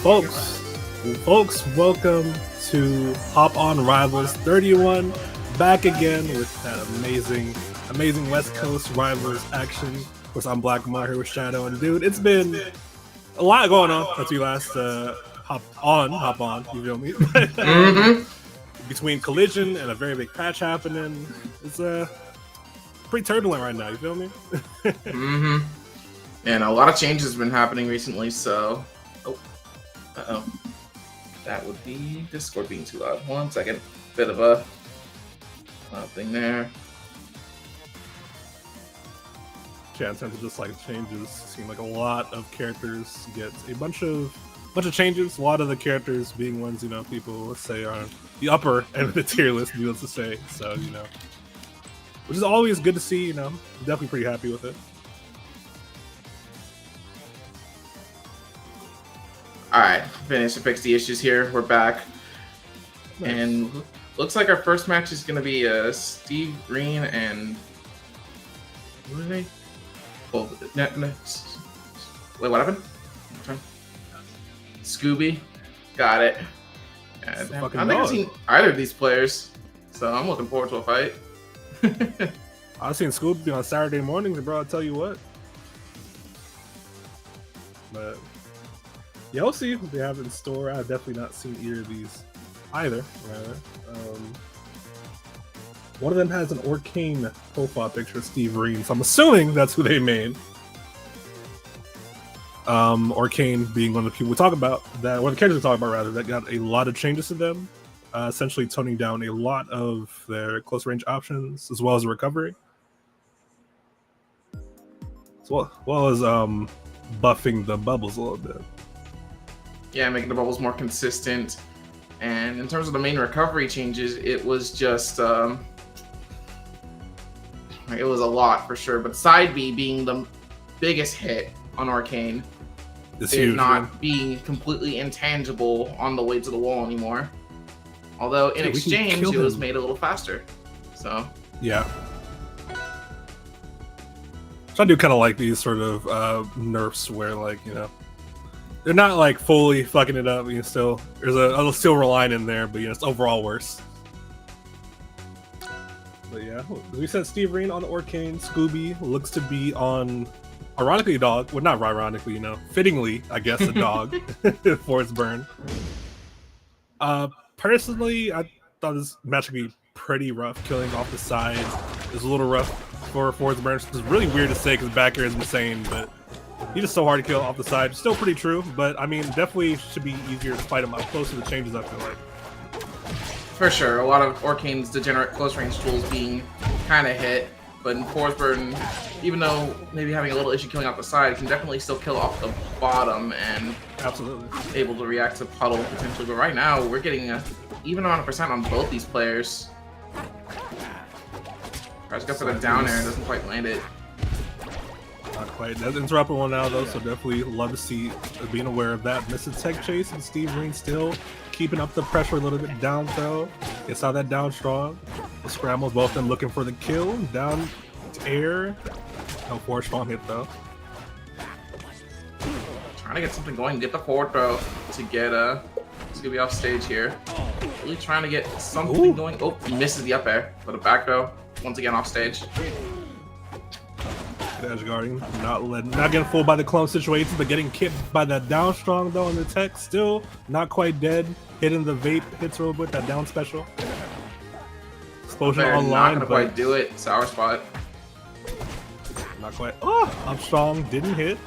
Folks, welcome to Hop On Rivals 31. Back again with that amazing West Coast Rivals action. Of course, I'm Black Mar here with Shadow, and dude, it's been a lot going on since we last hop on. You feel me? Between Collision and a very big patch happening, it's pretty turbulent right now. You feel me? And a lot of changes have been happening recently. So, that would be Discord being too loud. 1 second, bit of a thing there. Yeah, in terms of just like changes, seem like a lot of characters get a bunch of changes. A lot of the characters being ones people say are the upper end of the tier list, needless to say. So which is always good to see. I'm definitely pretty happy with it. All right, finished to fix the issues here. We're back, and looks like our first match is going to be Steve Green and who are they? Oh, wait, what happened? Scooby, got it. I don't think I've seen either of these players, so I'm looking forward to a fight. I've seen Scooby on Saturday mornings, bro. I'll tell you what. But yeah, we'll see what they have in store. I've definitely not seen either of these either. One of them has an Arcane profile picture of Steve Green, so I'm assuming that's who they made. Arcane being one of the people we talk about, that one of the characters we talk about rather, that got a lot of changes to them, essentially toning down a lot of their close range options as well as recovery, as well as buffing the bubbles a little bit. Yeah, making the bubbles more consistent. And in terms of the main recovery changes, it was just it was a lot for sure. But side B being the biggest hit on Arcane, it's it huge, not being completely intangible on the way to the wall anymore. Although in exchange, it was made a little faster. So yeah. So I do kind of like these sort of nerfs where they're not like fully fucking it up. Still there's a little silver line in there, but it's overall worse. But yeah, we said Steve Green on Arcane. Scooby looks to be on, ironically, a dog. Well, not ironically, fittingly, I guess, a dog for its burn. Personally, I thought this match could be pretty rough. Killing off the side is a little rough for Ford's burn. It's really weird to say because back here is insane, but he's just so hard to kill off the side. Still pretty true, but I mean, definitely should be easier to fight him up close to the changes, I feel like. For sure, a lot of Arcane's degenerate close range tools being kind of hit, but in Forsburn, even though maybe having a little issue killing off the side, can definitely still kill off the bottom and absolutely able to react to puddle potentially. But right now, we're getting an even amount of percent on both these players. I just got for the down air and doesn't quite land it. Not quite. That's interrupted one now though, so definitely love to see being aware of that. Missing tech chase and Steve Green still keeping up the pressure a little bit. Down throw. Gets out that down strong. The scrambles, both of them looking for the kill. Down to air. No forward strong hit though. Trying to get something going. Get the forward throw to get Scooby off stage here. Really trying to get something going. Oh, he misses the up air. But a back throw. Once again off stage. Edge guarding, not getting fooled by the clone situation, but getting kicked by that down strong though in the tech. Still not quite dead. Hitting the vape hits a little bit, that down special. Explosion online, not gonna quite do it. Sour spot. Not quite. Oh, up strong, didn't hit.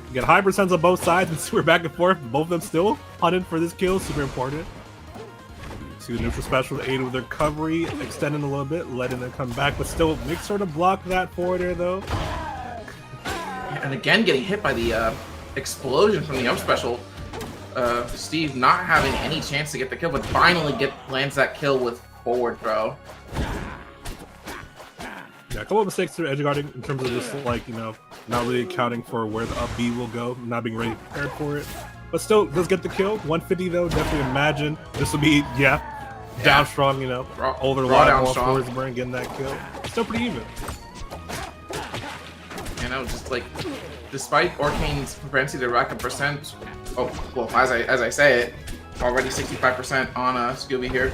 You get high percents on both sides and super back and forth. Both of them still hunting for this kill. Super important. See the neutral special to aid with their recovery, extending a little bit, letting them come back, but still makes sure to block that forward there though. And again, getting hit by the explosion from the up special. Steve not having any chance to get the kill, but finally lands that kill with forward throw. Yeah, a couple of mistakes through edge guarding in terms of just not really accounting for where the up B will go, not being ready prepared for it. But still does get the kill. 150 though, definitely imagine this will be down strong, over the line towards the burn, getting that kill. Still pretty even. Just like despite Orcane's propensity to rack up percent, oh, well, as I say it, already 65% on Scooby here.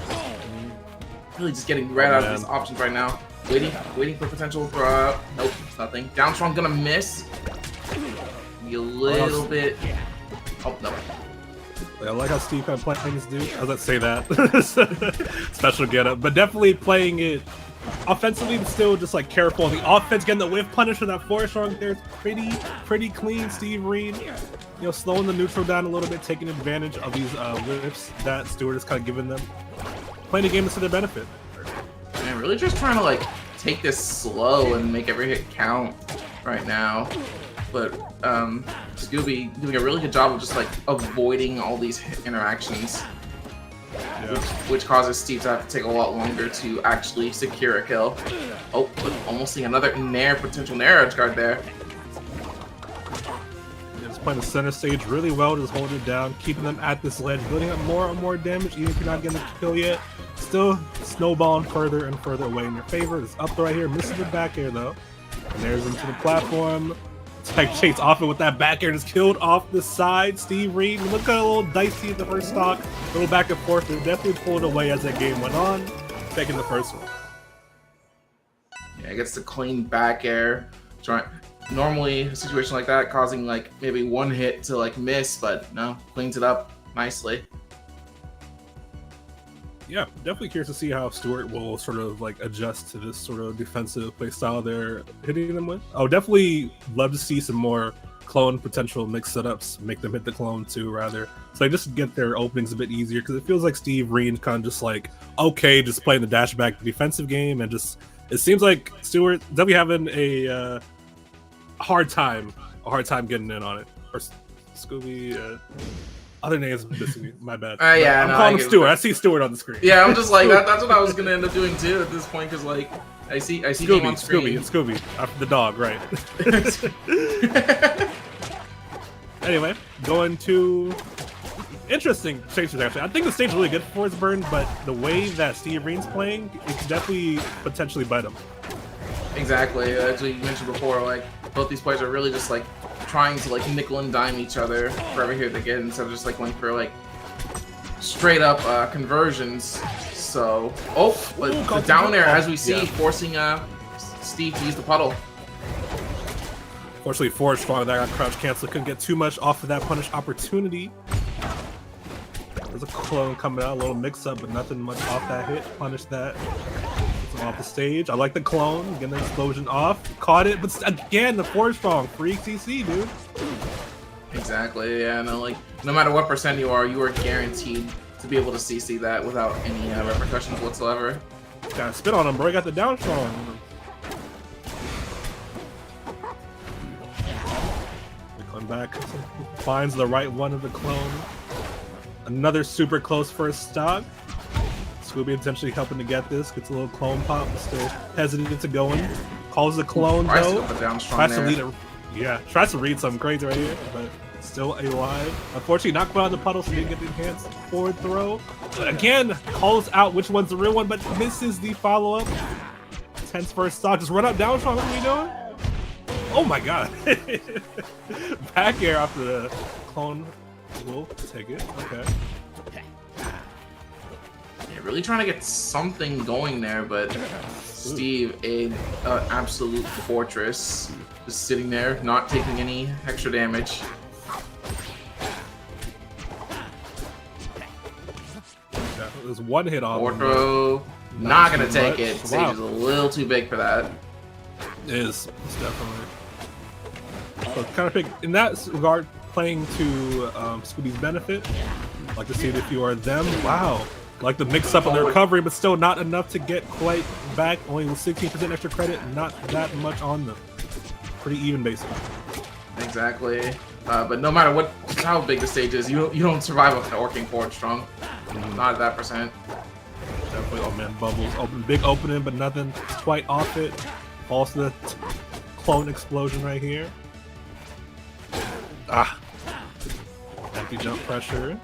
Really just getting right out of these options right now. Waiting for potential for, nope, nothing. Down strong gonna miss. Be a little bit, oh, no. I like how Steve kind of playing this dude. I was about to say that. Special getup, but definitely playing it offensively, but still just like careful. The offense getting the whiff punish with that 4-strong there is pretty clean. Steve Reen, you know, slowing the neutral down a little bit, taking advantage of these whiffs that Stewart is kind of giving them. Playing the game to their benefit. Man, really just trying to like take this slow and make every hit count right now. But Scooby doing a really good job of just like avoiding all these hit interactions, which causes Steve to have to take a lot longer to actually secure a kill. Oh, but almost seeing another potential Nair edge guard there. Just playing the center stage really well, just holding it down, keeping them at this ledge, building up more and more damage, even if you're not getting the kill yet. Still snowballing further and further away in your favor. It's up right here, misses the back air though. And there's into the platform. Like Chase off it with that back air, just killed off the side. Steve Reed, look at a little dicey at the first stock, a little back and forth. They definitely pulled away as that game went on, taking the first one. Yeah, gets the clean back air. Normally a situation like that causing like maybe one hit to like miss, but no, cleans it up nicely. Yeah, definitely curious to see how Stewart will sort of like adjust to this sort of defensive play style they're hitting them with. I would definitely love to see some more clone potential mix setups, make them hit the clone too, rather. So they just get their openings a bit easier, because it feels like Steve Reen's kind of just like, okay, just playing the dash back defensive game, and just, it seems like Stewart definitely having a hard time getting in on it. Or Scooby, other names missing me. My bad. Yeah, I'm calling him Stewart. I see Stewart on the screen. Yeah, I'm just like that's what I was gonna end up doing too at this point, because like I see Scooby, on screen. Scooby, the dog, right? Anyway, going to interesting stages actually. I think the stage is really good for his burn, but the way that Steve Reen's playing, it could definitely potentially bite him. Exactly, as we mentioned before, like both these players are really just like trying to like nickel and dime each other for every hit they get, instead of just like going for like straight up conversions. So, but the down air, as we see, forcing Steve to use the puddle. Fortunately, 4-strong that got crouch cancel, couldn't get too much off of that punish opportunity. There's a clone coming out, a little mix up, but nothing much off that hit. Punish that. Off the stage. I like the clone. Getting the explosion off. Caught it, but again, the 4-strong. Free CC, dude. Exactly, yeah. No, like, no matter what percent you are guaranteed to be able to CC that without any repercussions whatsoever. Gotta spit on him, bro. Got the down strong. They come back. Finds the right one of the clone. Another super close first stock. Scooby potentially helping to get this. Gets a little clone pop, but still hesitant to go in. Calls the clone though. Tries to lead it. Yeah, tries to read something crazy right here, but still alive. Unfortunately, not quite on the puddle, so didn't get the enhanced forward throw. Again, calls out which one's the real one, but misses the follow up. Tense first stock. Just run up down strong. What are we doing? Oh my god. Back air after the clone. We'll take it. Okay. Really trying to get something going there, but Steve, an absolute fortress, just sitting there, not taking any extra damage. There's one hit on Ortho, not gonna take it. Stage is a little too big for that. It is. It's definitely. So kind of big in that regard, playing to Scooby's benefit. Like to see it if you are them. Wow. Like the mix up on the recovery, but still not enough to get quite back. Only with 16% extra credit, not that much on them. Pretty even, basically. Exactly. But no matter how big the stage is, you don't survive with an Orking forward strong. Not at that percent. Definitely. Oh man, bubbles. Big opening, but nothing quite off it. Falls to the clone explosion right here. Empty jump pressure.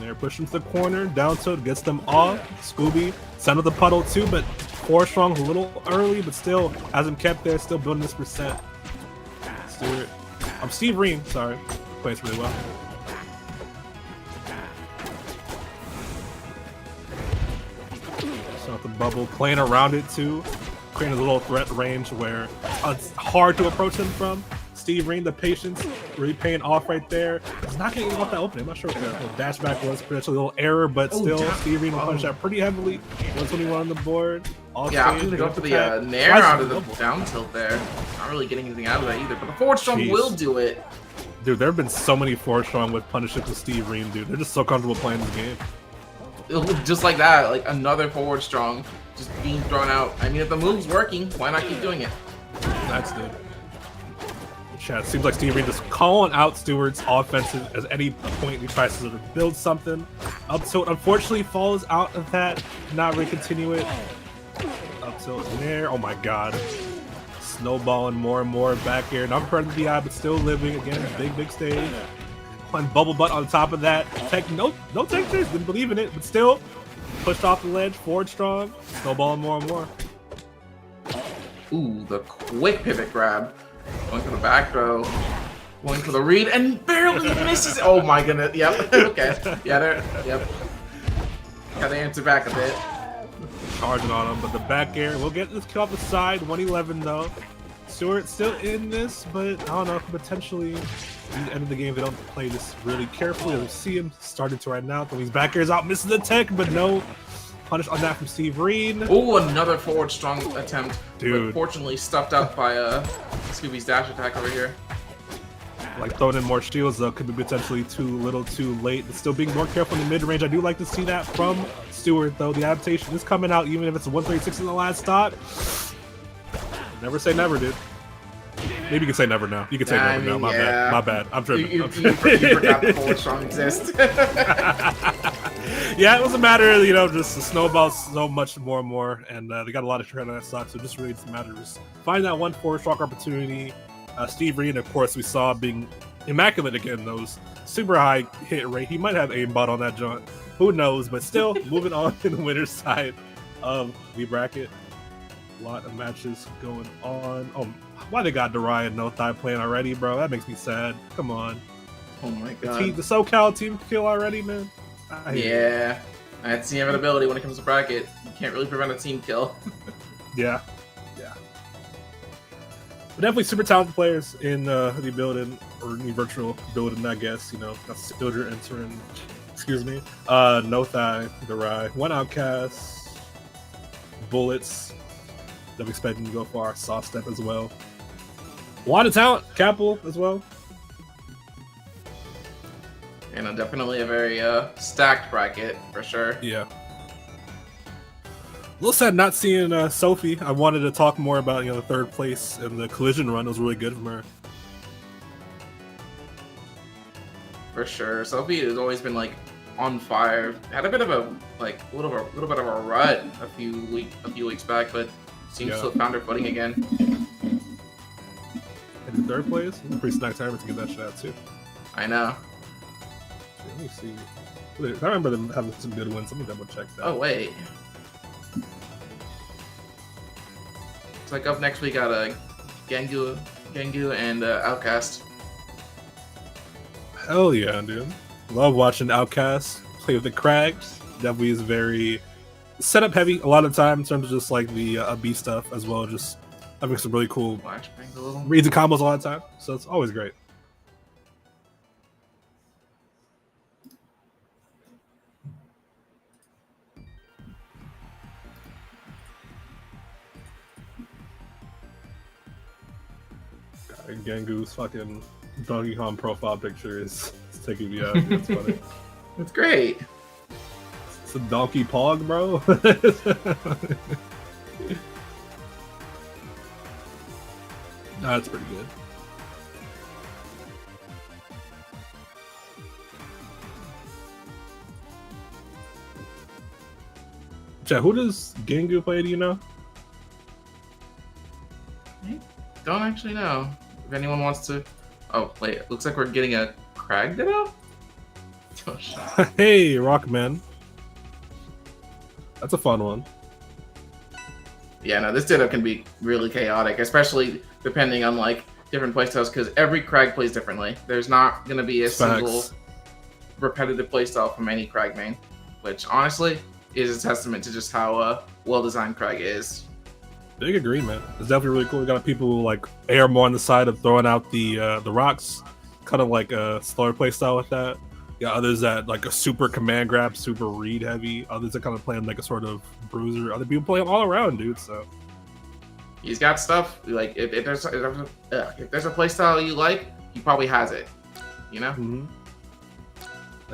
They're pushing to the corner, down tilt, gets them off. Scooby, sent with the puddle too, but 4-strong a little early, but still has him kept there, still building this percent. Stewart Steve Reen, sorry. Plays really well. So the bubble, playing around it too, creating a little threat range where it's hard to approach him from. Steve Reen, the patience, really paying off right there. He's not getting off that opening. I'm not sure what the dash back was, potentially a little error, but still, Steve Reen will punish that pretty heavily. 121 on the board. Yeah, I'm going to go for the nair out of the down tilt there. Not really getting anything out of that either, but the forward strong will do it. Dude, there have been so many forward strong with punishes with Steve Reen, dude. They're just so comfortable playing this game. Just like that, like another forward strong just being thrown out. I mean, if the move's working, why not keep doing it? That's dude. Chat, seems like Steve Reen just calling out Stewart's offensive at any point he tries to sort of build something. Up tilt, unfortunately, falls out of that. Not really continue it. Up tilt in there. Oh my god. Snowballing more and more back air. Not part of the DI, but still living. Again, big stage. One bubble butt on top of that. Tech, no tech chase. Didn't believe in it, but still pushed off the ledge. Forward strong. Snowballing more and more. Ooh, the quick pivot grab. Going for the back throw. Going for the read and barely misses. Oh my goodness. Yep. Okay. Yeah, there. Yep. Got to answer back a bit. Charging on him, but the back air will get this kill off the side. 111 though. Stewart still in this, but I don't know. Potentially, at the end of the game, they don't play this really carefully. We see him starting to right now. These back airs out, misses the tech, but no punish on that from Steve Reen. Oh, another forward strong attempt. Dude. But fortunately stuffed up by Scooby's dash attack over here. Like throwing in more shields though could be potentially too little too late. But still being more careful in the mid range. I do like to see that from Stewart though. The adaptation is coming out even if it's a 136 in the last stop. Never say never, dude. Maybe you can say never now. You can say never now. My bad. My bad. I'm tripping. You forgot the forward strong exists. Yeah, it was a matter of, just the snowballs so much more and more, and they got a lot of shred on that stock, so just really just a matter of just find that one forward strong opportunity. Steve Reen, of course, we saw being immaculate again, those super high hit rate. He might have aimbot on that joint. Who knows? But still, moving on to the winner's side of the bracket. A lot of matches going on. Oh, why they got Darai and No Thigh playing already, bro? That makes me sad. Come on. Oh my god. The SoCal team kill already, man. Yeah. That's the inevitability when it comes to bracket. You can't really prevent a team kill. Yeah. But definitely super talented players in the building, or the virtual building, I guess. Got Seelder entering. Excuse me. No Thigh, Darai, one Outcast, Bullets. I'm expecting to go far. Soft Step as well. A lot of talent. Capel as well. And definitely a very stacked bracket for sure. Yeah. A little sad not seeing Sophie. I wanted to talk more about the third place in the collision run. It was really good from her. For sure, Sophie has always been on fire. Had a bit of a little bit of a rut a few weeks back, but seems to have found her footing again. In the third place, it's a pretty snack time to get that shot too. I know. Let me see. I remember them having some good wins. Let me double check that. Oh wait. It's up next we got Gengu and Outcast. Hell yeah, dude. Love watching Outcast play with the Crags. Definitely is very setup heavy a lot of time in terms of just the B stuff as well. Just having some really cool reads and combos a lot of time. So it's always great. Gangu's fucking Donkey Kong profile picture is taking me out. It's funny. It's great. It's a donkey pog, bro. That's pretty good. Chat, who does Gangu play? Do you know? I don't actually know. If anyone wants to... Oh, wait. It looks like we're getting a Crag ditto? Oh, hey, Rockman. That's a fun one. Yeah, no, this ditto can be really chaotic, especially depending on, different playstyles because every Crag plays differently. There's not going to be a single Facts. repetitive playstyle from any Crag main, which honestly is a testament to just how well-designed Crag is. Big agreement. It's definitely really cool. We got people who like err more on the side of throwing out the rocks, kind of like a slower playstyle with that. Yeah, others that like a super command grab, super read heavy. Others that kind of playing like a sort of bruiser. Other people playing all around, dude. So he's got stuff like if there's a playstyle you like, he probably has it. You know. Mm-hmm.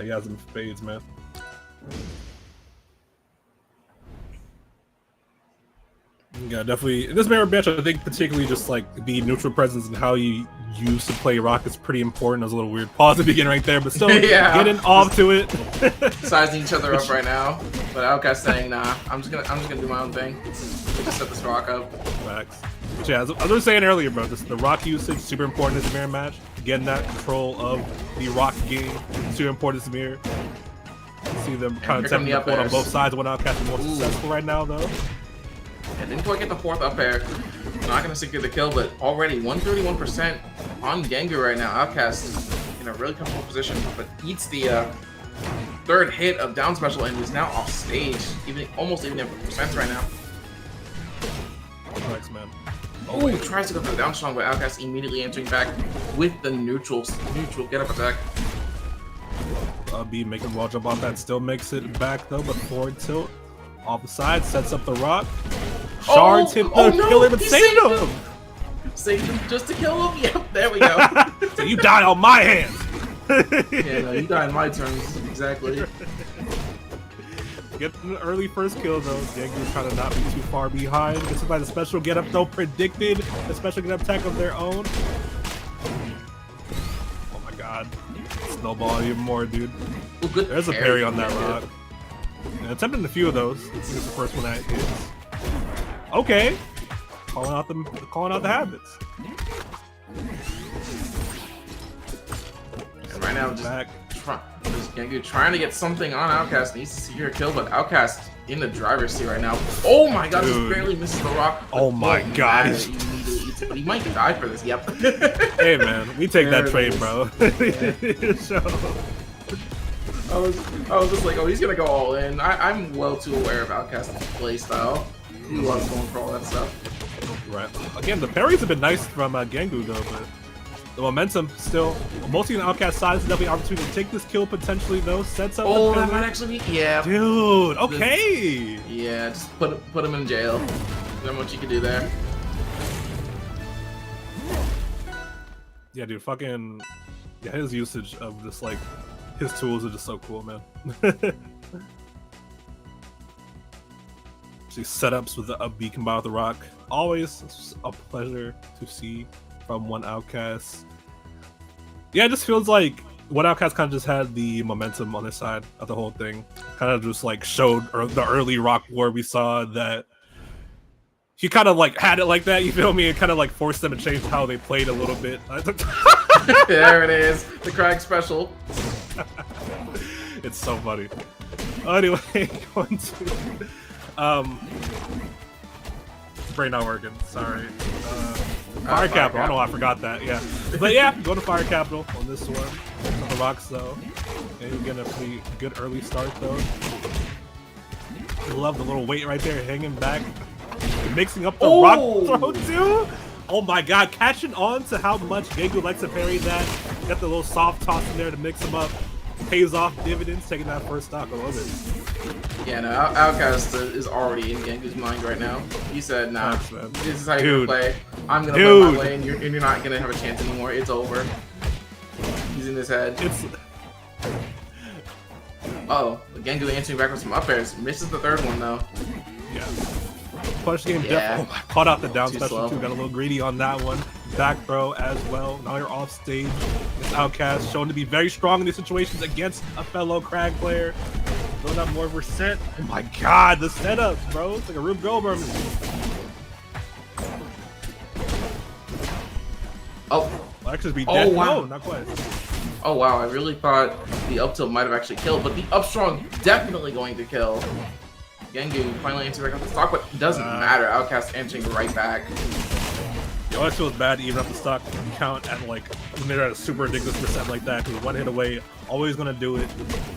He has some spades, man. Yeah, definitely. In this mirror match, I think particularly just like the neutral presence and how you use to play rock is pretty important. That was a little weird pause to begin right there, but still getting off to it. Sizing each other up right now, but Outcast saying, "Nah, I'm just gonna do my own thing. Just set this rock up." Facts. But yeah, as I was saying earlier, bro, the rock usage super important in this mirror match. Getting that control of the rock game super important in this mirror. See them kind of tapping the board on both sides. One Outcast is more successful right now, though. And didn't quite get the fourth up air. Not gonna secure the kill, but already 131% on Gengu right now. Outcast in a really comfortable position, but eats the third hit of down special and is now off stage, almost even up percent right now. Thanks, man. Oh, he tries to go for the down strong, but Outcast immediately entering back with the neutral get up attack. B making wall jump off that, still makes it back though, but forward tilt off the side, sets up the rock. Shards hit the killer, but saved him! Saved him just to kill him? Yep, there we go. So you die on my hands! Yeah, no, you die on my terms, exactly. Get an early first kill though. Gengu trying to not be too far behind. This is by the special get up though, predicted the special get up attack of their own. Oh my god. Snowball even more, dude. Ooh, good There's a parry on that rock. Yeah, attempting a few of those. This is the first one that hits. Okay. Calling out the habits. And right now, just Gengu trying to get something on Outcast. Needs to secure a kill, but Outcast in the driver's seat right now. Oh my god, just barely misses the rock. Oh my god. But he might die for this, yep. Hey man, we take that trade, bro. So. I was just like, oh, he's gonna go all in. I'm well too aware of Outcast's playstyle. He loves going for all that stuff. Right. Again, the parries have been nice from Gengu though, but the momentum still. Mostly on the Outcast side, is definitely an opportunity to take this kill potentially though. Sets up. Oh, that might actually be. Yeah. Dude. Okay. Yeah, just put him in jail. There's not much you can do there. Yeah, dude. Fucking. Yeah, his usage of just like his tools are just so cool, man. These setups with the up B combined with the rock. Always a pleasure to see from one Outcast. Yeah, it just feels like one Outcast kind of just had the momentum on his side of the whole thing. Kind of just like showed the early rock war we saw that he kind of like had it like that, you feel me? And kind of like forced them to change how they played a little bit. There it is, the Crag special. It's so funny. Anyway, going to brain not working. Sorry. Fire Capital. I don't know. I forgot that. Yeah, but yeah, go to Fire Capital on this one. On the rocks though, and you're getting a pretty good early start though. Love the little weight right there, hanging back, mixing up the rock throw too. Oh my god, catching on to how much Gengu likes to parry that. Got the little soft toss in there to mix them up. Pays off dividends, taking that first stock. I love it. Yeah, no, Outcast is already in Gengu's mind right now. He said, nah, this is how you're gonna play. I'm gonna play my way, and you're not gonna have a chance anymore. It's over. He's in his head. Oh, Gengu answering back with some up airs. Misses the third one, though. Yeah. Punish game definitely caught out the down special too. Got a little greedy on that one. Back throw as well. Now you're off stage. This Outcast shown to be very strong in these situations against a fellow Crag player. Throwing up more of her set. Oh my god, the setups, bro. It's like a Rube Goldberg. Oh. Will actually be dead. Wow. No, not quite. Oh wow, I really thought the up tilt might have actually killed, but the up strong definitely going to kill. Gengu finally answering back up the stock, but it doesn't matter. Outcast answering right back. It always feels bad even if the stock count at like when they're at a super ridiculous percent like that, because one hit away, always gonna do it.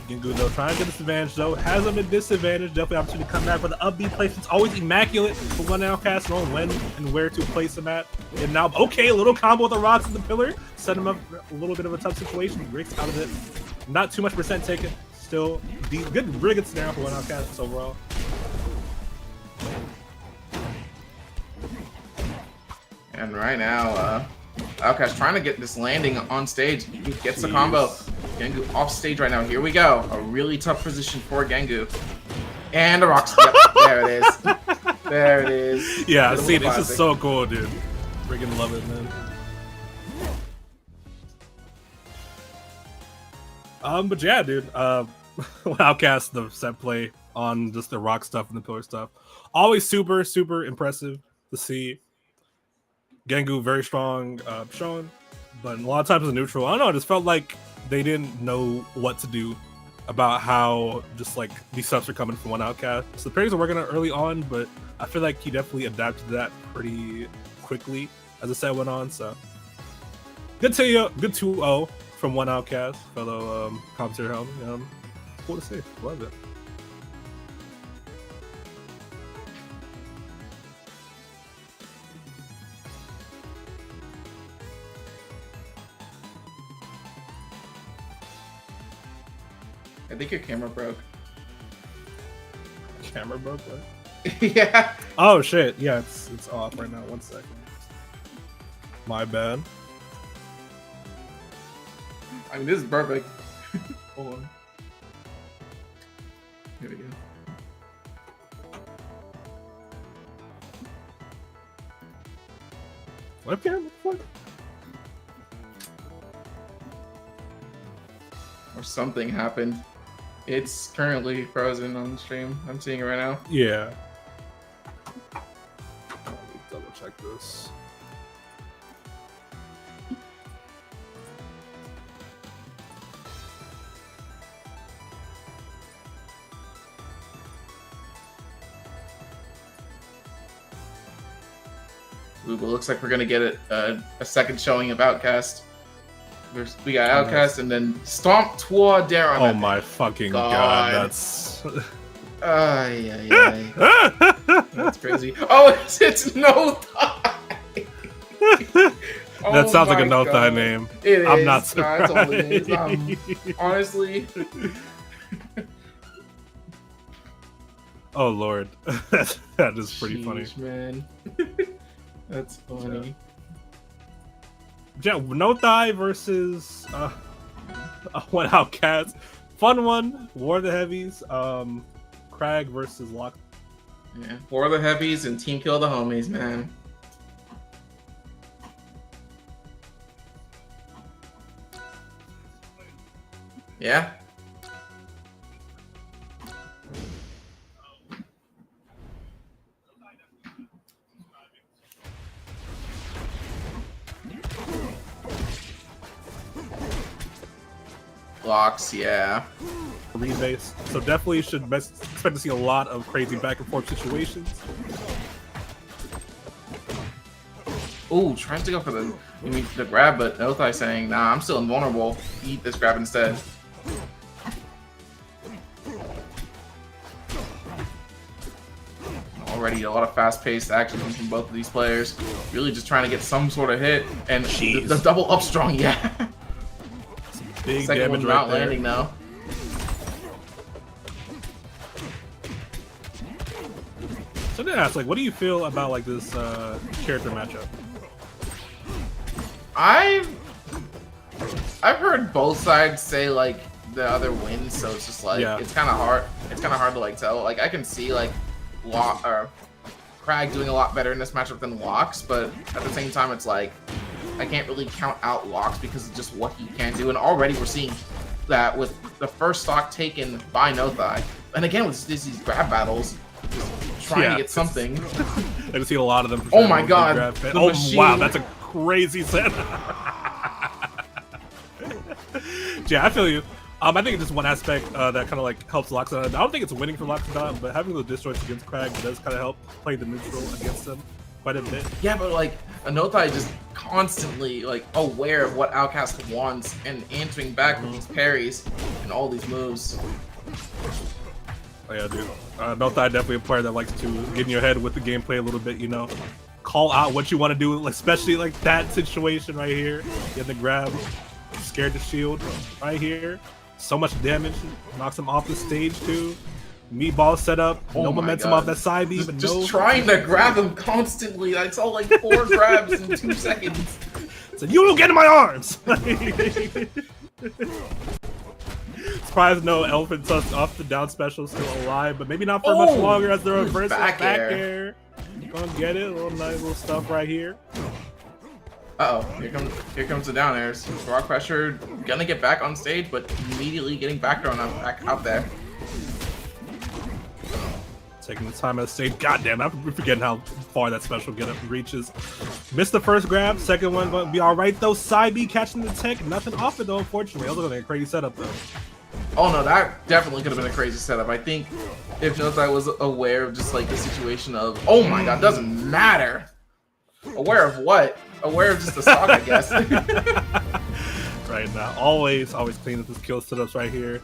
Gengu though trying to get this advantage though, has him a disadvantage, definitely opportunity to come back, but the up B placement's always immaculate for one outcast, knowing when and where to place him at. And now, okay, a little combo with the rocks and the pillar, set him up a little bit of a tough situation, breaks out of it. Not too much percent taken, still good, really good scenario for one outcast overall. And right now, Outcast trying to get this landing on stage. He gets the combo. Gengu off stage right now. Here we go. A really tough position for Gengu. And the rocks. Yep, there it is. There it is. Yeah, see, this is so cool, dude. Freaking love it, man. But yeah, dude. Outcast the set play on just the rock stuff and the pillar stuff. Always super, super impressive to see. Gengu very strong showing, but a lot of times in neutral, I don't know, it just felt like they didn't know what to do about how just like these subs are coming from one outcast. So the pairs are working on early on, but I feel like he definitely adapted to that pretty quickly as the set went on. So good 2-0 from one outcast, fellow commentator helm. Cool to see, love it. I think your camera broke. Camera broke? What? Yeah. Oh shit! Yeah, it's off right now. 1 second. My bad. I mean, this is perfect. Hold on. Here we go. Webcam? What? Or something happened. It's currently frozen on the stream. I'm seeing it right now. Yeah. Let me double check this. Ooh, but looks like we're gonna get a second showing of Outcast. We got Outcast and then Stomp Twa Darren. Oh my fucking god, that's... Ay. That's crazy. Oh, it's No Thigh! That sounds like a No Thigh name. I'm not surprised. Honestly. Oh lord. That is pretty funny. Man. That's funny. Yeah, No Thigh versus one outcast. Fun one. War of the Heavies. Crag versus Lock. Yeah, War of the Heavies and Team Kill the Homies, man. Yeah. Locks, yeah. Rebase. So definitely should expect to see a lot of crazy back and forth situations. Ooh, trying to go for the grab, but No Thigh saying, nah, I'm still invulnerable. Eat this grab instead. Already a lot of fast-paced action from both of these players. Really just trying to get some sort of hit. And the double up strong, yeah. Big Second damage one right not there. landing now. So then ask, like, what do you feel about like this character matchup? I've heard both sides say like the other wins, so it's just like it's kind of hard. It's kind of hard to like tell. Like I can see like Crag doing a lot better in this matchup than Locks, but at the same time, it's like I can't really count out Locks because of just what he can do. And already we're seeing that with the first stock taken by No Thigh, and again with these grab battles, just trying to get something. I can see a lot of them. Oh my god! Oh wow, that's a crazy set. Yeah, I feel you. I think it's just one aspect that kind of like helps Locks out. I don't think it's winning for Locks out, but having those destroys against Crag does kind of help play the neutral against them. quite a bit. Yeah, but like Anothai just constantly like aware of what Outcast wants and answering back with these parries and all these moves. Oh yeah, dude. Nothai definitely a player that likes to get in your head with the gameplay a little bit, you know. Call out what you want to do, especially like that situation right here. Get the grab, scared to shield right here. So much damage, knocks him off the stage too. Meatball set up, no momentum off that side B, but just trying to grab him constantly. I saw like 4 grabs in 2 seconds. So you don't get in my arms. Surprised no elephant tusk off the down special still alive, but maybe not for much longer as the reverse back air. Gonna get it, a little nice little stuff right here. Uh oh, here comes the down airs. Rock pressure, gonna get back on stage, but immediately getting back out there. Taking the time at the stage. Goddamn, I'm forgetting how far that special get up reaches. Missed the first grab, second one gonna be alright though. Side B catching the tech, nothing off it though, unfortunately. That was looking like a crazy setup though. Oh no, that definitely could have been a crazy setup. I think if Nothai was aware of just like the situation of, oh my god, doesn't matter. Aware of what? Aware of just the stock, I guess. Right now, always clean up his kill setups right here.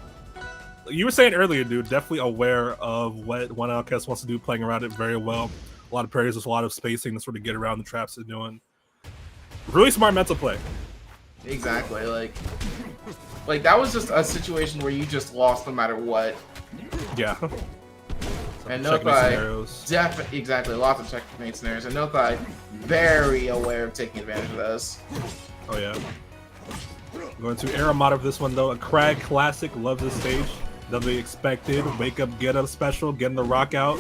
You were saying earlier, dude, definitely aware of what one Outcast wants to do, playing around it very well. A lot of parries with a lot of spacing to sort of get around the traps they're doing. Really smart mental play. Exactly, like that was just a situation where you just lost no matter what. Yeah. And Nothai, exactly, lots of checkmate scenarios, and Nothai very aware of taking advantage of those. Oh yeah. Going to Aramata for this one though, a Crag classic, loves this stage. Doubly expected, wake up, get up special, getting the rock out.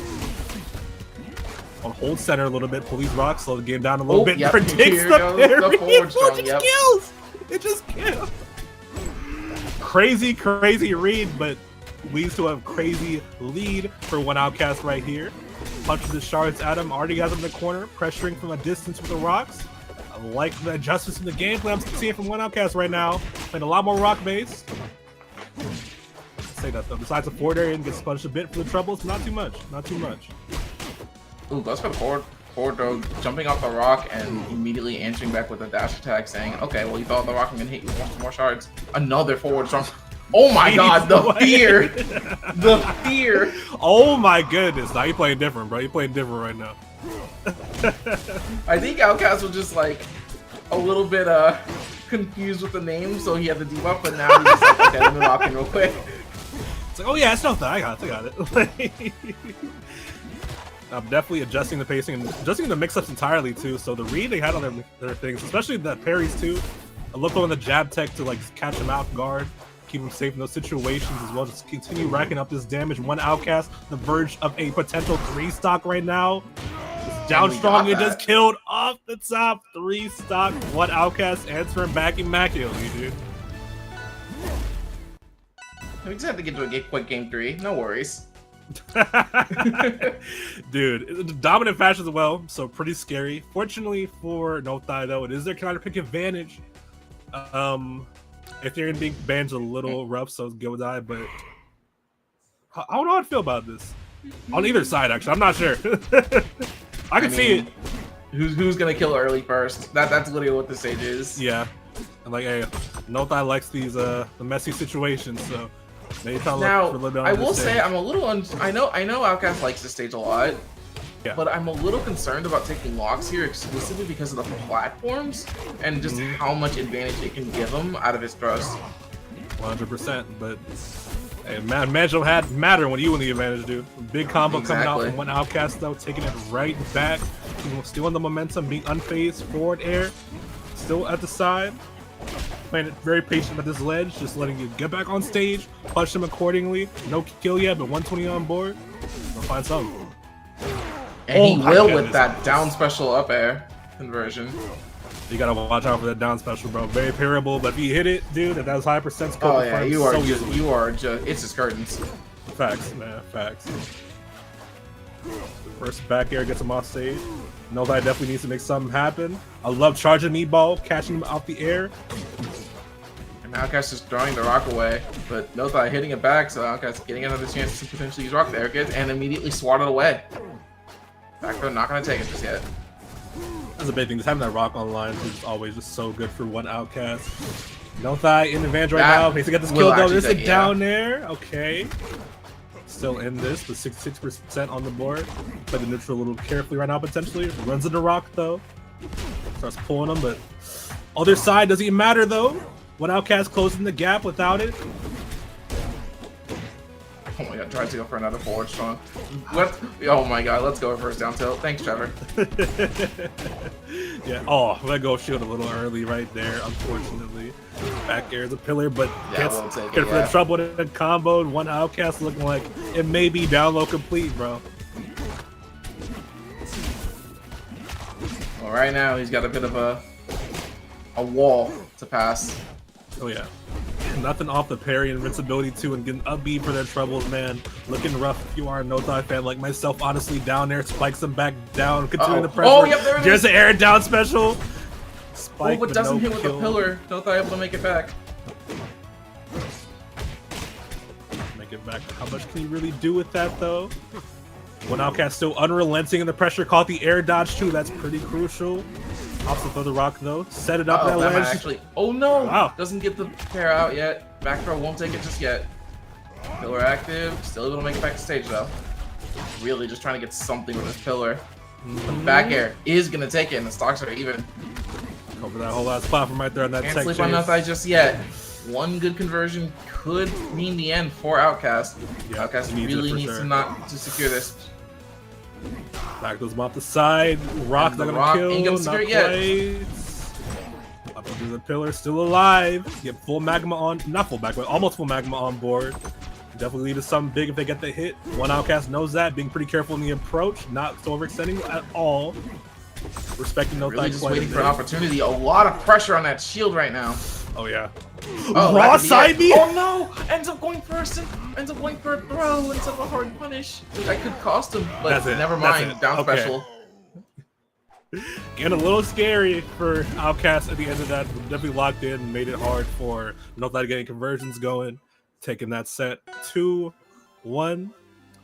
On hold center a little bit, pull these rocks, slow the game down a little bit, predicts the forward strong, yep. Kills! It just kills! Crazy read, but leads to a crazy lead for one Outcast right here. Punches the shards at him, already has him in the corner, pressuring from a distance with the rocks. I like the adjustments in the gameplay I'm seeing from one Outcast right now. Playing a lot more rock base. Say that though, besides the forward area and gets punched a bit for the troubles, not too much. Ooh, goes for the forward throw, jumping off the rock and immediately answering back with a dash attack saying, okay, well you thought the rock was gonna hit you with some more shards. Another forward strong. Oh my god, the fear! The fear! Oh my goodness, now you're playing different, bro. You're playing different right now. I think Outcast was just like a little bit confused with the name, so he had the debuff, but now he's just like, okay, let me lock in real quick. It's like, oh yeah, it's nothing. I got it. I'm definitely adjusting the pacing and adjusting the mix-ups entirely too. So the read they had on their things, especially the parries too. I love throwing the jab tech to like catch him off guard, keep him safe in those situations as well. Just continue racking up this damage. One Outcast, the verge of a potential 3-stock right now. It's down strong and just killed off the top. 3-stock. One Outcast answering back immaculately, dude. We just have to get to a quick game 3. No worries. Dude, dominant fashion as well, so pretty scary. Fortunately for Nothai though, it is their counter pick advantage. If they're in big bands a little rough, so it's go die, but I don't know how to feel about this. On either side, actually. I'm not sure. I can see it. Who's gonna kill early first? That's literally what the stage is. Yeah. And like, hey, Nothai likes these the messy situations, so maybe try to look for a little bit on I will say I'm a little I know Outcast likes this stage a lot. Yeah. But I'm a little concerned about taking locks here exclusively because of the platforms and just how much advantage it can give him out of his thrust. 100%, but hey, manage had matter when you win the advantage, dude. Big combo coming out from one Outcast though, taking it right back, stealing the momentum, being unfazed, forward air, still at the side, playing it very patient at this ledge, just letting you get back on stage, punch him accordingly. No kill yet, but 120 on board. We'll find something. And he will with that down special up air conversion. You gotta watch out for that down special, bro. Very parable, but if you hit it, dude, if that was high percent scope, oh yeah, you are just, it's just curtains. Facts, man, facts. First back air gets him off stage. Nothai definitely needs to make something happen. I love charging Meatball, catching him out the air. And Outcast is throwing the rock away, but Nothai hitting it back, so Outcast getting another chance to potentially use rock there, and immediately swatted away. Back throw, not gonna take it just yet. That's a big thing. Just having that rock online is always just so good for one outcast. No thigh in advantage right now. Needs to get this kill though. There's a down there. Okay. Still in this, but 66% on the board. Play the neutral a little carefully right now, potentially. Runs into rock though. Starts pulling him, but other side doesn't even matter though. One outcast closing the gap without it. Oh my god, tries to go for another forward strong. What? Oh my god, let's go first down tilt. Thanks, Trevor. Yeah. Oh, let go shield a little early right there, unfortunately. Back air is a pillar, but gets for the trouble and comboed. One outcast looking like it may be down low complete, bro. Well, right now he's got a bit of a wall to pass. Oh yeah. Nothing off the parry and invincibility too, and getting upbeat for their troubles, man. Looking rough if you are a no-thigh fan like myself. Honestly, down there, spikes them back down, continuing the pressure. Oh, yep, there it is. There's the air down special. Spike, but doesn't hit with the pillar. No-thigh able to make it back. Make it back. How much can you really do with that though? One outcast still unrelenting in the pressure. Caught the air dodge too. That's pretty crucial. Opposite for the rock though. Set it up that ledge. Actually, oh no! Wow. Doesn't get the pair out yet. Back throw won't take it just yet. Pillar active. Still able to make it back to stage though. Really just trying to get something with this pillar. The back air is gonna take it, and the stocks are even. Over that whole last platform right there on that Can't tech sleep chase. on no-thigh just yet. One good conversion could mean the end for Outcast. Yeah, Outcast really needs to secure this. Back those off the side. Rock's not gonna kill. Ain't gonna secure it yet. Up into the pillar, still alive. Get full magma on, not full magma, almost full magma on board. Definitely lead to something big if they get the hit. One outcast knows that, being pretty careful in the approach, not so overextending at all. Respecting no really just waiting for an opportunity. A lot of pressure on that shield right now. Oh yeah. Oh, raw side B. Oh no! Ends up going first and ends up going for a throw instead of a hard punish. That could cost him, but never mind. Down special. Getting a little scary for Outcast at the end of that. Definitely locked in and made it hard for No-Thigh getting conversions going. Taking that set 2-1.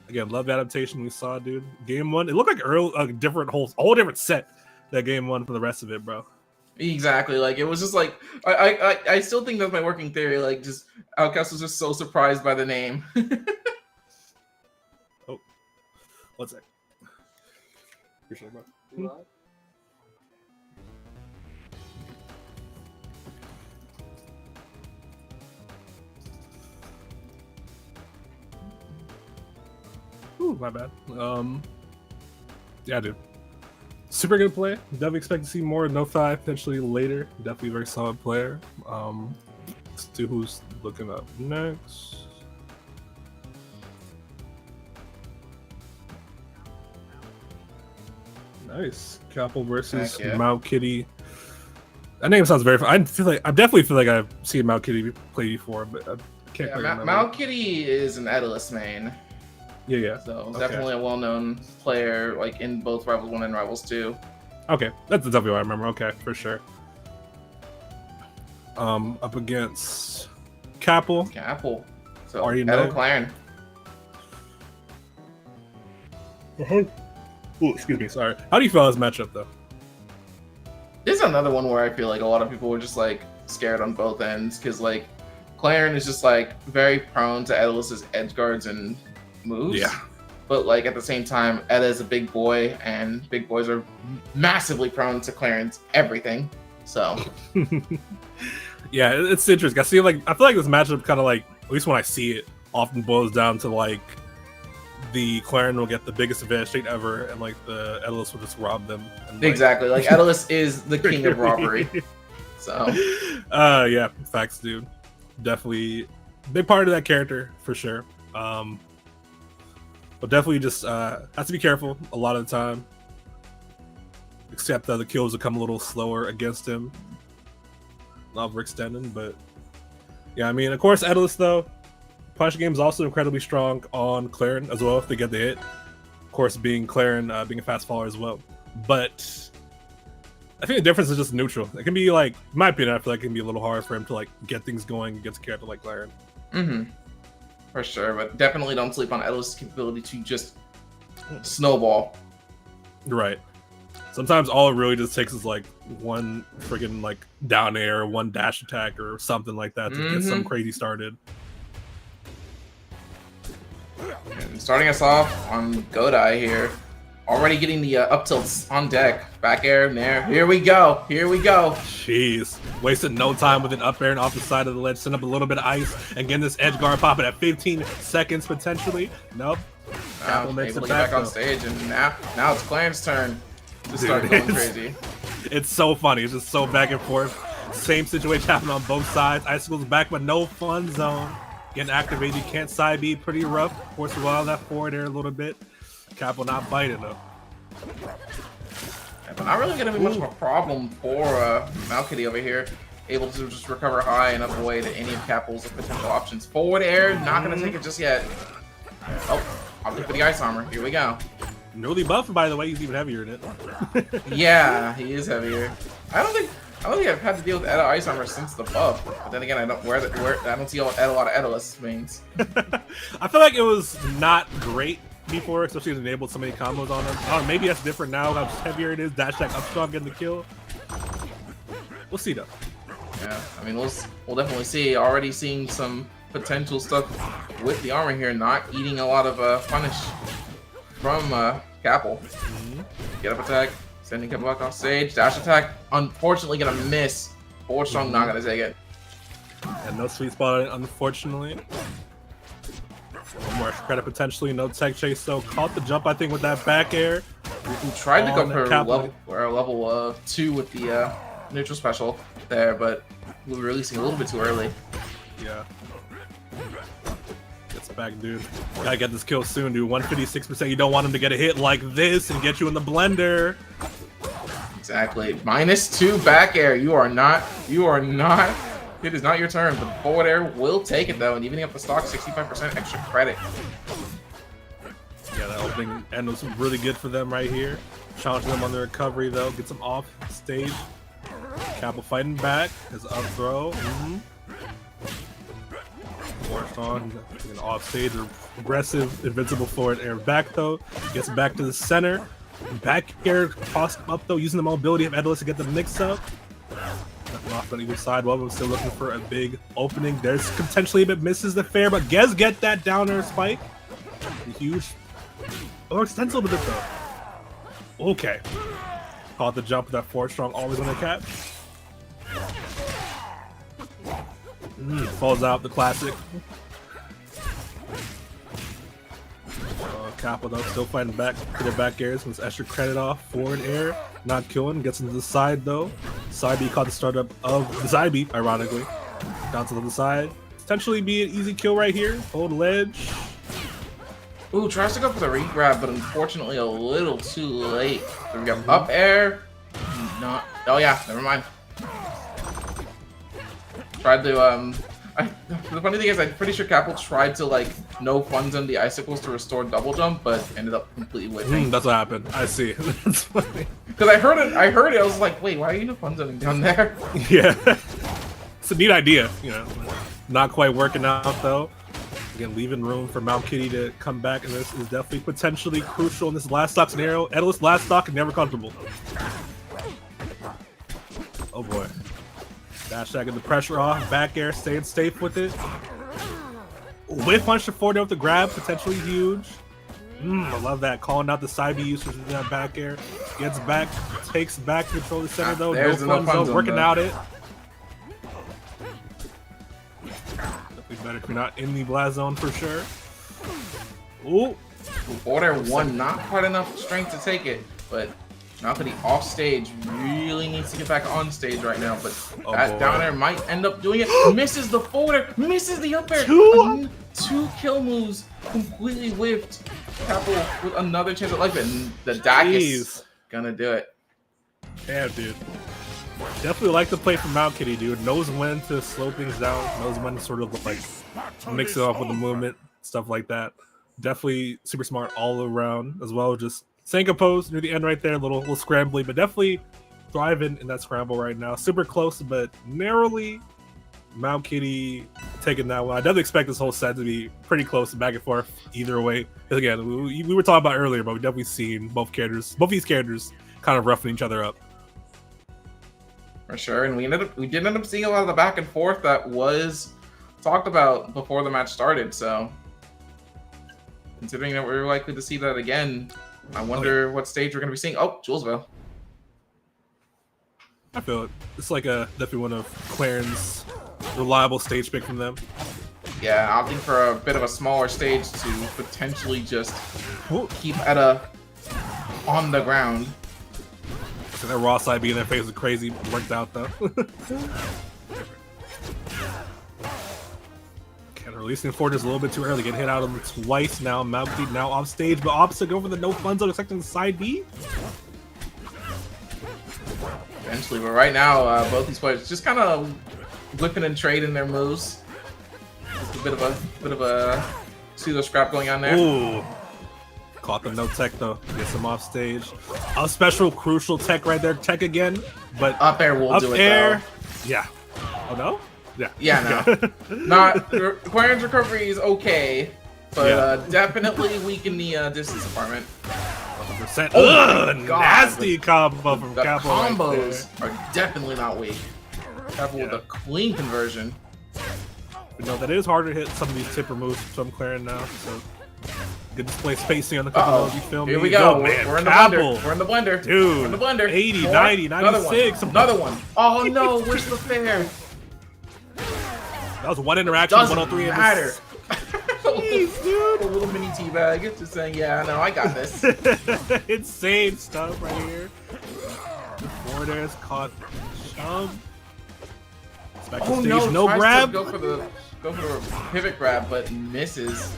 Again, love the adaptation we saw, dude. Game one, it looked like a different whole different set that game one from the rest of it, bro. Exactly. Like it was just like I still think that's my working theory. Like just Outcast was just so surprised by the name. Oh, what's that? Appreciate it, bro. Ooh, my bad. Yeah, dude. Super good play. Definitely expect to see more No-Thigh potentially later. Definitely a very solid player. Let's see who's looking up next. Nice. Capel versus Mount Kitty. That name sounds very fun. I definitely feel like I've seen Mount Kitty play before, but I can't quite remember. Mount Kitty is an Edilus main. Yeah. So definitely a well-known player, like in both Rivals 1 and Rivals 2. Okay, that's definitely what I remember. Okay, for sure. Up against Capel. So Claren. Oh, excuse me. Sorry. How do you feel this matchup though? This is another one where I feel like a lot of people were just like scared on both ends because like Claren is just like very prone to Edilus's edge guards and moves. Yeah. But like at the same time, Eda is a big boy, and big boys are massively prone to Claren's everything. So yeah, it's interesting. I feel like this matchup kind of like, at least when I see it, often boils down to like the Claren will get the biggest advantage state ever, and like the Edilus will just rob them. And, exactly. Like Edilus is the king of robbery. So yeah, facts, dude. Definitely big part of that character for sure. But definitely just has to be careful a lot of the time. Except that the kills will come a little slower against him. Not overextending, but yeah, I mean, of course, Edilus though, punch game is also incredibly strong on Claren as well if they get the hit. Of course, being Claren, being a fast follower as well. But I think the difference is just neutral. It can be like, in my opinion, I feel like it can be a little hard for him to like get things going against a character like Claren. For sure, but definitely don't sleep on Edilus's capability to just snowball. Right. Sometimes all it really just takes is like one freaking like down air, one dash attack, or something like that to get some crazy started. And starting us off on Godai here. Already getting the up tilts on deck. Back air in there. Here we go. Here we go. Jeez. Wasted no time with an up air and off the side of the ledge. Send up a little bit of ice and getting this edge guard popping at 15 seconds potentially. Nope. Able to get back on stage, and now it's Clarence's turn to start going crazy. It's so funny. It's just so back and forth. Same situation happened on both sides. Icicle's back, but no fun zone. Getting activated. You can't side B. Pretty rough. Force a while that forward air a little bit. Cap will not bite it though. Yeah, but not really going to be much of a problem for Malkitty over here. Able to just recover high and up away to any of Capple's potential options. Forward air, not going to take it just yet. Oh, I'll look for the ice armor. Here we go. Newly buffed, by the way. He's even heavier than it. Yeah, he is heavier. I don't think I've had to deal with Edda ice armor since the buff. But then again, I don't see a lot of Edaless mains. I feel like it was not great before, especially when it enabled so many combos on him. Oh, maybe that's different now. How heavier it is. Dash attack up strong getting the kill. We'll see though. Yeah, I mean we'll definitely see. Already seeing some potential stuff with the armor here, not eating a lot of punish from Capple. Get up attack, sending Capple back off stage. Dash attack, unfortunately gonna miss. Forward strong not gonna take it. And no sweet spot, unfortunately. One more credit potentially, no tech chase though. Caught the jump, I think, with that back air. We tried to go for level 2 with the neutral special there, but we were releasing a little bit too early. Yeah. Gets back, dude. Gotta get this kill soon, dude. 156%. You don't want him to get a hit like this and get you in the blender. Exactly. -2 back air. You are not. It is not your turn. The forward air will take it though, and evening up the stock, 65% extra credit. Yeah, that opening end was really good for them right here. Challenging them on the recovery though. Gets them off stage. Capple fighting back. His up throw. Forced on. Off stage. Aggressive, invincible forward air back though. Gets back to the center. Back air tossed up though, using the mobility of Edaless to get the mix up. Nothing off on either side. Well, I'm still looking for a big opening. There's potentially a bit misses the fair, but Gez get that down air spike. Huge. Oh, extensive with it though. Okay. Caught the jump with that forward strong, always on the cap. Falls out the classic. Kappa though, still fighting back to the back airs with extra credit off. Forward air, not killing. Gets into the side though. Side B caught the startup of the side B, ironically. Down to the other side. Potentially be an easy kill right here. Hold ledge. Ooh, tries to go for the re-grab, but unfortunately a little too late. So we got up air. Not. Oh yeah, never mind. Tried to the funny thing is, I'm pretty sure Capple tried to like no funds on the icicles to restore double jump, but ended up completely whiffing. That's what happened. I see. That's funny. Because I heard it. I was like, wait, why are you no funds down there? Yeah, it's a neat idea. You know, not quite working out though. Again, leaving room for Malkitty to come back, and this is definitely potentially crucial in this last stock scenario. Edaless last stock and never comfortable. Oh boy. Dash tag, get the pressure off. Back air, staying safe with it. Whiff punch to forward with the grab, potentially huge. I love that. Calling out the side B users in that back air. Gets back, takes back control of the center though. No fun zone, working out it. Definitely better if you're not in the blast zone for sure. Ooh. Order one, not quite enough strength to take it, but Malkitty off stage really needs to get back on stage right now, but that down air might end up doing it. Misses the forward air, misses the up air. Two kill moves, completely whiffed. Capple with another chance at life, and the Dak is gonna do it. Yeah, dude. Definitely like to play for Malkitty, dude. Knows when to slow things down, knows when to sort of like mix it up with the movement, stuff like that. Definitely super smart all around as well. Just staying composed near the end right there, a little scrambly, but definitely thriving in that scramble right now. Super close, but narrowly. Malkitty taking that one. I definitely expect this whole set to be pretty close, back and forth either way. Because again, we were talking about earlier, but we've definitely seen both these characters kind of roughing each other up. For sure, and we did end up seeing a lot of the back and forth that was talked about before the match started. So, considering that we're likely to see that again, I wonder what stage we're going to be seeing. Oh, Julesville. I feel it. It's like definitely one of Claren's reliable stage pick from them. Yeah, opting for a bit of a smaller stage to potentially just keep Etta on the ground. So that raw side being in their face was crazy. Worked out though. Kind of releasing forward just a little bit too early. Get hit out on twice now. Malky now off stage, but opposite go for the no fun zone, expecting the side B. Eventually, but right now, both these players just kind of whipping and trading their moves. Just a bit of a pseudo scrap going on there. Ooh. Caught the no tech though. Gets him off stage. A special crucial tech right there. Tech again, but up air will do it though. Yeah. Oh no? Yeah. Yeah, no. Not Claren's recovery is okay, but definitely weak in the distance department. 100%. Oh my God. Nasty combo from the Capo. Combos are definitely not weak. Capo with a clean conversion. But no, that is hard to hit some of these tipper moves from Claren now. So good display spacing on the couple of you feel me. Here we go. Man. We're in the blender. We're in the blender. Dude. We're in the blender. 80, 90, 96. Another one. Oh no, where's the fair? That was one interaction, Doesn't 103 matter. Jeez, dude. A little mini teabag. Just saying, yeah, no, I got this. Insane stuff right here. Forward air's caught. Back to stage, no grab. Go for the pivot grab, but misses.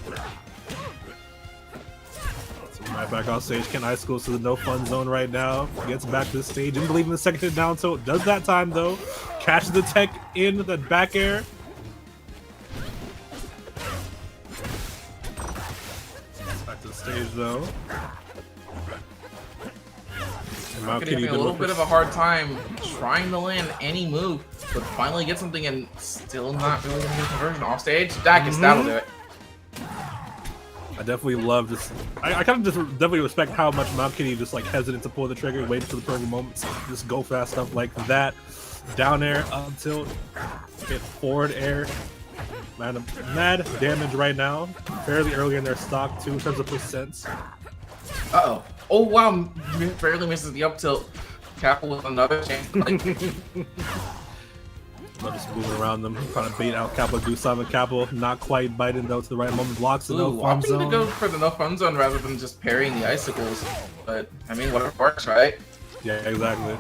So right back off stage. Ken Ice goes to the no fun zone right now. Gets back to the stage. Didn't believe in the second hit down, so does that time though. Catches the tech in the back air. Back to the stage though. Having a little bit of a hard time trying to land any move, but finally get something and still not really gonna get conversion off stage. That'll do it. I definitely love this. I kind of just definitely respect how much Mount Kitty just like hesitant to pull the trigger, waiting for the perfect moment, just go fast stuff like that. Down air up tilt, hit forward air. Man, mad damage right now. Fairly early in their stock too in terms of percents. Uh-oh. Oh wow, barely misses the up tilt. Capo with another chance. Just moving around them, trying to bait out Capo, do something. Capo not quite biting though to the right moment. Blocks the no fun zone. To go for the no fun zone rather than just parrying the icicles. But I mean, whatever works, right? Yeah, exactly.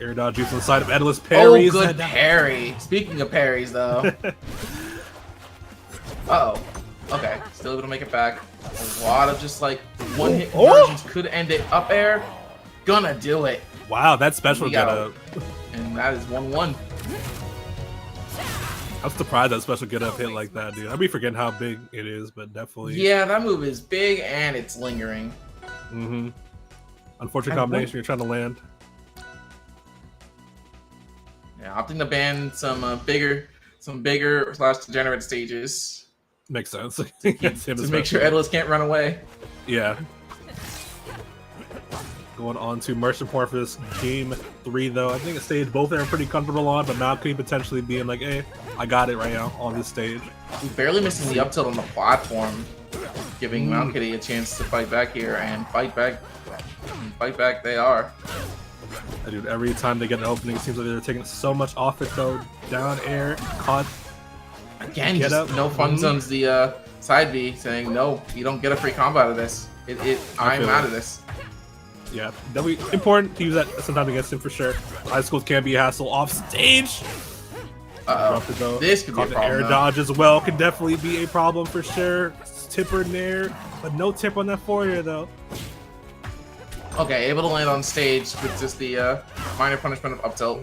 Air dodge juice on the side of endless parries. Oh, good parry. Speaking of parries, though. Uh-oh. Okay, still able to make it back. A lot of just like one-hit conversions could end it. Up air, gonna do it. Wow, that special get up. And that is 1-1. I'm surprised that special get up hit like that, dude. I'd be forgetting how big it is, but definitely. Yeah, that move is big and it's lingering. Mm-hmm. Unfortunate combination you're trying to land. Yeah, opting to ban some bigger / degenerate stages. Makes sense. To make sure Edlis can't run away. Yeah. Going on to Merchant Port for this game 3, though. I think a stage both are pretty comfortable on, but now could potentially being like, hey, I got it right now on this stage. Barely missing the up tilt on the platform, giving Mount Kitty a chance to fight back here and fight back. Fight back they are. Dude, every time they get an opening, it seems like they're taking so much off it, though. Down air, caught. Again, just no fun zones the side B, saying, no, you don't get a free combo out of this. I'm out of this. Yeah, definitely important to use that sometimes against him for sure. Icicles can be a hassle off stage. This could be a problem. Air dodge as well can definitely be a problem for sure. Tipper in there, but no tip on that forward air though. Okay, able to land on stage with just the minor punishment of up tilt.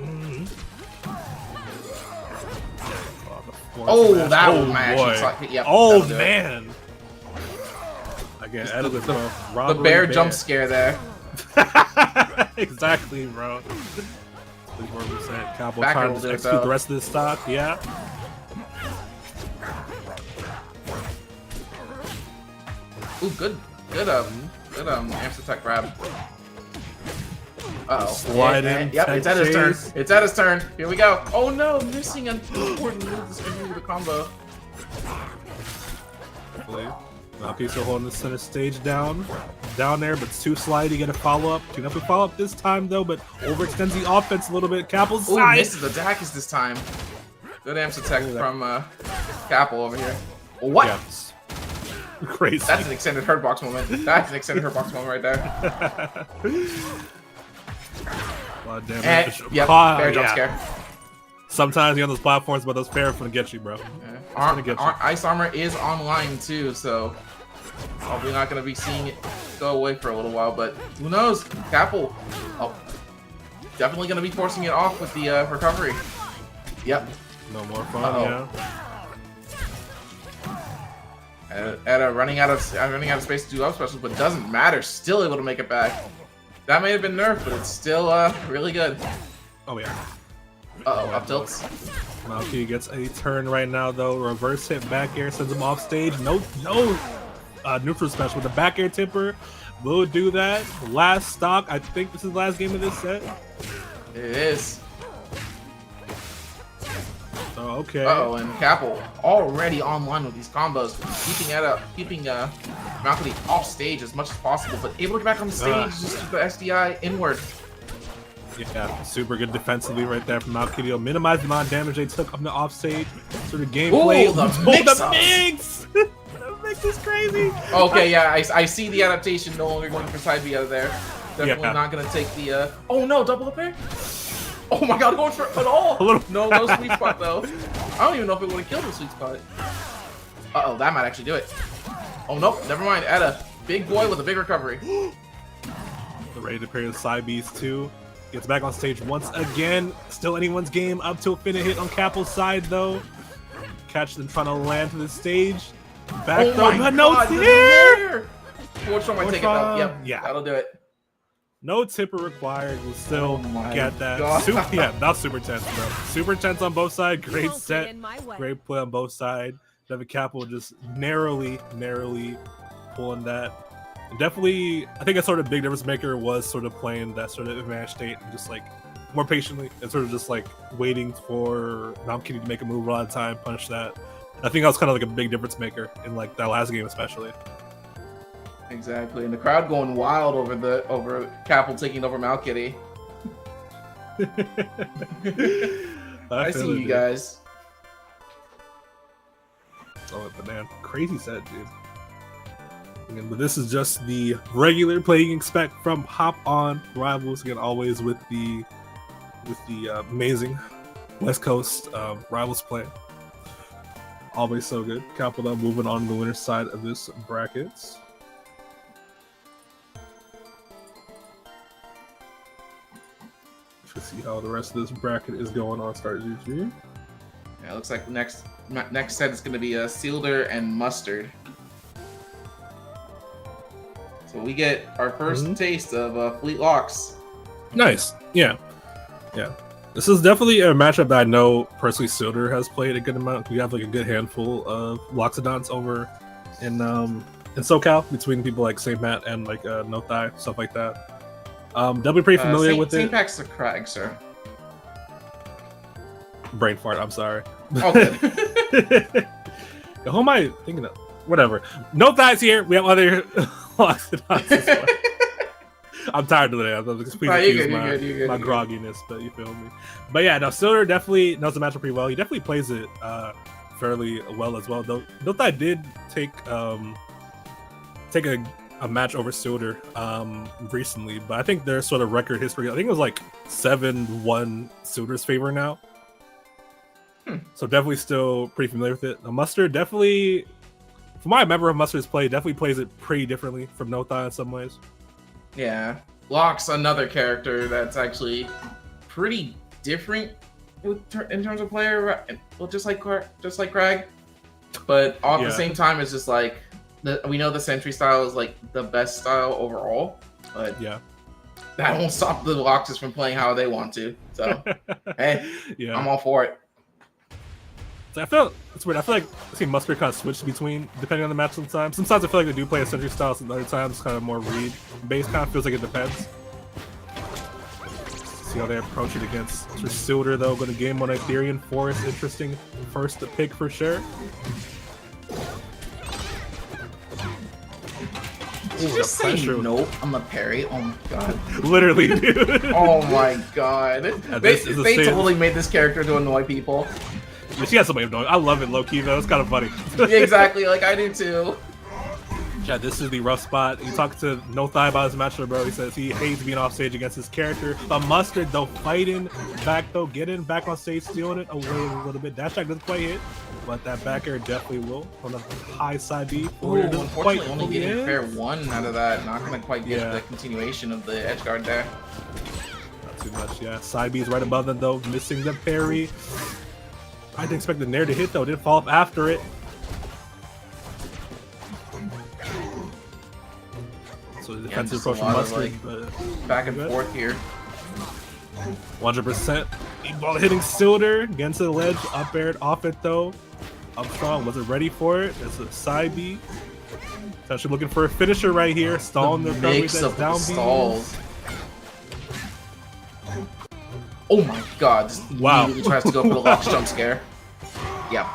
Oh, that was match. Yep, oh man! Again, the bear jump scare there. Exactly, bro. 4%. Cowboy Back trying to execute the rest of this stock. Yeah. Ooh, good amps attack grab. Uh-oh. Slide in. Yep, tech it's at his turn. chase. It's at his turn. Here we go. Oh no, missing an important move. This could be with a combo. Okay, so holding the center stage down there, but it's too slidey. You get a follow-up. Too enough to follow up this time, though, but overextends the offense a little bit. Capple's Ooh, side. misses the Dacus this time. Good amps attack from Capple over here. What? Yeah. Crazy. That's an extended hurt box moment. That's an extended hurt box moment right there. A lot of damage. Yep, fair jump yeah. scare. Sometimes you're on those platforms, but those fair gonna get you, bro. Our ice armor is online too, so probably not gonna be seeing it go away for a little while. But who knows? Capple, definitely gonna be forcing it off with the recovery. Yep. No more fun. Yeah. Running out of space to do up specials, but doesn't matter. Still able to make it back. That may have been nerfed, but it's still really good. Oh yeah. Uh-oh, up tilts. Malky gets a turn right now though. Reverse hit back air sends him off stage. No neutral special with the back air tipper. Will do that. Last stock. I think this is the last game of this set. It is. Oh, okay. Uh-oh, and Capple already online with these combos, keeping Malky off stage as much as possible, but able to get back on the stage just keep the SDI inward. Yeah, super good defensively right there from Malky. Minimize the amount of damage they took on the offstage. Sort of gameplay. Ooh, the mix! The mix is crazy. Okay, yeah, I see the adaptation no longer going for side B out of there. Definitely not going to take the... Oh no, double up air? Oh my god, going for it all! No sweet spot though. I don't even know if it would have killed the sweet spot. Uh-oh, that might actually do it. Oh nope, never mind. Etta, big boy with a big recovery. Ready to pair the side Bs too. Gets back on stage once again. Still anyone's game up till Finna hit on Capple's side though. Catch them trying to land to the stage. Back throw, but no tip! Which one might take it though? Yep, yeah, that'll do it. No tipper required. We'll still get that. Not super tense, bro. Super tense on both sides. Great set. Great play on both sides. Devin Capple just narrowly pulling that. And definitely, I think a sort of big difference maker was sort of playing that sort of advanced state and just like more patiently and sort of just like waiting for Malky to make a move a lot of time, punish that. I think that was kind of like a big difference maker in like that last game especially. Exactly, and the crowd going wild over Capple taking over Malkitty. I see you guys. Oh, but man, crazy set, dude. Again, but this is just the regular play you can expect from Hop On Rivals. Again, always with the amazing West Coast Rivals play. Always so good. Capella moving on the winner's side of this bracket. Let's see how the rest of this bracket is going on Start GG. Yeah, it looks like next set is going to be Seelder and Mustard. So we get our first taste of Fleet Locks. Nice. Yeah. This is definitely a matchup that I know personally Seelder has played a good amount. We have like a good handful of Loxodonts over in SoCal between people like St. Matt and like No Thigh, stuff like that. Definitely pretty familiar with it. St. Patrick's the Crag, sir. Brain fart, I'm sorry. Okay. Who am I thinking of? Whatever. No Thigh's here. We have other Loxodonts as well. I'm tired of that. I'm just please my grogginess, but you feel me. But yeah, no, Seelder definitely knows the matchup pretty well. He definitely plays it fairly well as well. Though No Thigh did take a match over Seelder recently, but I think their sort of record history, I think it was like 7-1 Seelder's favor now. So definitely still pretty familiar with it. Mustard definitely, from what I remember of Mustard's play, definitely plays it pretty differently from No Thigh in some ways. Yeah, Locke's another character that's actually pretty different in terms of player, well, just like Crag, but at the same time, it's just like we know the Sentry style is like the best style overall, but that won't stop the Loxes from playing how they want to. So hey, I'm all for it. So I feel it's weird. I feel like I see Mustard kind of switch between depending on the match sometimes. Sometimes I feel like they do play a Sentry style, some other times it's kind of more read based. Kind of feels like it depends. See how they approach it against Seelder, though. Going to game on Ethereum Forest. Interesting first to pick for sure. Did you just say nope? I'm a parry. Oh my god. Literally, dude. Oh my god. They totally made this character to annoy people. Yeah, she has some way of doing it. I love it, low-key, though. It's kind of funny. Yeah, exactly, like I do too. Yeah, this is the rough spot. You talk to No Thigh about his matchup, bro. He says he hates being off stage against his character. But Mustard, though, fighting back, though, getting back on stage, stealing it away a little bit. Dash attack doesn't quite hit, but that back air definitely will. On the high side B. Ooh, unfortunately, only getting a fair one out of that. Not going to quite get the continuation of the edge guard there. Not too much, yeah. Side B is right above them, though, missing the parry. I didn't expect the Nair to hit, though. Didn't fall off after it. So the defensive approach from Mustard. Back and forth here. 100%. Ball hitting Seelder against the ledge. Up aired off it, though. Up strong. Wasn't ready for it. It's a side B. Essentially looking for a finisher right here. Stalling the mix of down stalls. Oh my god. Wow. He tries to go for the Locks jump scare. Yep.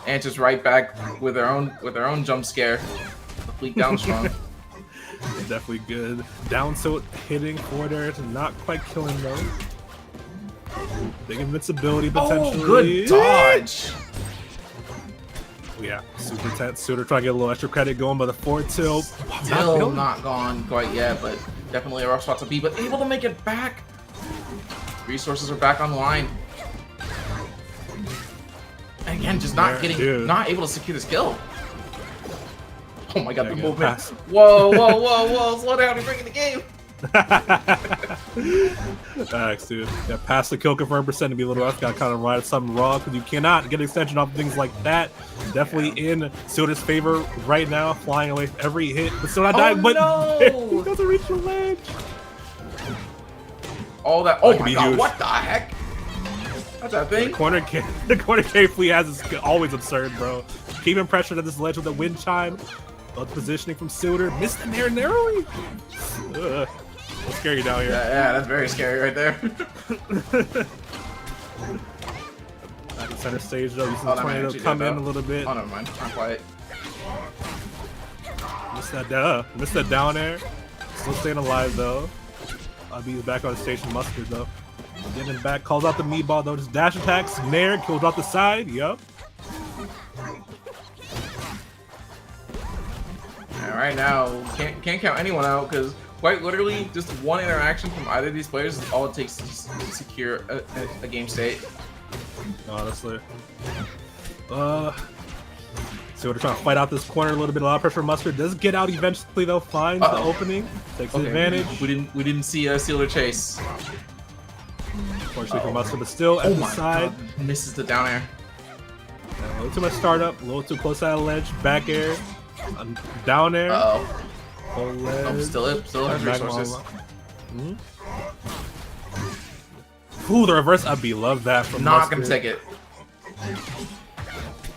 And just right back with their own jump scare. Complete down strong. Definitely good. Down tilt hitting forward air. Not quite killing though. Big invincibility potentially. Oh, good dodge. Yeah, super tense. Seelder trying to get a little extra credit going, but the forward tilt. Still not gone quite yet, but definitely a rough spot to be, but able to make it back. Resources are back online. And again, just not able to secure this kill. Oh my god, the movement. Whoa, whoa, whoa, whoa, slow down, you're breaking the game. Thanks, dude. Yeah, pass the kill confirm percent to be a little rough. Got kind of ride something raw because you cannot get extension off things like that. Definitely in Seelder's favor right now, flying away from every hit, but still not dying. But no! He doesn't reach the ledge. All that. Oh my god, huge. What the heck? That's that thing. The corner K flea is always absurd, bro. Keeping pressure to this ledge with a wind chime. Positioning from Seelder. Missed the Nair narrowly. That's scary down here. Yeah, that's very scary right there. Back to center stage though. Using the tornado to come in a little bit. Oh, never mind. Not quite. Missed that down air. Still staying alive though. He's back on stage from Mustard though. Getting back, calls out the meatball though. Just dash attacks. Nair kills off the side. Yup. Right now, can't count anyone out because quite literally just one interaction from either of these players is all it takes to secure a game state. Honestly. So we're trying to fight out this corner a little bit. A lot of pressure from Mustard. Does get out eventually though. Finds the opening. Takes advantage. We didn't see a Seelder chase. Unfortunately for Mustard, but still at the side. God. Misses the down air. A little too much startup. A little too close to that ledge. Back air. Down air. Still has resources. Ooh, the reverse up B. Love that from Not Mustard. gonna take it.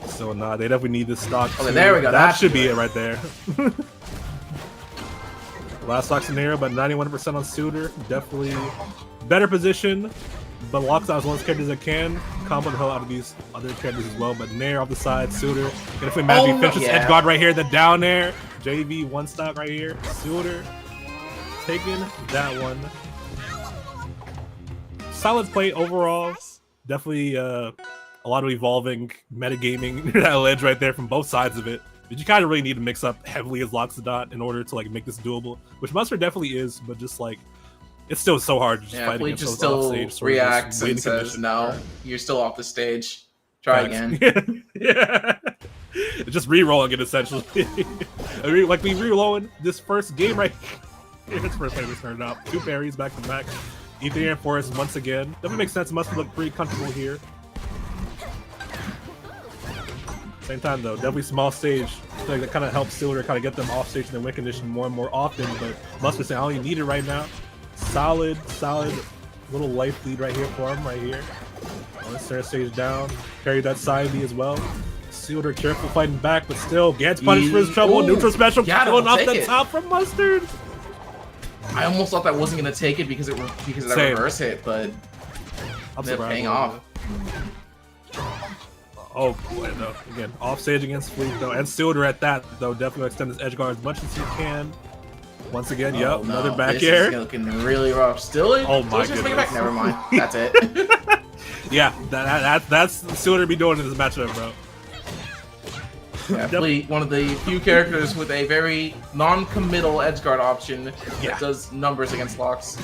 So nah, they definitely need this stock. Okay, there we go. That should be it right there. Last stock scenario, but 91% on Seelder. Definitely better position, but locks out as long as characters that can. Combo the hell out of these other characters as well. But Nair off the side, Seelder. Definitely mad he finishes edge guard right here. The down air. JV one stock right here. Seelder taking that one. Solid play overall. Definitely a lot of evolving metagaming that ledge right there from both sides of it. But you kind of really need to mix up heavily as Loxodot in order to like make this doable, which Mustard definitely is, but just like it's still so hard to just fight against just those still offstage reacts and says, "No, you're still off the stage. Try again." Yeah. Just re-rolling it essentially. Like we re-rolling this first game right here. His first play was turned out. 2 parries back to back. Ethereum Forest once again. Definitely makes sense. Mustard look pretty comfortable here. Same time though, definitely small stage. I feel like that kind of helps Seelder kind of get them off stage in their win condition more and more often. But Mustard saying, "I don't even need it right now." Solid little life lead right here for him, right here. Let's center stage down. Carry that side B as well. Seelder careful fighting back, but still gets punished for his trouble. Neutral special going off the top from Mustard. I almost thought that wasn't gonna take it because of that Same. reverse hit, but I'm they're paying off. Oh boy, no. Again, off stage against Fleet though, and Seelder at that though. Definitely extend his edge guard as much as you can. Once again, yep, another back air. This is looking really rough. Still, oh my goodness. goodness. Never mind. That's it. Yeah, that's Seelder be doing in this matchup, bro. Yeah, Fleet, one of the few characters with a very non-committal edge guard option that does numbers against locks.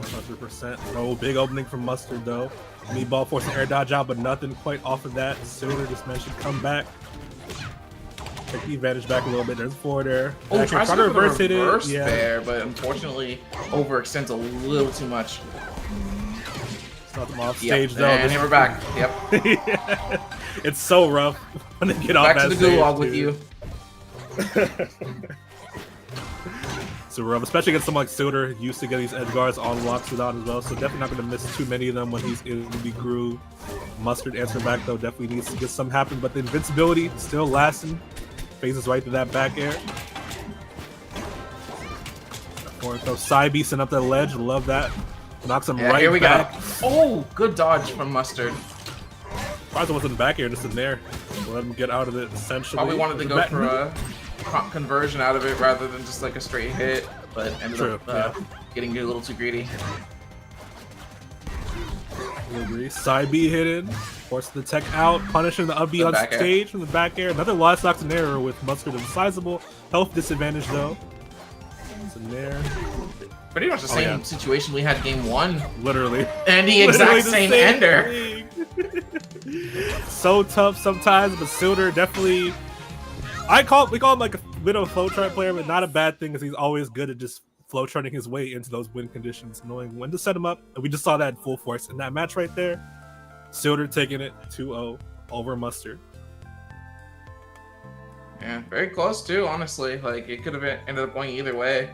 100%. No big opening from Mustard though. Meatball forcing air dodge out, but nothing quite off of that. Seelder just managed to come back. Take the advantage back a little bit. There's forward air. Oh, tries to reverse hit it. Yeah. There, but unfortunately overextends a little too much. Stop them off stage though. And here we're back. Yep. Yeah. It's so rough when they get off back that to the stage, gulag with you. So rough, especially against someone like Seelder, used to get these edge guards on locks without as well. So definitely not going to miss too many of them when he's in the groove. Mustard answering back though definitely needs to get some happen, but the invincibility still lasting. Phases right to that back air. Forward throw, side beasting up that ledge. Love that. Knocks him right here we back. Go. Oh, good dodge from Mustard. Surprised it wasn't back air, just in there. Let him get out of it essentially. Probably wanted to go for a conversion out of it rather than just like a straight hit, but ended up getting a little too greedy. Side B hidden, forcing the tech out, punishing the up B on stage from the back air. Another lot stocks in error with Mustard and sizable health disadvantage though. It's in there. Pretty much the same situation we had game 1. Literally. And the exact same ender. So tough sometimes, but Seelder definitely. We call him like a bit of a flow chart player, but not a bad thing because he's always good at just flow charting his way into those win conditions, knowing when to set him up. And we just saw that in full force in that match right there. Seelder taking it 2-0 over Mustard. Yeah, very close too, honestly. Like it could have ended up going either way.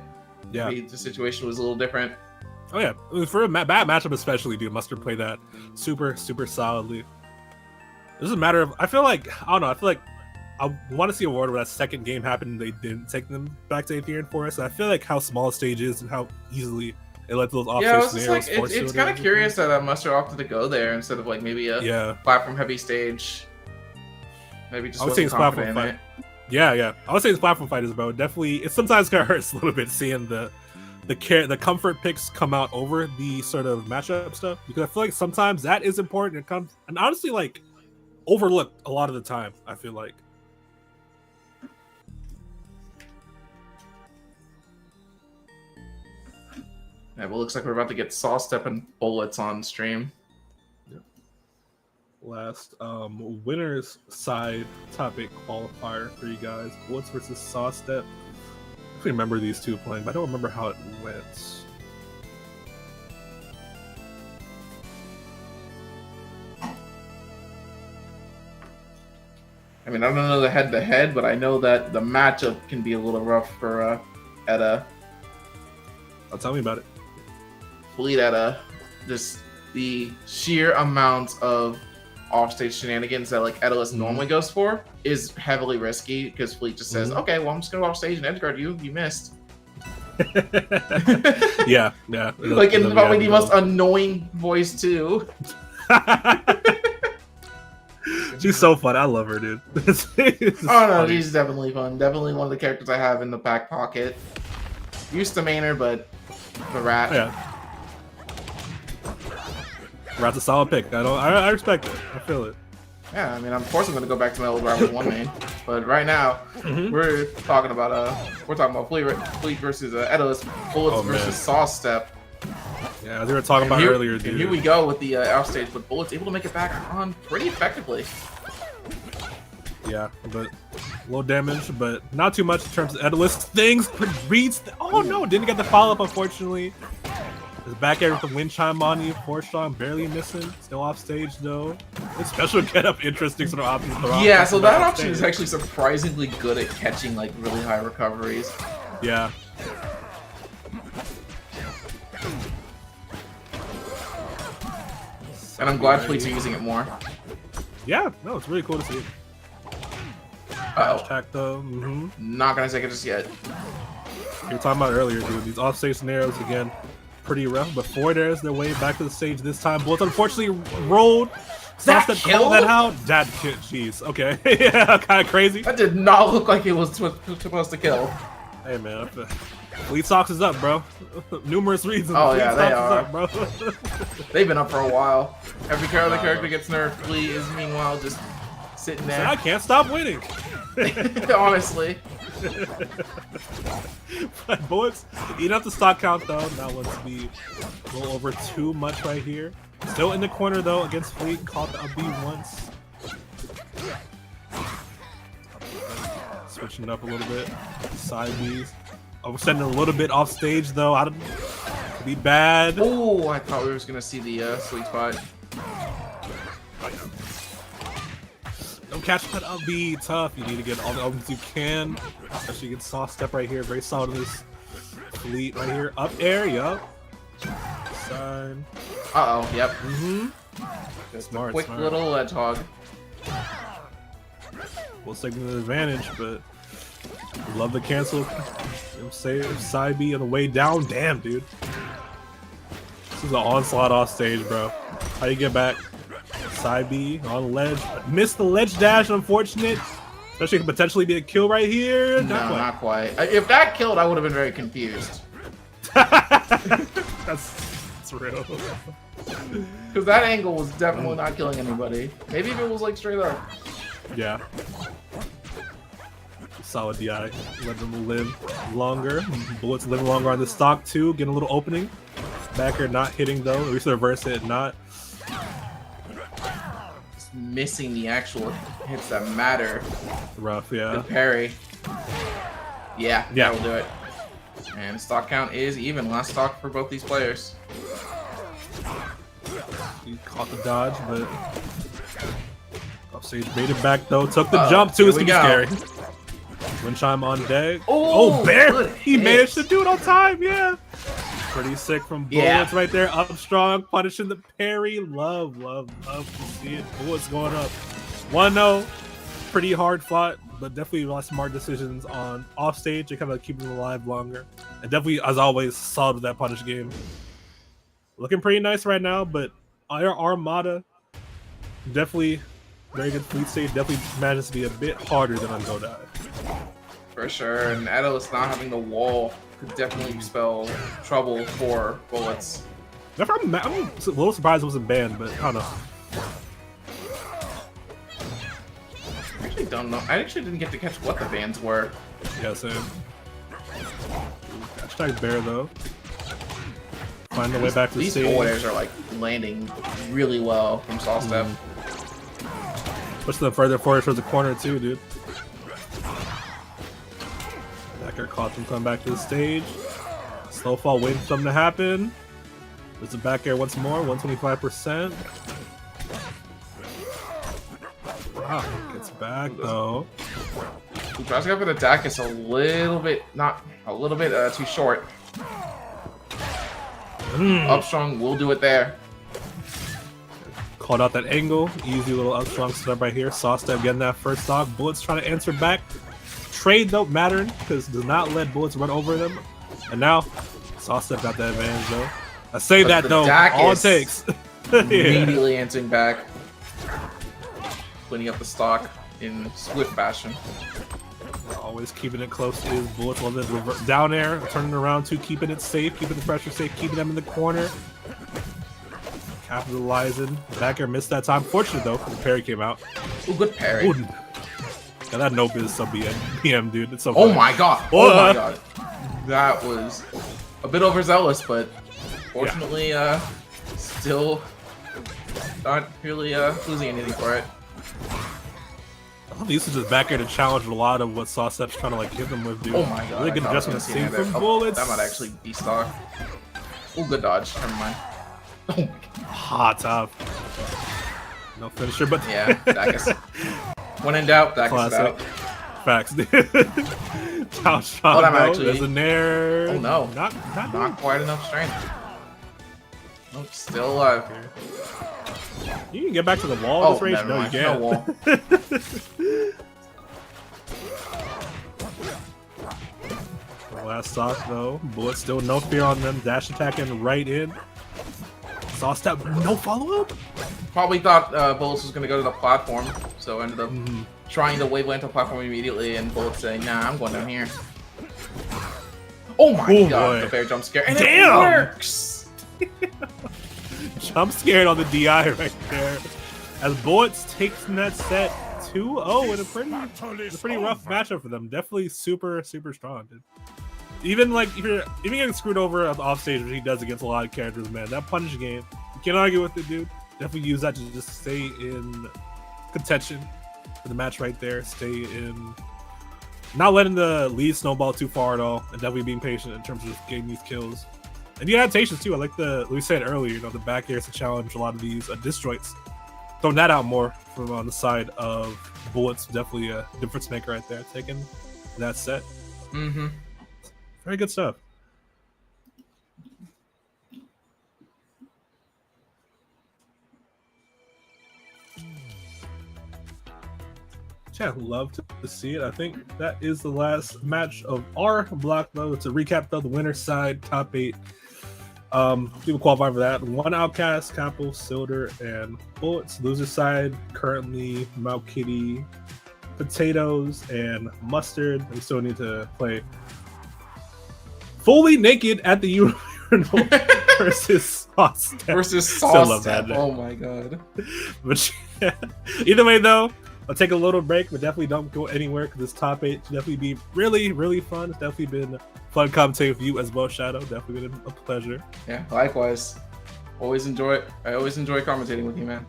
Yeah, maybe the situation was a little different. Oh yeah, for a bad matchup especially, dude, Mustard played that super solidly. This is a matter of, I feel like I want to see a world where that second game happened and they didn't take them back to 8th year for us. And I feel like how small stage is and how easily it lets those offstage scenarios force it's kind of curious that Mustard opted to go there instead of like maybe a platform heavy stage. Maybe just wasn't confident in it. Yeah. I would say it's platform fighters, bro. Definitely, it sometimes kind of hurts a little bit seeing the comfort picks come out over the sort of matchup stuff, because I feel like sometimes that is important. It comes and honestly like overlooked a lot of the time, I feel like. Yeah, well, looks like we're about to get Saw Step and Bullets on stream. Last winners side topic qualifier for you guys: Bullets versus Saw Step. I can remember these two playing, but I don't remember how it went. I mean, I don't know the head-to-head, but I know that the matchup can be a little rough for Etta. Tell me about it. Fleet Etta, just the sheer amount of offstage shenanigans that like Edalus normally goes for is heavily risky, because Fleet just says, "Okay, well, I'm just gonna go offstage and edgeguard you. You missed." yeah. Like in probably the most annoying voice too. She's so fun. I love her, dude. Oh no, she's definitely fun. Definitely one of the characters I have in the back pocket. Used to main her, but the rat. Yeah. Rat's a solid pick. I respect it. I feel it. Yeah, I mean, of course I'm gonna go back to my old Rival 1 main, but right now we're talking about Fleet versus Edalus, Bullets versus Saw Step. Yeah, as we were talking about earlier, dude. And here we go with the offstage, but Bullets able to make it back on pretty effectively. Yeah, but low damage, but not too much in terms of Edalus. Things reads. Oh no, didn't get the follow up, unfortunately. His back air with the wind chime on you, 4 strong, barely missing. Still off stage though. His special get up, interesting sort of options. Yeah, so that option is actually surprisingly good at catching like really high recoveries. Yeah. And I'm glad Fleets are using it more. Yeah, no, it's really cool to see. Uh-oh. Attack though. Not gonna take it just yet. you were talking about earlier, dude. These offstage scenarios again, pretty rough. But forwarders their way back to the stage this time. Bullets unfortunately rolled. That Call that out. That kid, jeez. Okay, yeah, kind of crazy. That did not look like it was supposed to kill. Hey man, Fleet Socks is up, bro. Numerous reasons. Oh yeah, they are. Up, bro. They've been up for a while. Every character gets nerfed. Fleet is meanwhile just sitting there. I can't stop winning. Honestly. But Bullets eat up the stock count though. Not want to be a little over too much right here. Still in the corner though against Fleet. Caught the up B once. Switching it up a little bit. Side B's. Oh, we're sending a little bit off stage though. Could be bad. Oh, I thought we were gonna see the sweet spot. Don't catch that up B. Tough. You need to get all the opens you can. Especially get soft step right here. Very solid in this Fleet right here. Up air. Yup. Side. Uh-oh, yep. Just smart, quick smart. little ledge hog. We'll take the advantage, but love the cancel. Save side B on the way down. Damn, dude. This is an onslaught off stage, bro. How you get back? Side B on ledge. Missed the ledge dash, unfortunate. Especially could potentially be a kill right here. No, not quite. If that killed, I would have been very confused. That's real. Because that angle was definitely not killing anybody. Maybe if it was like straight up. Yeah. Solid DI. Let them live longer. Bullets living longer on the stock too. Getting a little opening. Backer not hitting though. At least the reverse hit not. Just missing the actual hits that matter. Rough, yeah. The parry. Yeah, that will do it. And stock count is even. Last stock for both these players. He caught the dodge, but offstage baited back though. Took the jump too. It's gonna be scary. Wind chime on deck. Oh, Bear! He managed to do it on time. Yeah. Pretty sick from Bullets right there. Up strong, punishing the parry. Love to see it. Bullets going up. 1-0. Pretty hard fought, but definitely a lot of smart decisions on offstage to kind of keep them alive longer. And definitely, as always, solid with that punish game. Looking pretty nice right now, but our Armada definitely very good Fleet stage. Definitely manages to be a bit harder than on Go Dive. For sure, and Edo's not having the wall could definitely spell trouble for Bullets. I'm a little surprised it wasn't banned, but I don't know. I actually don't know. I actually didn't get to catch what the bans were. Yeah, same. Hashtag Bear though. Find the way back to the stage. These forwarders are like landing really well from soft step. Push them further forward towards the corner too, dude. Backer caught them coming back to the stage. Slow fall waiting for something to happen. There's a back air once more, 125%. Wow, gets back though. He tries to go for the attack. It's a little bit too short. Up strong will do it there. Called out that angle. Easy little up strong step right here. Saw step getting that first stock. Bullets trying to answer back. Trade though mattering because does not let Bullets run over them. And now Saw step got that advantage though. I say that though. All it takes. Immediately answering back. Cleaning up the stock in swift fashion. Always keeping it close to his Bullets. Love it. Down air, turning around to keeping it safe, keeping the pressure safe, keeping them in the corner. Capitalizing. Backer missed that time. Fortunate though, because the parry came out. Ooh, good parry. Ooh. Yeah, that no biz sub PM, dude. It's so funny. Oh my god. Oh my god. That was a bit overzealous, but fortunately, still not really losing anything for it. I love the usage of back air to challenge a lot of what Sawstep's trying to like hit them with, dude. Oh my god. Really good adjustment to see from Bullets. That might actually be stock. Oh, good dodge. Never mind. Oh my god. Hot top. No finisher, but yeah, Dacus. When in doubt, Dacus it out. Facts, dude. How strong actually. There's an air. Oh no. Not quite enough strength. Oh, still alive. You can get back to the wall at this range? No, you can't. No wall. Last stock though. Bullet still no fear on them. Dash attacking right in. Saw step, no follow up. Probably thought Bullets was going to go to the platform, so ended up trying to wavelength the platform immediately, and Bullets saying, "Nah, I'm going down here." Oh my god, boy. the bear jump scare, and Damn! it works. Jump scared on the DI right there. As Bullets takes in that set 2-0 in a pretty rough matchup for them. Definitely super strong, dude. Even like if you're even getting screwed over at the offstage, which he does against a lot of characters, man. That punish game, you can't argue with it, dude. Definitely use that to just stay in contention for the match right there. Stay in, not letting the lead snowball too far at all, and definitely being patient in terms of just getting these kills. And the adaptations too. I like we said earlier, you know, the back airs to challenge a lot of these disjoints. Throwing that out more from on the side of Bullets, definitely a difference maker right there. Taking that set. Very good stuff. Yeah, love to see it. I think that is the last match of our block, though. It's a recap, though. The winner's side, top 8. People qualify for that. 1 Outcast, Capo, Seelder, and Bullets. Loser side, currently Mount Kitty, Potatoes, and Mustard. We still need to play fully naked at the urinal versus Sauce. Versus Still Sauce. love that. Oh my god. But yeah. Either way, though, I'll take a little break, but definitely don't go anywhere because this top 8 should definitely be really fun. It's definitely been fun commentating with you as well, Shadow. Definitely been a pleasure. Yeah, likewise. Always enjoy it. I always enjoy commentating with you, man.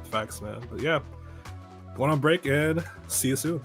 Facts, man. But yeah, going on break and see you soon.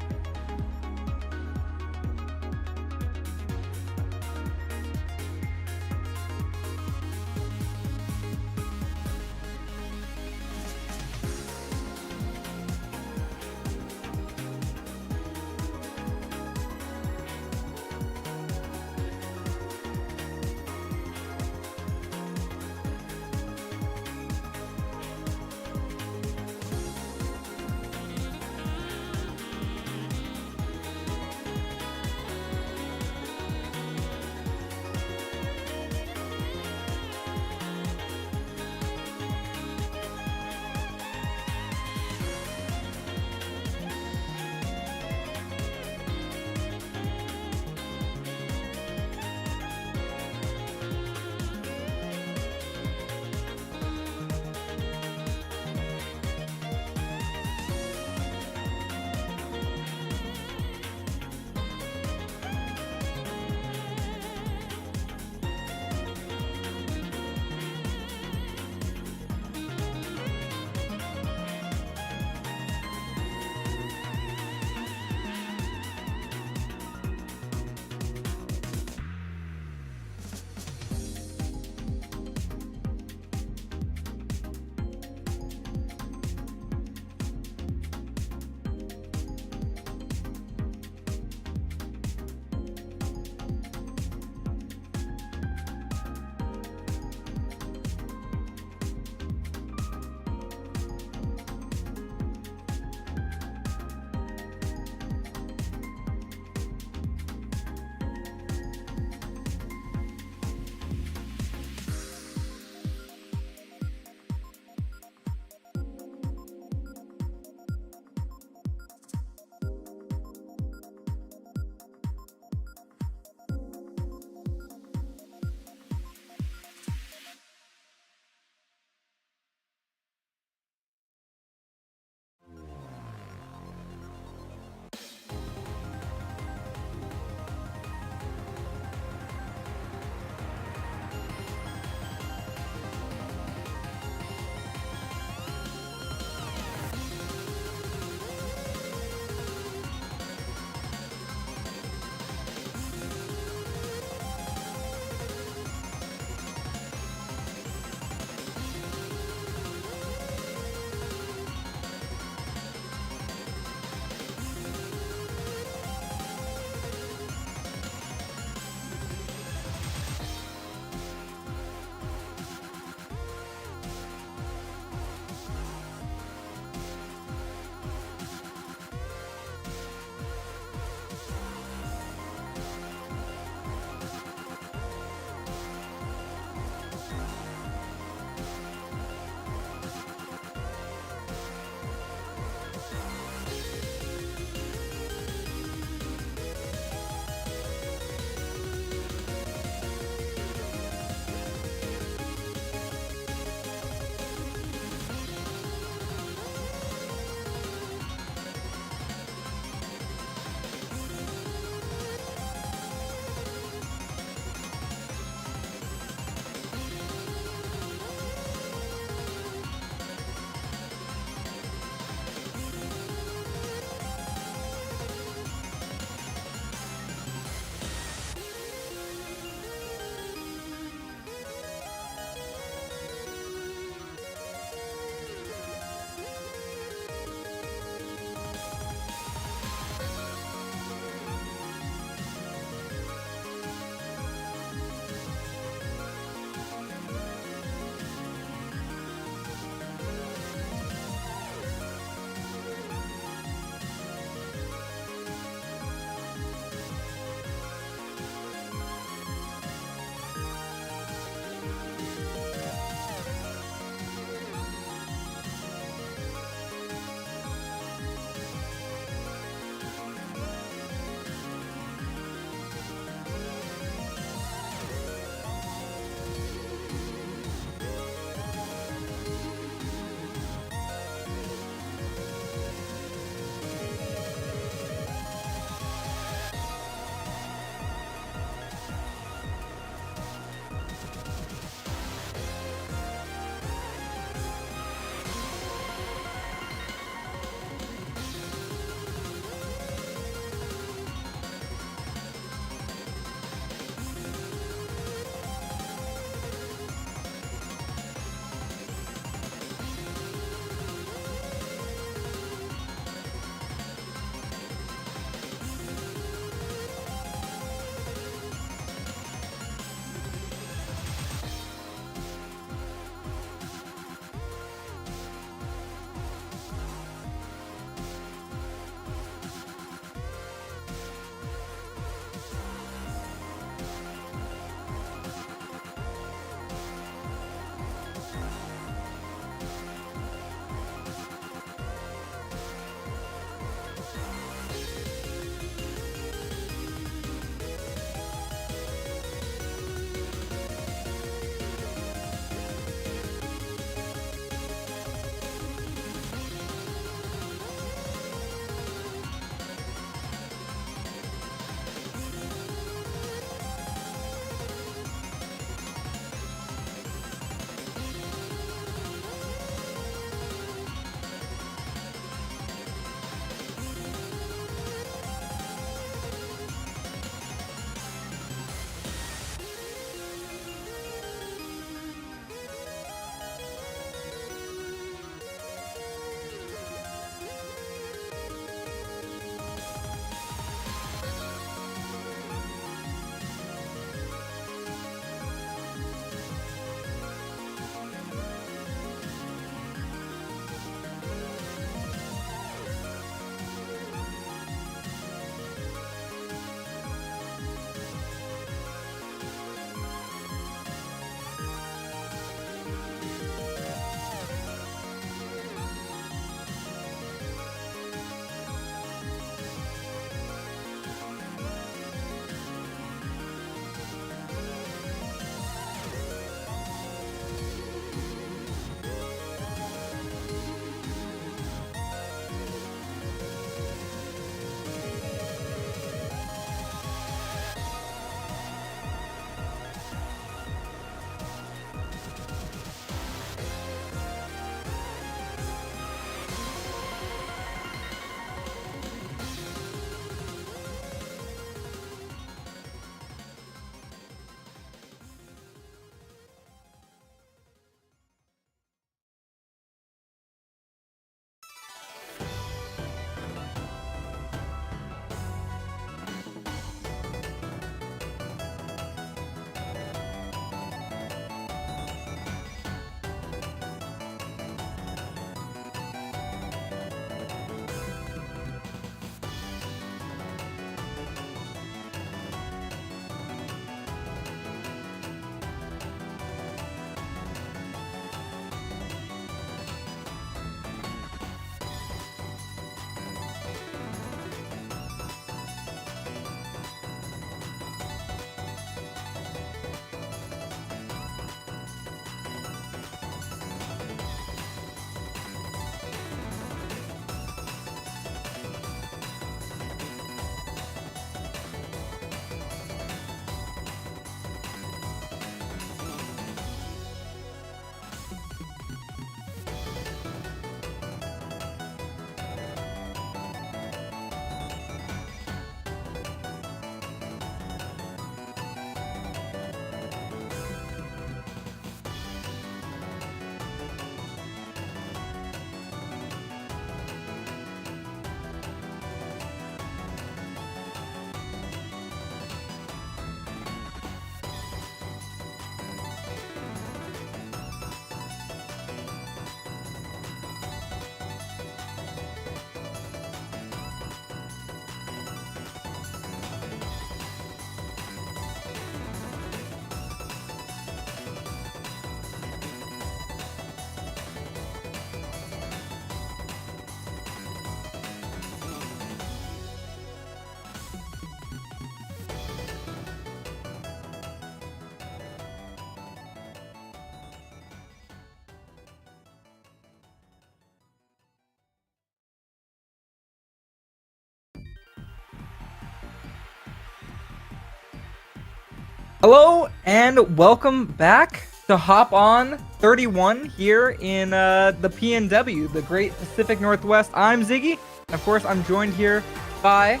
Hello and welcome back to Hop On 31 here in the PNW, the Great Pacific Northwest. I'm Ziggy, and of course I'm joined here by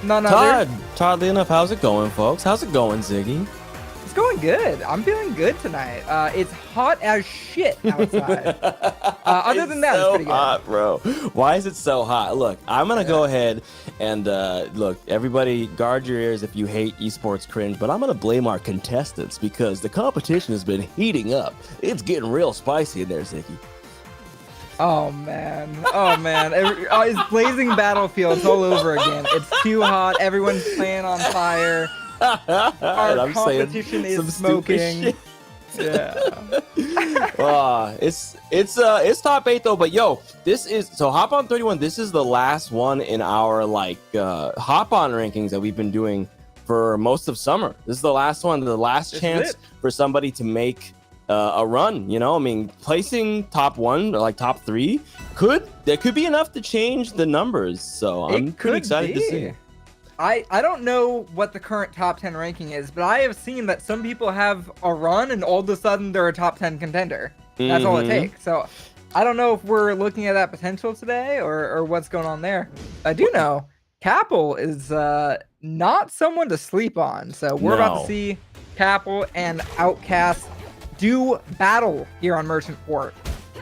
none other. Oddly enough, how's it going, folks? How's it going, Ziggy? It's going good. I'm feeling good tonight. It's hot as shit outside. Other than that, it's pretty good. Hot, bro. Why is it so hot? Look, I'm gonna go ahead and look. Everybody, guard your ears if you hate esports cringe. But I'm gonna blame our contestants because the competition has been heating up. It's getting real spicy in there, Ziggy. Oh man, it's blazing battlefields all over again. It's too hot. Everyone's playing on fire. Our competition is smoking. Yeah. It's top 8 though, but yo, this is so Hop On 31. This is the last one in our Hop On rankings that we've been doing for most of summer. This is the last one, the last chance for somebody to make a run. You know, I mean, placing top 1 or like top 3 could be enough to change the numbers. So I'm pretty excited to see. I don't know what the current top 10 ranking is, but I have seen that some people have a run and all of a sudden they're a top 10 contender. That's all it takes. So I don't know if we're looking at that potential today or what's going on there. I do know Capel is not someone to sleep on. So we're about to see Capel and Outcast do battle here on Merchant Port.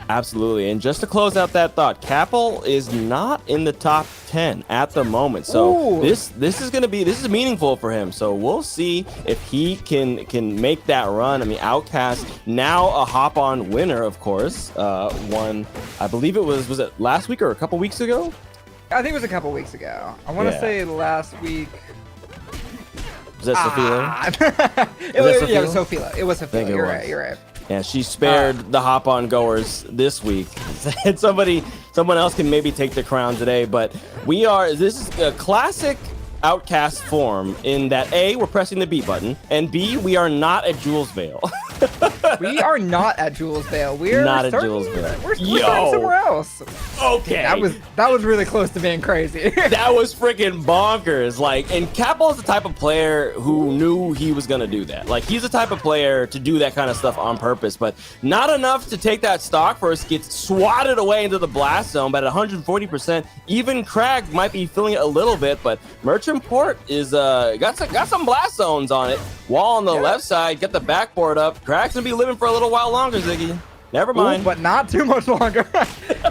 Absolutely. And just to close out that thought, Capel is not in the top 10 at the moment. So this is meaningful for him. So we'll see if he can make that run. I mean, Outcast, now a Hop On winner, of course, won, I believe it was it last week or a couple weeks ago? I think it was a couple weeks ago. I want to say last week. Was that Sophia? It was Sophia. It was Sophia. You're right. Yeah, she spared the Hop On goers this week. Someone else can maybe take the crown today, but this is a classic Outcast form in that A, we're pressing the B button, and B, we are not at Jules Vale. We are not at Jules Vale. We're not at Jules Vale. We're starting somewhere else. Okay. That was really close to being crazy. That was freaking bonkers. And Capel is the type of player who knew he was gonna do that. He's the type of player to do that kind of stuff on purpose, but not enough to take that stock first, gets swatted away into the blast zone, but at 140%, even Crag might be feeling it a little bit, but Merchant Port is got some blast zones on it. Wall on the left side, get the backboard up. Crag's gonna be living for a little while longer, Ziggy. Never mind. But not too much longer.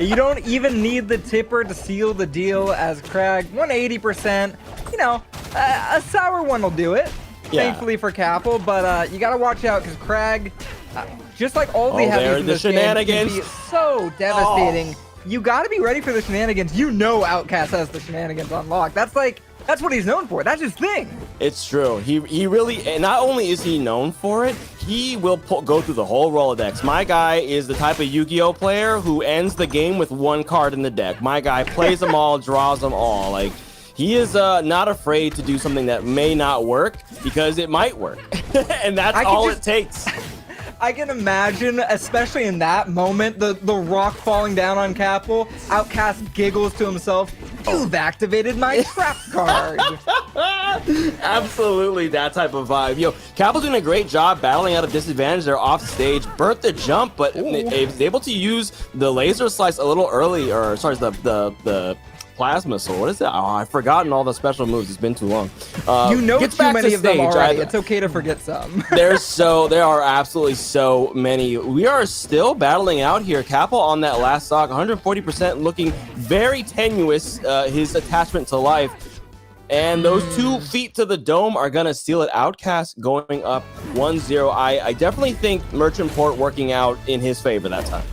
You don't even need the tipper to seal the deal as Crag 180%. You know, a sour one will do it. Yeah. Thankfully for Capel, but you gotta watch out because Crag, just like all the heavies in this game, can be so devastating. You gotta be ready for the shenanigans. You know Outcast has the shenanigans unlocked. That's what he's known for. That's his thing. It's true. He really, and not only is he known for it, he will go through the whole Rolodex. My guy is the type of Yu-Gi-Oh player who ends the game with 1 card in the deck. My guy plays them all, draws them all. He is not afraid to do something that may not work because it might work. And that's all it takes. I can imagine, especially in that moment, the rock falling down on Capel. Outcast giggles to himself. You've activated my trap card. Absolutely that type of vibe. Yo, Capel's doing a great job battling out of disadvantage. They're off stage, burnt the jump, but is able to use the laser slice a little early, or sorry, the plasma soul. What is that? Oh, I've forgotten all the special moves. It's been too long. You know too many of them already. It's okay to forget some. There are absolutely so many. We are still battling out here. Capel on that last stock, 140%, looking very tenuous, his attachment to life. And those 2 feet to the dome are going to seal it. Outcast going up 1-0. I definitely think Merchant Port working out in his favor that time.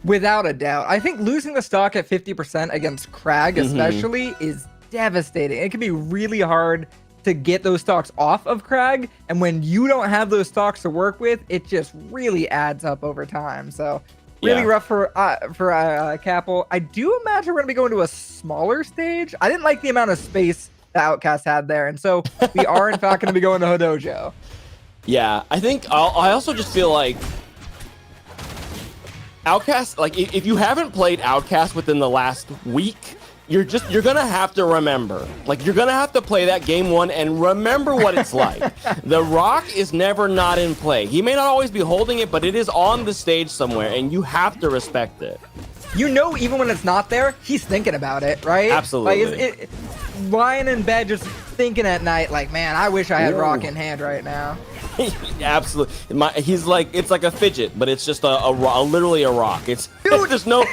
Without a doubt. I think losing the stock at 50% against Crag especially is devastating. It can be really hard to get those stocks off of Crag, and when you don't have those stocks to work with, it just really adds up over time. So really rough for Capel. I do imagine we're going to be going to a smaller stage. I didn't like the amount of space the Outcast had there, and so we are in fact going to be going to Hodojo. Yeah, I think I also just feel like Outcast, if you haven't played Outcast within the last week, you're gonna have to remember, like you're gonna have to play that game one and remember what it's like. The rock is never not in play. He may not always be holding it, but it is on the stage somewhere, and you have to respect it. You know, even when it's not there, he's thinking about it, right? Absolutely. Like, lying in bed just thinking at night, like, man, I wish I had rock in hand right now. Absolutely. He's like, it's like a fidget, but it's just literally a rock. It's there's no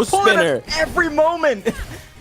spinner every moment.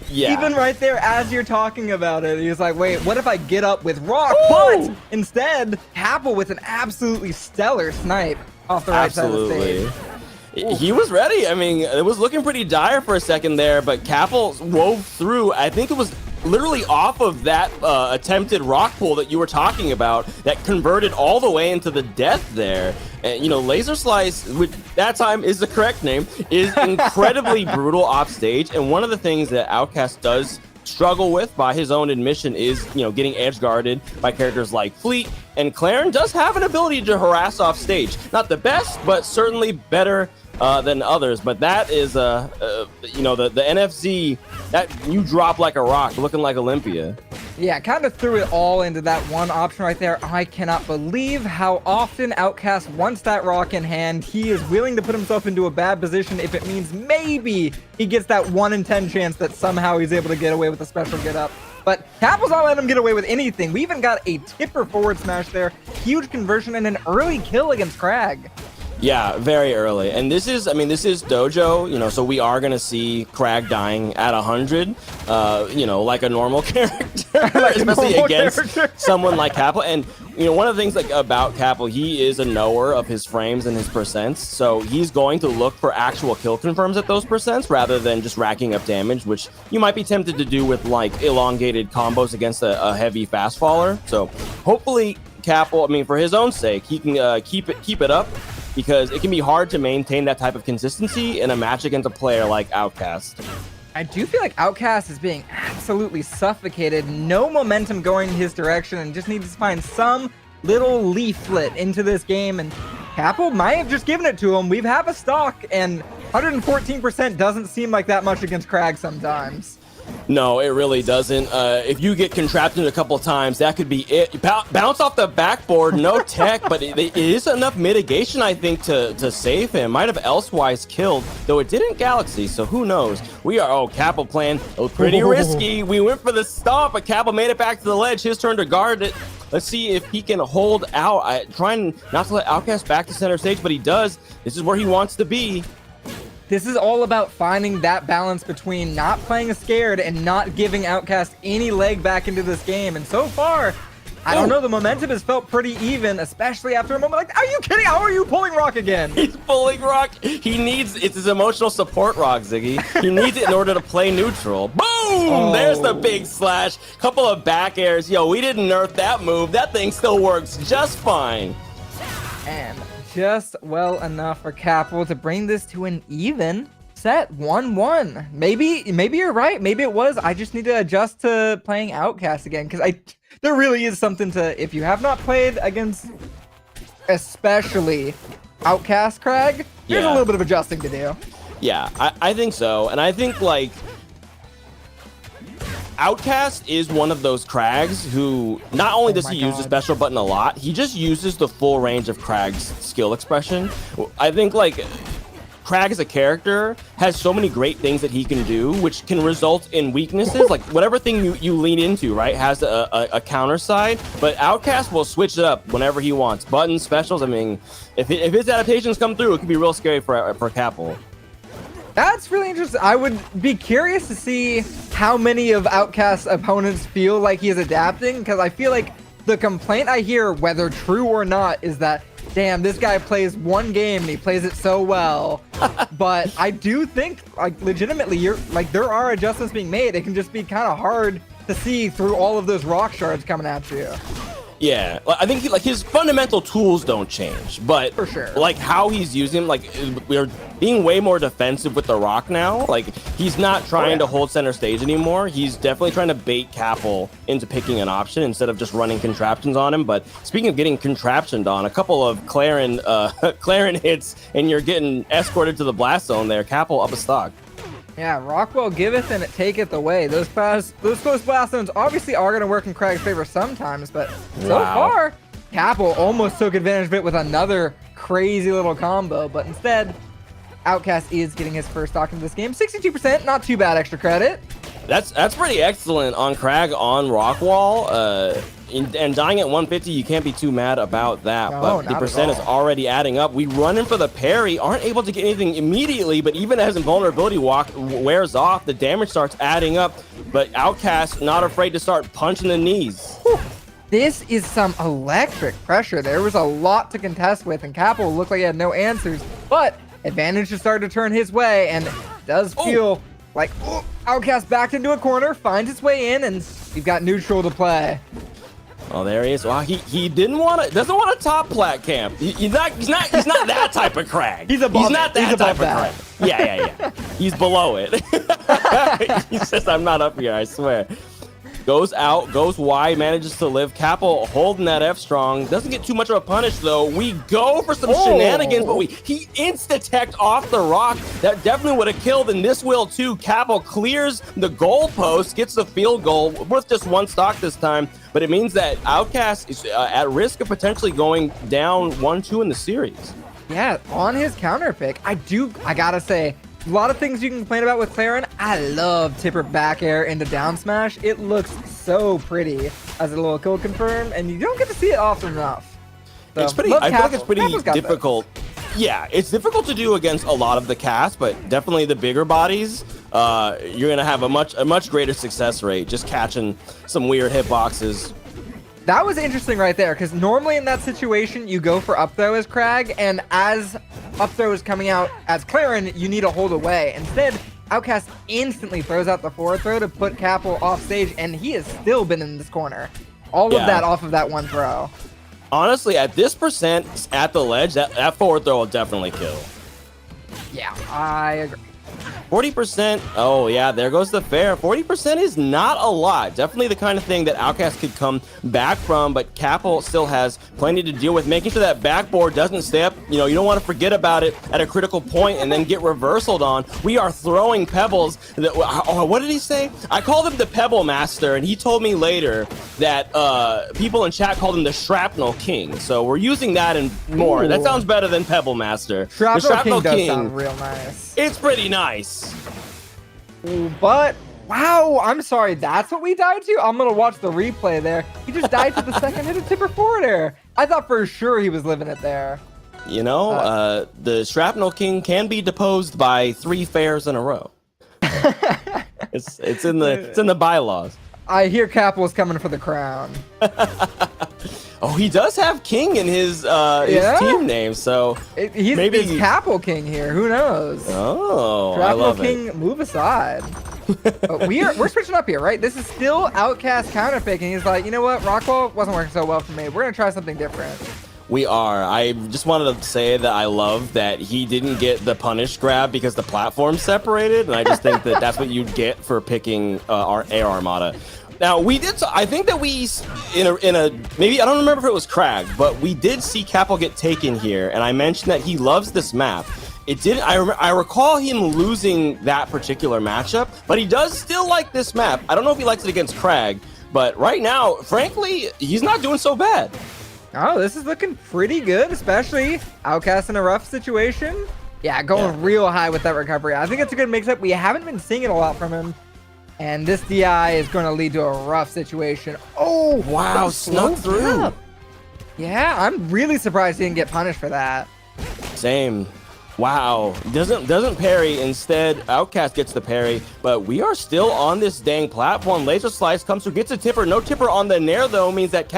Yeah. Even right there as you're talking about it, he's like, wait, what if I get up with rock? Ooh! But instead, Capel with an absolutely stellar snipe off the right side of the stage. He was ready. I mean, it was looking pretty dire for a second there, but Capel wove through. I think it was literally off of that attempted rock pull that you were talking about that converted all the way into the death there. And, you know, Laser Slice, which that time is the correct name, is incredibly brutal off stage. And one of the things that Outcast does struggle with, by his own admission, is, you know, getting edge guarded by characters like Fleet. And Claren does have an ability to harass off stage. Not the best, but certainly better than others. But that is, you know, the NFZ, that you drop like a rock, looking like Olympia. Yeah, kind of threw it all into that one option right there. I cannot believe how often Outcast wants that rock in hand. He is willing to put himself into a bad position if it means maybe he gets that 1 in 10 chance that somehow he's able to get away with a special get up. But Capel's not letting him get away with anything. We even got a tipper forward smash there. Huge conversion and an early kill against Crag. Yeah, very early. And this is, I mean, this is Dojo, you know, so we are going to see Crag dying at 100, you know, like a normal character, especially against someone like Capel. And, you know, one of the things like about Capel, he is a knower of his frames and his percents. So he's going to look for actual kill confirms at those percents rather than just racking up damage, which you might be tempted to do with like elongated combos against a heavy fast faller. So hopefully Capel, I mean, for his own sake, he can keep it up, because it can be hard to maintain that type of consistency in a match against a player like Outcast. I do feel like Outcast is being absolutely suffocated. No momentum going his direction, and just needs to find some little leaflet into this game. And Capel might have just given it to him. We have a stock, and 114% doesn't seem like that much against Crag sometimes. No, it really doesn't. If you get contrapted a couple times, that could be it. Bounce off the backboard, no tech, but it is enough mitigation, I think, to save him. Might have elsewise killed, though it didn't Galaxy, so who knows? We are, Capel playing pretty risky. We went for the stomp, but Capel made it back to the ledge. His turn to guard it. Let's see if he can hold out. Trying not to let Outcast back to center stage, but he does. This is where he wants to be. This is all about finding that balance between not playing scared and not giving Outcast any leg back into this game. And so far, I don't know, the momentum has felt pretty even, especially after a moment like, are you kidding? How are you pulling rock again? He's pulling rock. He needs, it's his emotional support rock, Ziggy. He needs it in order to play neutral. Boom! Oh. There's the big slash. Couple of back airs. Yo, we didn't nerf that move. That thing still works just fine. And just well enough for Capel to bring this to an even set 1-1. Maybe you're right. Maybe it was. I just need to adjust to playing Outcast again, because there really is something to, if you have not played against especially Outcast Crag, there's a little bit of adjusting to do. Yeah, I think so. And I think like Outcast is one of those Krags who not only does he use the special button a lot, he just uses the full range of Krag's skill expression. I think like Crag as a character has so many great things that he can do, which can result in weaknesses. Like whatever thing you lean into, right, has a counter side, but Outcast will switch it up whenever he wants. Buttons, specials, I mean, if his adaptations come through, it can be real scary for Capel. That's really interesting. I would be curious to see how many of Outcast's opponents feel like he is adapting, because I feel like the complaint I hear, whether true or not, is that, damn, this guy plays one game and he plays it so well. But I do think, like, legitimately, there are adjustments being made. It can just be kind of hard to see through all of those rock shards coming at you. Yeah, I think his fundamental tools don't change, but for sure, like how he's using them, like we're being way more defensive with the rock now. Like he's not trying to hold center stage anymore. He's definitely trying to bait Capel into picking an option instead of just running contraptions on him. But speaking of getting contraptioned on, a couple of Claren hits and you're getting escorted to the blast zone there. Capel up a stock. Yeah, Rockwell giveth and it taketh away. Those close blast zones obviously are going to work in Crag's favor sometimes, but so far, Capel almost took advantage of it with another crazy little combo, but instead, Outcast is getting his first stock in this game. 62%, not too bad extra credit. That's pretty excellent on Crag on Rockwall. And dying at 150, you can't be too mad about that. No, but the not at percent is all. already adding up. We run in for the parry, aren't able to get anything immediately, but even as invulnerability wears off, the damage starts adding up. But Outcast not afraid to start punching the knees. Whew. This is some electric pressure. There was a lot to contest with, and Capel looked like he had no answers, but advantage has started to turn his way, and it does feel like Outcast backed into a corner, finds its way in, and you've got neutral to play. Oh, there he is. Wow, he doesn't want to top plat camp. He's not that type of Crag. He's above. He's not that He's type above of Crag. Yeah. He's below it. He says, "I'm not up here. I swear." Goes out, goes wide, manages to live. Capel holding that F strong. Doesn't get too much of a punish though. We go for some shenanigans, but he insta-teched off the rock. That definitely would have killed, and this will too. Capel clears the goalpost, gets the field goal with just one stock this time, but it means that Outcast is at risk of potentially going down 1-2 in the series. Yeah, on his counter pick, I gotta say, a lot of things you can complain about with Claren. I love Tipper back air into down smash. It looks so pretty as a little kill confirm, and you don't get to see it often enough. So, I feel like it's pretty difficult. Yeah, it's difficult to do against a lot of the cast, but definitely the bigger bodies, you're gonna have a much greater success rate just catching some weird hitboxes. That was interesting right there, because normally in that situation, you go for up throw as Crag, and as up throw is coming out as Claren, you need to hold away. Instead, Outcast instantly throws out the forward throw to put Capel off stage, and he has still been in this corner. All of that off of that one throw. Honestly, at this percent at the ledge, that forward throw will definitely kill. Yeah, I agree. 40%, oh yeah, there goes the fair. 40% is not a lot. Definitely the kind of thing that Outcast could come back from, but Capel still has plenty to deal with. Making sure that backboard doesn't stay up. You know, you don't want to forget about it at a critical point and then get reversaled on. We are throwing pebbles. What did he say? I called him the Pebble Master, and he told me later that people in chat called him the Shrapnel King. So we're using that and more. Ooh. That sounds better than Pebble Master. Shrapnel King does sound real nice. It's pretty nice. Ooh, but wow, I'm sorry, that's what we died to? I'm gonna watch the replay there. He just died to the second hit of Tipper forward air. I thought for sure he was living it there. You know, the Shrapnel King can be deposed by 3 fairs in a row. it's in the bylaws. I hear Capel's coming for the crown. Oh, he does have King in his team name, so maybe it's Capel King here. Who knows? Oh, I Shrapnel love King, move aside. We're switching up here, right? This is still Outcast counterpicking. He's like, you know what? Rockwall wasn't working so well for me. We're gonna try something different. We are. I just wanted to say that I love that he didn't get the punish grab because the platform separated, and I just think that that's what you'd get for picking our Air Armada. Now we did. I think that we in a maybe I don't remember if it was Crag, but we did see Capel get taken here, and I mentioned that he loves this map. It didn't. I recall him losing that particular matchup, but he does still like this map. I don't know if he likes it against Crag, but right now, frankly, he's not doing so bad. Oh, this is looking pretty good, especially Outcast in a rough situation. Yeah, going real high with that recovery. I think it's a good mix-up. We haven't been seeing it a lot from him. And this DI is going to lead to a rough situation. Oh, wow, snuck through. Yeah, I'm really surprised he didn't get punished for that. Same. Wow, doesn't parry. Instead, Outcast gets the parry, but we are still on this dang platform. Laser Slice comes through, gets a tipper. No tipper on the Nair, though, means that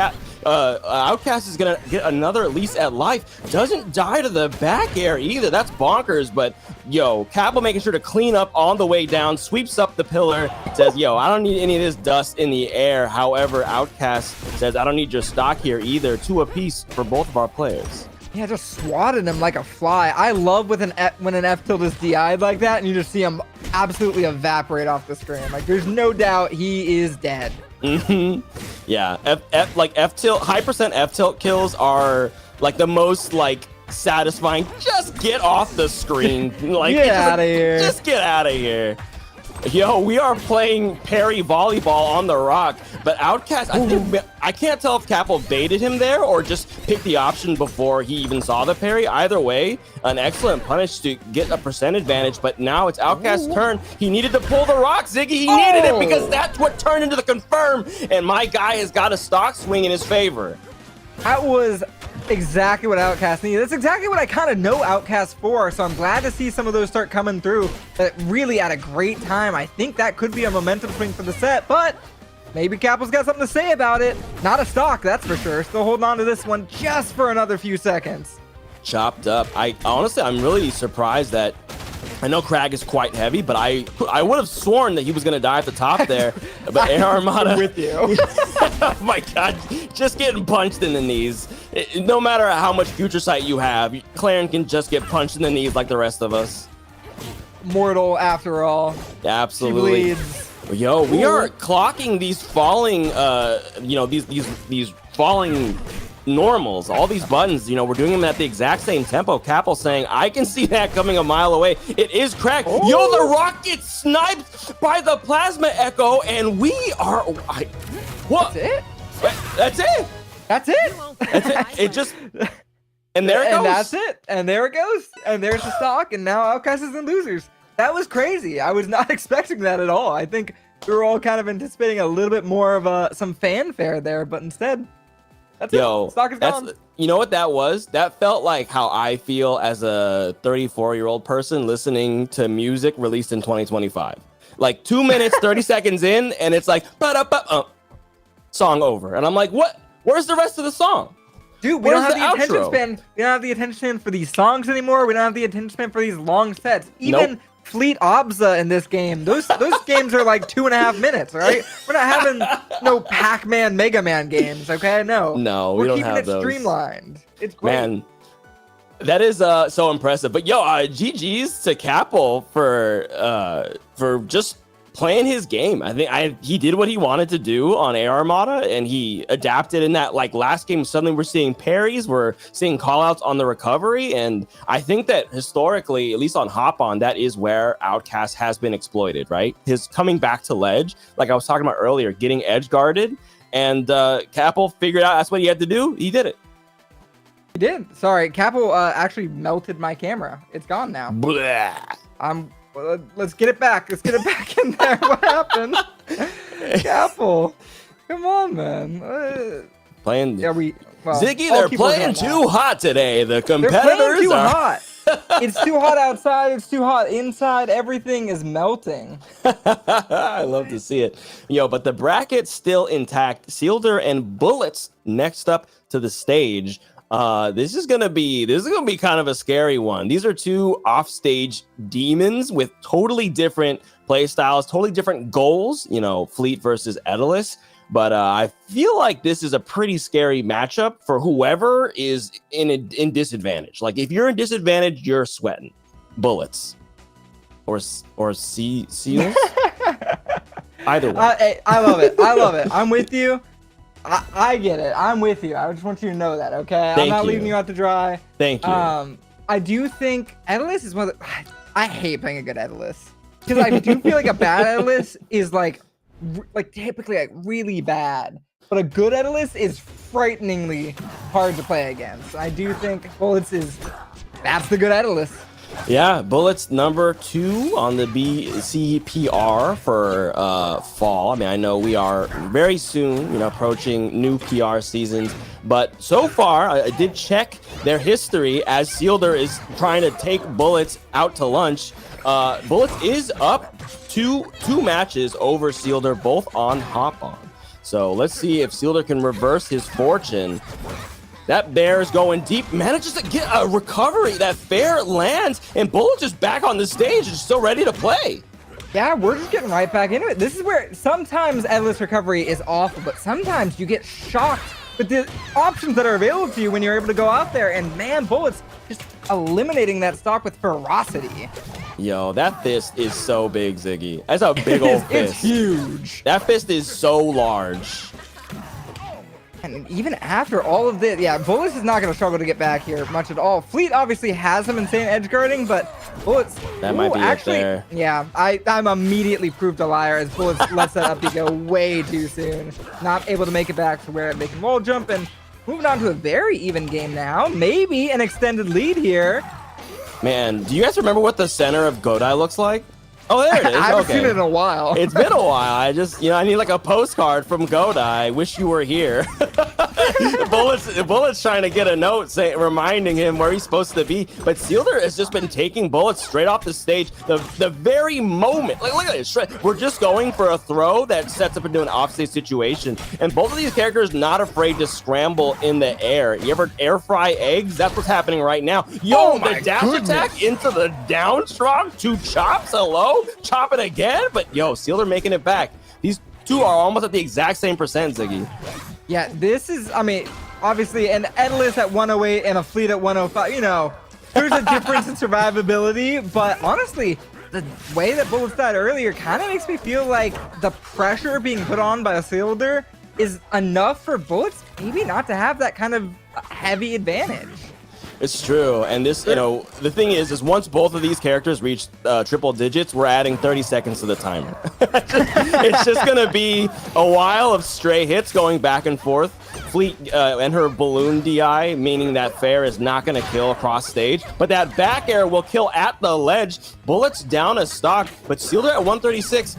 Outcast is going to get another at least at life. Doesn't die to the back air either. That's bonkers, but yo, Capel making sure to clean up on the way down, sweeps up the pillar, says, yo, I don't need any of this dust in the air. However, Outcast says, I don't need your stock here either. 2 apiece for both of our players. Yeah, just swatted him like a fly. I love when an F tilt is DI'd like that, and you just see him absolutely evaporate off the screen. Like, there's no doubt he is dead. Yeah, F tilt, high percent F tilt kills are like the most like satisfying. Just get off the screen. Like, Get outta here. Just get out of here. Yo, we are playing parry volleyball on the rock, but Outcast, I can't tell if Capel baited him there or just picked the option before he even saw the parry. Either way, an excellent punish to get a percent advantage, but now it's Outcast's turn. He needed to pull the rock, Ziggy. He needed it because that's what turned into the confirm, and my guy has got a stock swing in his favor. That was exactly what Outcast needed. That's exactly what I kind of know Outcast for, so I'm glad to see some of those start coming through really at a great time. I think that could be a momentum swing for the set, but maybe Capel's got something to say about it. Not a stock, that's for sure. Still holding on to this one just for another few seconds. Chopped up. Honestly, I'm really surprised that I know Crag is quite heavy, but I would have sworn that he was going to die at the top there. But Air Armada... with you. Oh my god, just getting punched in the knees. No matter how much future sight you have, Claren can just get punched in the knees like the rest of us. Mortal, after all. Absolutely. She bleeds. Yo, we are clocking these falling, these falling normals, all these buttons, we're doing them at the exact same tempo. Capel saying, I can see that coming a mile away. It is Crag. Yo, the rock gets sniped by the plasma echo, and we are... What? That's it? That's it. That's it? That's it. It just... And there it goes. And that's it. And there it goes. And there's the stock, and now Outcast is in losers. That was crazy. I was not expecting that at all. I think we were all kind of anticipating a little bit more of some fanfare there, but instead... That's it. Stock is gone. You know what that was? That felt like how I feel as a 34-year-old person listening to music released in 2025. Like 2 minutes, 30 seconds in, and it's like, song over. And I'm like, what? Where's the rest of the song? Dude, we don't have the attention span. We don't have the attention span for these songs anymore. We don't have the attention span for these long sets. Even Fleet Obza in this game, those games are like 2.5 minutes, all right? We're not having no Pac-Man, Mega Man games, okay? No, we don't have those. We're keeping it streamlined. It's great. Man, that is so impressive. But yo, GG's to Capel for just playing his game. I think he did what he wanted to do on Air Armada, and he adapted in that last game. Suddenly we're seeing parries, we're seeing callouts on the recovery, and I think that historically, at least on Hop On, that is where Outcast has been exploited, right? His coming back to ledge, like I was talking about earlier, getting edge guarded, and Capel figured out that's what he had to do. He did it. He did. Sorry, Capel actually melted my camera. It's gone now. Blah. Let's get it back. Let's get it back in there. What happened? Capel. Come on, man. Playing. Yeah, Ziggy, they're playing too hot today. The competitors they're playing too are hot. It's too hot outside. It's too hot inside. Everything is melting. I love to see it. Yo, but the bracket's still intact. Seelder and Bullets next up to the stage. This is gonna be kind of a scary one. These are two offstage demons with totally different play styles, totally different goals. Fleet versus Edalus. But I feel like this is a pretty scary matchup for whoever is in disadvantage. Like if you're in disadvantage, you're sweating. Bullets or seals. Either way. I love it. I love it. I'm with you. I get it. I'm with you. I just want you to know that, okay? I'm not leaving you out to dry. Thank you. I do think Edalus is one of the... I hate playing a good Edalus. Because I do feel like a bad Edalus is like typically really bad. But a good Edalus is frighteningly hard to play against. I do think Bullets that's the good Edalus. Yeah, Bullets number 2 on the BCPR for fall. I mean, I know we are very soon, approaching new PR seasons, but so far I did check their history as Seelder is trying to take Bullets out to lunch. Bullets is up 2 matches over Seelder, both on Hop On. So let's see if Seelder can reverse his fortune. That bear is going deep, manages to get a recovery. That fair lands, and Bullet just back on the stage and still ready to play. Yeah, we're just getting right back into it. This is where sometimes Edalus recovery is awful, but sometimes you get shocked with the options that are available to you when you're able to go out there. And man, Bullet's just eliminating that stock with ferocity. Yo, that fist is so big, Ziggy. That's a big old fist. It's huge. That fist is so large. And even after all of this, yeah, Bullets is not going to struggle to get back here much at all. Fleet obviously has some insane edge guarding, but Bullets... That might be actually, it there. Yeah, I'm immediately proved a liar as Bullets lets that up to go way too soon. Not able to make it back to where they can wall jump, and moving on to a very even game now. Maybe an extended lead here. Man, do you guys remember what the center of Godai looks like? Oh, there it is. I haven't Okay. seen it in a while. It's been a while. I just, I need like a postcard from Godai. Wish you were here. Bullets trying to get a note reminding him where he's supposed to be. But Seelder has just been taking Bullets straight off the stage. The very moment, like look at this. We're just going for a throw that sets up into an offstage situation. And both of these characters not afraid to scramble in the air. You ever air fry eggs? That's what's happening right now. Yo, the dash attack into the down strong. 2 chops. Hello. Chop it again, but yo, Seelder making it back. These two are almost at the exact same percent, Ziggy. Yeah, this is, I mean, obviously an Endless at 108 and a Fleet at 105, you know, there's a difference in survivability, but honestly, the way that Bullets died earlier kind of makes me feel like the pressure being put on by a Seelder is enough for Bullets maybe not to have that kind of heavy advantage. It's true, and this, the thing is once both of these characters reach triple digits, we're adding 30 seconds to the timer. It's just gonna be a while of stray hits going back and forth. Fleet and her balloon DI, meaning that Fair is not gonna kill across stage, but that back air will kill at the ledge. Bullets down a stock, but Seelder at 136,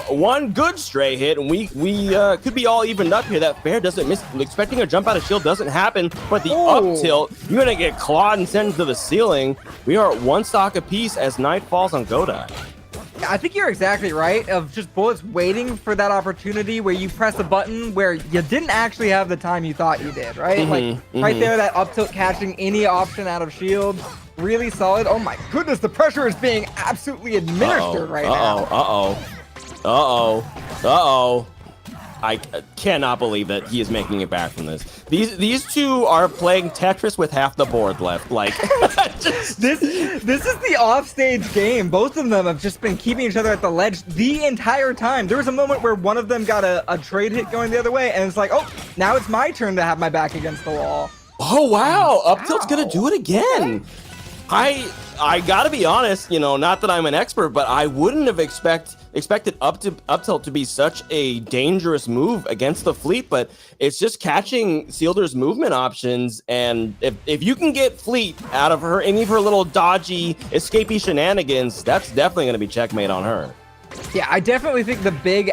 one good stray hit, and we could be all evened up here. That Fair doesn't miss. Expecting a jump out of shield doesn't happen, but the up tilt, you're gonna get clawed and sent to the ceiling. We are at 1 stock apiece as night falls on Godai. I think you're exactly right of just Bullets waiting for that opportunity where you press a button where you didn't actually have the time you thought you did, right? Right there, that up tilt catching any option out of shield. Really solid. Oh my goodness, the pressure is being absolutely administered right now. I cannot believe that he is making it back from this. These two are playing Tetris with half the board left. Like, this is the offstage game. Both of them have just been keeping each other at the ledge the entire time. There was a moment where one of them got a trade hit going the other way, and it's like, oh, now it's my turn to have my back against the wall. Oh wow, up tilt's gonna do it again. I gotta be honest, not that I'm an expert, but I wouldn't have expected up tilt to be such a dangerous move against the Fleet, but it's just catching Seelder's movement options, and if you can get Fleet out of any of her little dodgy, escapey shenanigans, that's definitely gonna be checkmate on her. Yeah, I definitely think the big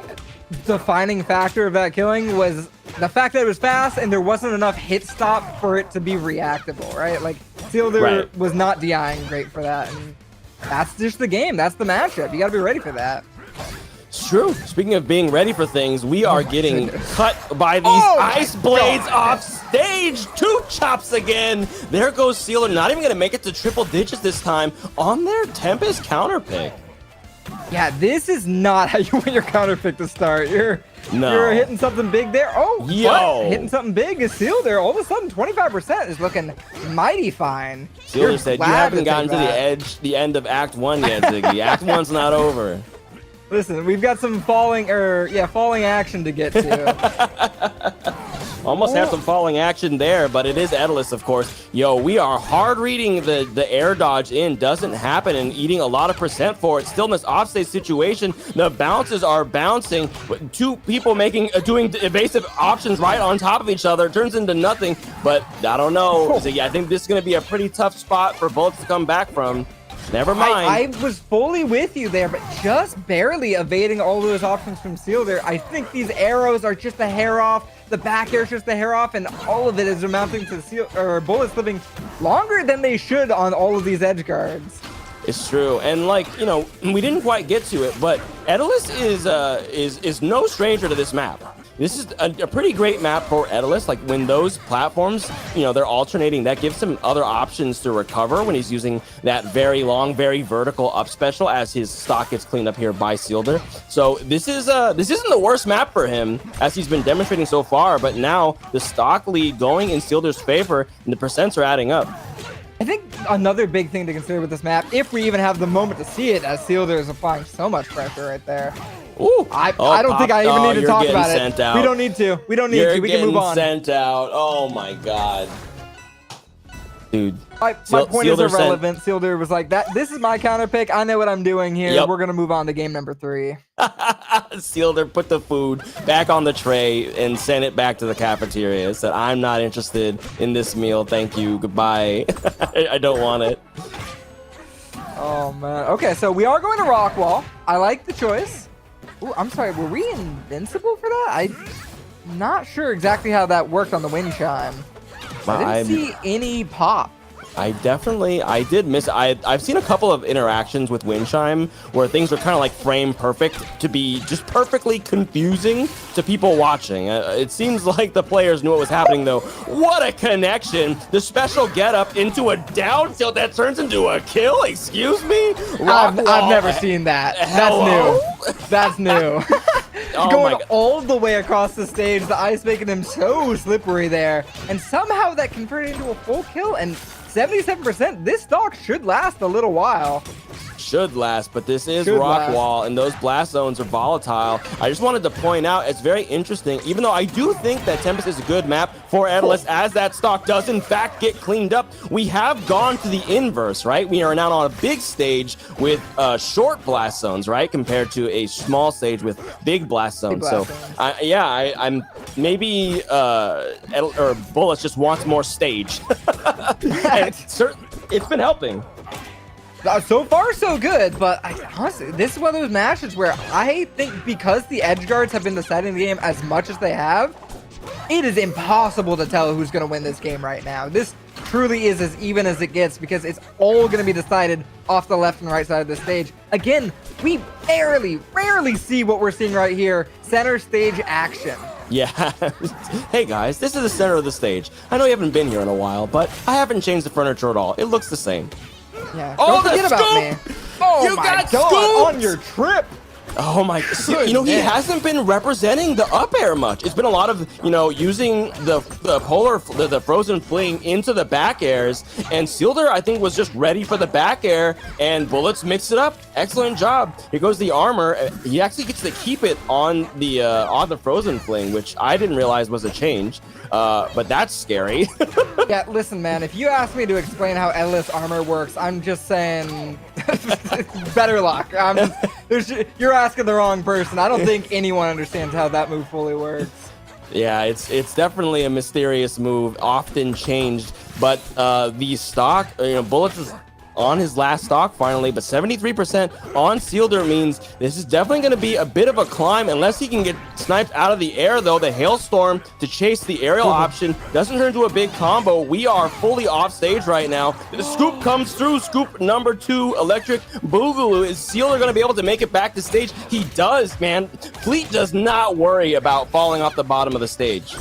defining factor of that killing was the fact that it was fast and there wasn't enough hit stop for it to be reactable, right? Like, Seelder was not DIing great for that, and that's just the game. That's the matchup. You got to be ready for that. It's true. Speaking of being ready for things, we are getting cut by these ice blades off stage. 2 chops again. There goes Seelder. Not even going to make it to triple digits this time on their Tempest counter pick. Yeah, this is not how you want your counter pick to start. You're hitting something big there. Oh, yo, hitting something big is Seelder. All of a sudden, 25% is looking mighty fine. Seelder said, "You haven't gotten to the end of Act 1 yet, Ziggy. Act 1's not over." Listen, we've got some falling action to get to. Almost have some falling action there, but it is Edalus, of course. Yo, we are hard reading the air dodge in. Doesn't happen and eating a lot of percent for it. Still in this offstage situation, the bounces are bouncing. 2 people doing evasive options right on top of each other. Turns into nothing, but I don't know. So, yeah, I think this is going to be a pretty tough spot for Bullets to come back from. Never mind. I was fully with you there, but just barely evading all those options from Seelder. I think these arrows are just a hair off. The back air is just a hair off, and all of it is amounting to Bullets living longer than they should on all of these edge guards. It's true, and we didn't quite get to it, but Edalus is no stranger to this map. This is a pretty great map for Edalus. Like, when those platforms, they're alternating, that gives him other options to recover when he's using that very long, very vertical up special as his stock gets cleaned up here by Seelder. So this isn't the worst map for him as he's been demonstrating so far, but now the stock lead going in Seelder's favor and the percents are adding up. I think another big thing to consider with this map, if we even have the moment to see it, as Seelder is applying so much pressure right there, Ooh. I don't think I even need to you're talk getting about sent it. out. We don't need to. We don't need You're to. We can move on. sent out. Oh my god. Dude. My point is irrelevant. Seelder was like, this is my counter pick. I know what I'm doing here. Yep. We're going to move on to game number 3. Seelder put the food back on the tray and sent it back to the cafeteria. Said, I'm not interested in this meal. Thank you. Goodbye. I don't want it. Oh, man. Okay, so we are going to Rockwall. I like the choice. Ooh, I'm sorry. Were we invincible for that? I'm not sure exactly how that worked on the wind chime. I didn't see any pop. I did miss. I've seen a couple of interactions with Windchime where things are kind of like frame perfect to be just perfectly confusing to people watching. It seems like the players knew what was happening though. What a connection! The special getup into a down tilt that turns into a kill. Excuse me? I've never seen that. Hello? That's new. Oh Going all the way across the stage, the ice making him so slippery there, and somehow that converted into a full kill and 77%. This stock should last a little while. Should last, but this is Rockwall, and those blast zones are volatile. I just wanted to point out, it's very interesting, even though I do think that Tempest is a good map for Analyst, as that stock does in fact get cleaned up. We have gone to the inverse, right? We are now on a big stage with short blast zones, right? Compared to a small stage with big blast zones. I'm maybe or Bullets just wants more stage. And it's been helping. So far, so good, but honestly, this is one of those matches where I think because the edge guards have been deciding the game as much as they have, it is impossible to tell who's going to win this game right now. This truly is as even as it gets because it's all going to be decided off the left and right side of the stage. Again, we rarely see what we're seeing right here, center stage action. Yeah. Hey guys, this is the center of the stage. I know you haven't been here in a while, but I haven't changed the furniture at all. It looks the same. Yeah. Don't forget about me. Oh you my got god, scooped! on your trip. Oh my, you know, he hasn't been representing the up air much. It's been a lot of, you know, using the frozen fling into the back airs, and Seelder, I think, was just ready for the back air, and Bullets mixed it up. Excellent job. Here goes the armor. He actually gets to keep it on the frozen fling, which I didn't realize was a change, but that's scary. Yeah, listen, man, if you ask me to explain how endless armor works, I'm just saying better luck. You're asking the wrong person. I don't think anyone understands how that move fully works. Yeah, it's definitely a mysterious move, often changed, but the stock, Bullets is on his last stock finally, but 73% on Seelder means this is definitely going to be a bit of a climb unless he can get sniped out of the air, though. The Hailstorm to chase the aerial option doesn't turn into a big combo. We are fully off stage right now. The scoop comes through. Scoop number 2, Electric Boogaloo. Is Seelder going to be able to make it back to stage? He does, man. Fleet does not worry about falling off the bottom of the stage.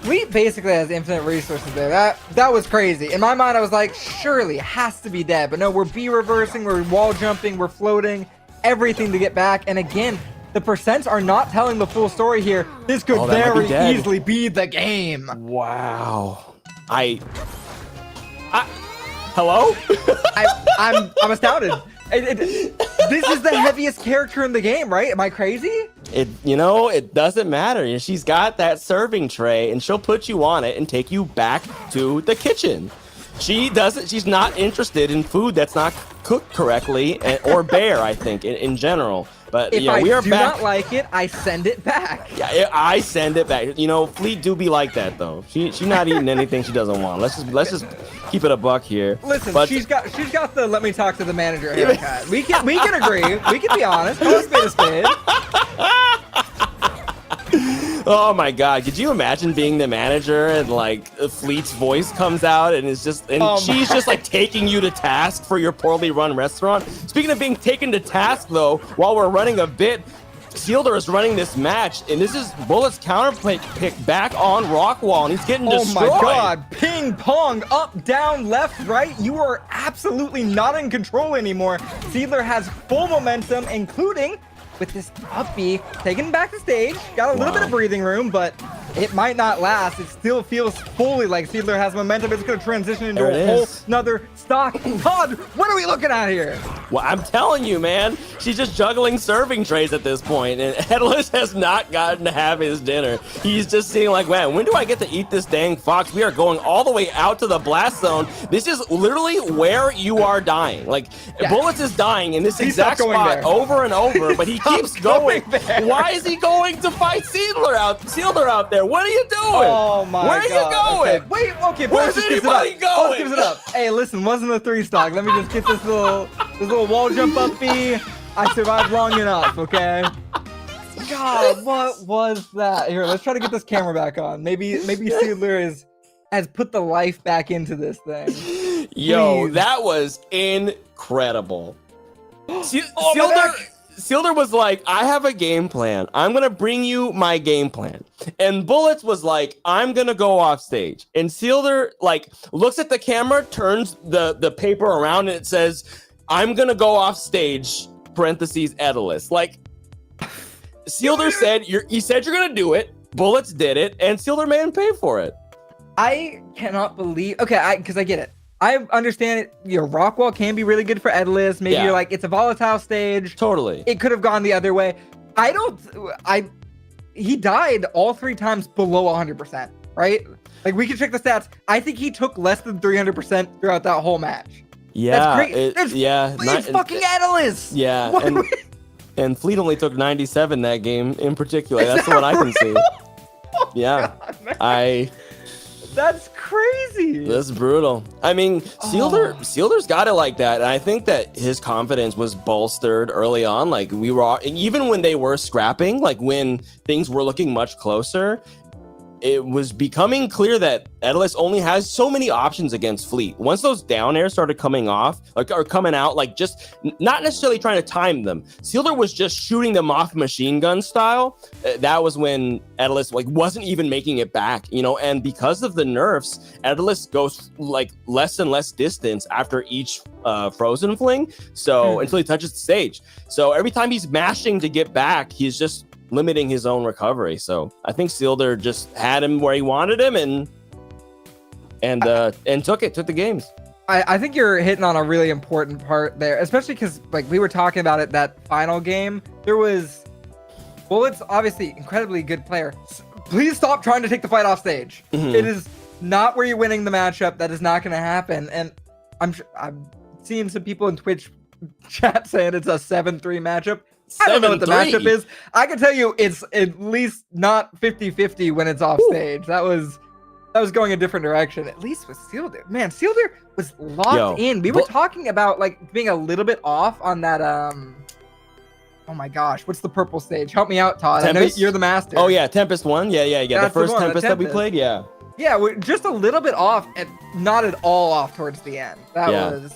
Fleet basically has infinite resources there. That was crazy. In my mind, I was like, surely it has to be dead. But no, we're B-reversing, we're wall jumping, we're floating, everything to get back. And again, the percents are not telling the full story here. This could very easily be the game. Wow. Hello? I'm astounded. This is the heaviest character in the game, right? Am I crazy? It doesn't matter. She's got that serving tray, and she'll put you on it and take you back to the kitchen. She's not interested in food that's not cooked correctly, or bare, I think, in general. But if we are do back. Not like it, I send it back. Yeah, I send it back. Fleet do be like that though. She's not eating anything she doesn't want. Let's just keep it a buck here. Listen, she's got the let me talk to the manager haircut. We can agree. We can be honest. Call a spade a spade. Oh my god, could you imagine being the manager and like Fleet's voice comes out and she's just like taking you to task for your poorly run restaurant? Speaking of being taken to task though, while we're running a bit, Seelder is running this match, and this is Bullet's counter pick back on Rockwall, and he's getting destroyed. Oh my god, ping pong, up, down, left, right. You are absolutely not in control anymore. Seelder has full momentum, including with this up B, taken back to stage. Got a little bit of breathing room, but it might not last. It still feels fully like Seelder has momentum. It's going to transition into a whole nother stock. Todd, what are we looking at here? Well, I'm telling you, man, she's just juggling serving trays at this point, and Headless has not gotten to have his dinner. He's just seeing like, man, when do I get to eat this dang fox? We are going all the way out to the blast zone. This is literally where you are dying. Like, Bullets is dying in this exact spot over and over, but he keeps going. Why is he going to fight Seelder out there? What are you doing? Oh my Where are you going? Okay. Wait, okay, where's anybody going? Bullets gives it up. Hey, listen, wasn't a 3 stock. Let me just get this little wall jump up B. I survived long enough, okay? God, what was that? Here, let's try to get this camera back on. Maybe Seelder has put the life back into this thing. Yo, Please. that was incredible. Seelder was like, I have a game plan. I'm going to bring you my game plan. And Bullets was like, I'm going to go off stage. And Seelder like looks at the camera, turns the paper around, and it says, I'm going to go off stage, parentheses, Edalus. Like, Seelder said, he said you're going to do it. Bullets did it. And Seelder made him pay for it. I cannot believe... Okay, because I get it. I understand it. Your Rockwall can be really good for Edalus. Maybe you're like, it's a volatile stage. Totally. It could have gone the other way. He died all 3 times below 100%, right? Like, we can check the stats. I think he took less than 300% throughout that whole match. Yeah. That's great. It's fucking Edalus. Yeah. And Fleet only took 97 that game in particular. That's what I can see. Yeah. God, that's crazy. That's brutal. I mean, Seelder's got it like that. And I think that his confidence was bolstered early on. Like, we were, even when they were scrapping, like when things were looking much closer, it was becoming clear that Edalus only has so many options against Fleet. Once those down airs started coming off, or coming out, like just not necessarily trying to time them, Seelder was just shooting them off machine gun style. That was when Edalus like wasn't even making it back, you know. And because of the nerfs, Edalus goes like less and less distance after each frozen fling. So until he touches the stage. So every time he's mashing to get back, he's just limiting his own recovery. So I think Seelder just had him where he wanted him and took the games. I think you're hitting on a really important part there, especially because like we were talking about it, that final game, there was Bullets, obviously incredibly good player. Please stop trying to take the fight off stage. It is not where you're winning the matchup. That is not going to happen. And I'm seeing some people in Twitch chat saying it's a 7-3 matchup. I don't know what the matchup is. I can tell you it's at least not 50-50 when it's off stage. That was going a different direction. At least with Seelder. Man, Seelder was locked in. We were talking about like being a little bit off on that oh my gosh, what's the purple stage? Help me out, Todd. Tempest? I know you're the master. Oh yeah, Tempest 1. Yeah. That's the first the one, Tempest that we played, yeah. Yeah, we're just a little bit off and not at all off towards the end. That was